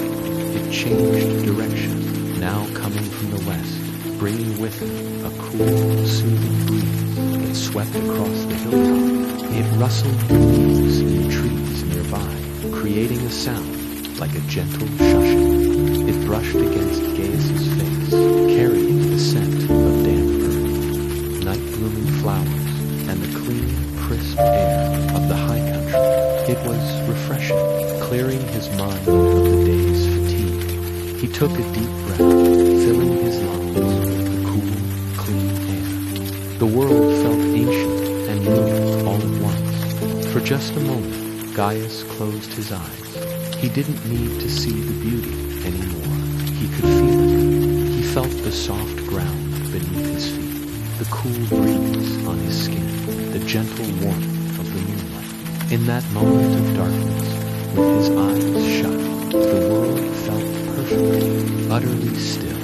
It changed direction, now coming from the west, bringing with it a cool, soothing breeze that swept across the hilltop. It rustled the leaves in the trees nearby, creating a sound like a gentle shushing. It brushed against Gaius's face, carrying the scent of damp earth, night-blooming flowers, and the clean, crisp air of the high country. It was refreshing, clearing his mind of the day's fatigue. He took a deep breath, filling his lungs with the cool, clean air. The world felt ancient and new all at once. For just a moment, Gaius closed his eyes. He didn't need to see the beauty anymore. He could feel it. He felt the soft ground beneath his feet, the cool breeze on his skin, the gentle warmth of the moonlight. In that moment of darkness, with his eyes shut, the world felt perfectly, utterly still.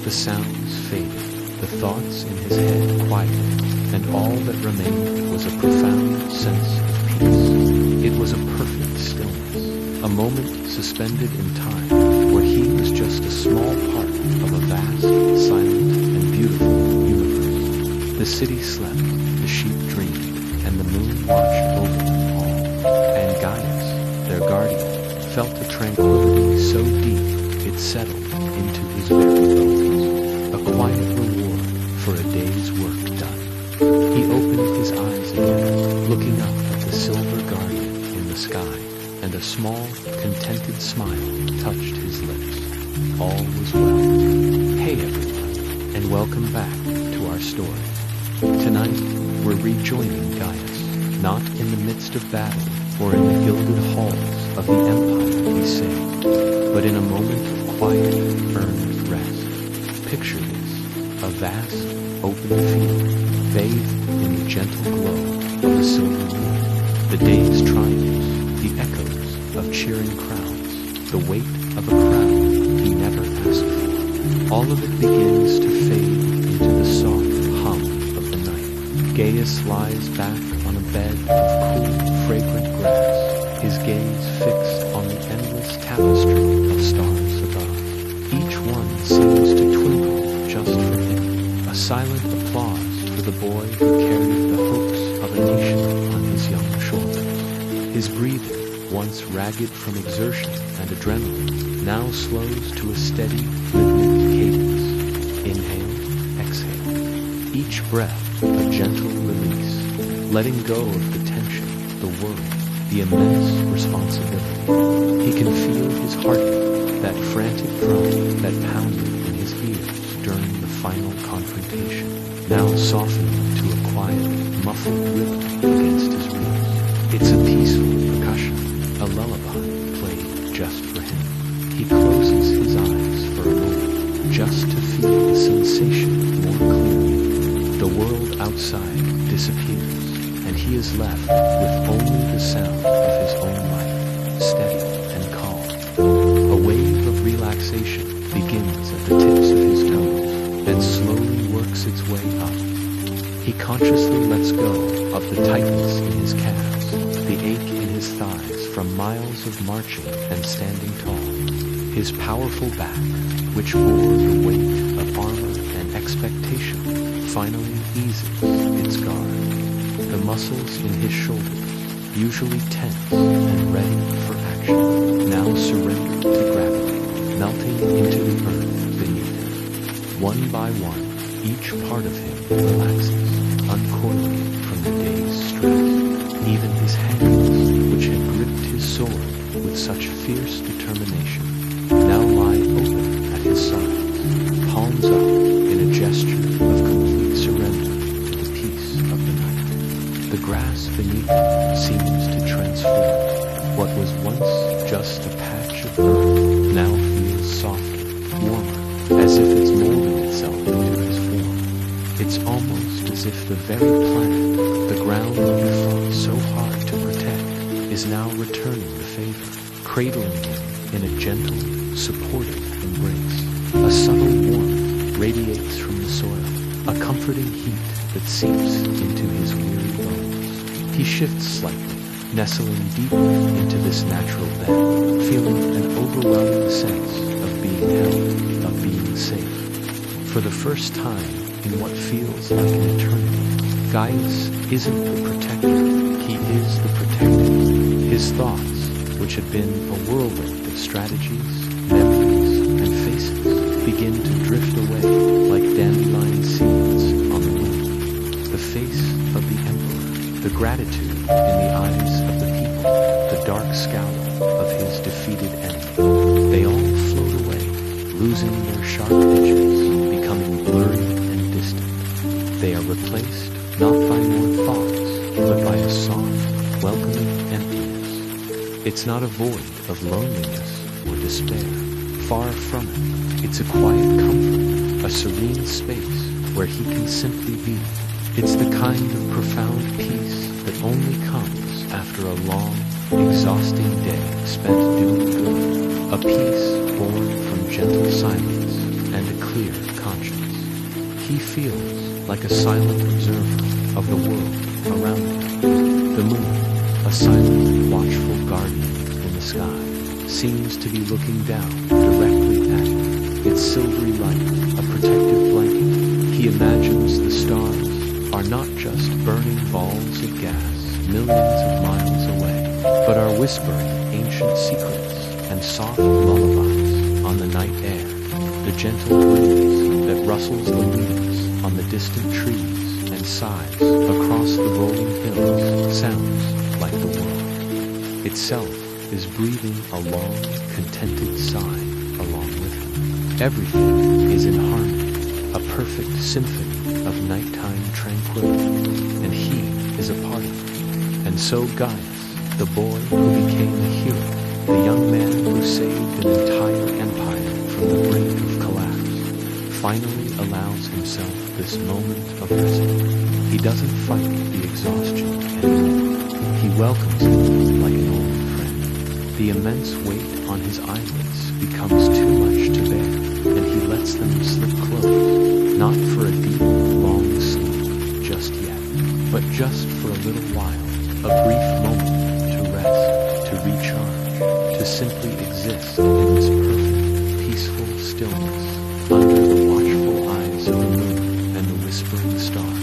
The sounds faded, the thoughts in his head quieted, and all that remained was a profound sense of peace. It was a perfect stillness, a moment suspended in time, where he was just a small part of a vast, silent, and beautiful universe. The city slept, the sheep dreamed, and the moon watched over them all. And Gaius, their guardian, felt a tranquility so deep it settled into his very bones, a quiet reward for a day's work done. He opened his eyes again, looking up at the silver guardian in the sky, and a small, contented smile touched his lips. All was well. Hey everyone, and welcome back to our story. Tonight, we're rejoining Gaius, not in the midst of battle or in the gilded halls of the empire he saved, but in a moment of quiet, earned rest. Picture this, a vast, open field, bathed in the gentle glow of the silver moon. The day's triumphs, the echoes of cheering crowds, the weight of a crown he never asked for. All of it begins to fade into the soft hum of the night. Gaius lies back on a bed of cool, fragrant grass, his gaze fixed on the endless tapestry of stars above. Each one seems to twinkle just for him, a silent applause for the boy who carried the hopes of a nation on his young shoulders. His breathing, once ragged from exertion and adrenaline, now slows to a steady, rhythmic cadence. Inhale, exhale. Each breath a gentle release, letting go of the tension, the worry, the immense responsibility. He can feel his heartbeat, that frantic drum that pounded in his ears during the final confrontation, now softening to a quiet, muffled rhythm against his ribs. It's a peaceful percussion, a lullaby played just for him. He closes his eyes for a moment, just to feel the sensation more clearly. The world outside disappears, and he is left with only the sound of his own life, steady and calm. A wave of relaxation begins at the tips of his toes, then slowly works its way up. He consciously lets go of the tightness in his calves, the ache in his thighs from miles of marching and standing tall. His powerful back, which bore the weight of armor and expectation, finally eases its guard. The muscles in his shoulders, usually tense and ready for action, now surrender to gravity, melting into the earth beneath him. One by one, each part of him relaxes, uncoiling from the day's stress. Even his hands, which had gripped his sword with such fierce determination, now lie open at his sides, palms up in a gesture of complete surrender to the peace of the night. The grass beneath him seems to transform. What was once just a patch of earth now feels softer, warmer, as if it's molding itself into his form. It's almost as if the very planet The ground that you fought so hard to protect is now returning the favor, cradling him in a gentle, supportive embrace. A subtle warmth radiates from the soil, a comforting heat that seeps into his weary bones. He shifts slightly, nestling deeper into this natural bed, feeling an overwhelming sense of being held, of being safe. For the first time in what feels like an eternity, Gaius isn't the protector, he is the protected. His thoughts, which had been a whirlwind of strategies, memories, and faces, begin to drift away like dandelion seeds on the wind. The face of the emperor, the gratitude in the eyes of the people, the dark scowl of his defeated enemy, they all float away, losing their sharp edges, becoming blurry and distant. They are replaced not by more thoughts, but by a soft, welcoming emptiness. It's not a void of loneliness or despair. Far from it. It's a quiet comfort, a serene space where he can simply be. It's the kind of profound peace that only comes after a long, exhausting day spent doing good. A peace born from gentle silence and a clear conscience. He feels like a silent observer of the world around him. The moon, a silent, watchful guardian in the sky, seems to be looking down directly at him. Its silvery light, a protective blanket. He imagines the stars are not just burning balls of gas millions of miles away, but are whispering ancient secrets and soft lullabies on the night air. The gentle breeze that rustles the leaves on the distant trees and sighs across the rolling hills sounds like the world itself is breathing a long, contented sigh along with him. Everything is in harmony, a perfect symphony of nighttime tranquility, and he is a part of it. And so Gaius, the boy who became a hero, the young man who saved an entire empire from the brink of collapse, finally allows himself this moment of respite. He doesn't fight the exhaustion anymore. He welcomes it like an old friend. The immense weight on his eyelids becomes too much to bear, and he lets them slip closed, not for a deep, long sleep just yet, but just for a little while, a brief moment to rest, to recharge, to simply exist in this perfect, peaceful stillness, under the watchful eyes of the moon and the whispering stars.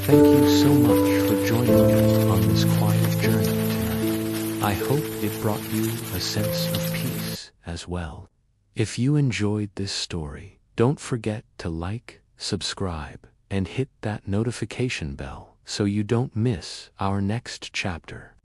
Thank you so much for joining me on this quiet journey tonight. I hope it brought you a sense of peace as well. If you enjoyed this story, don't forget to like, subscribe, and hit that notification bell so you don't miss our next chapter.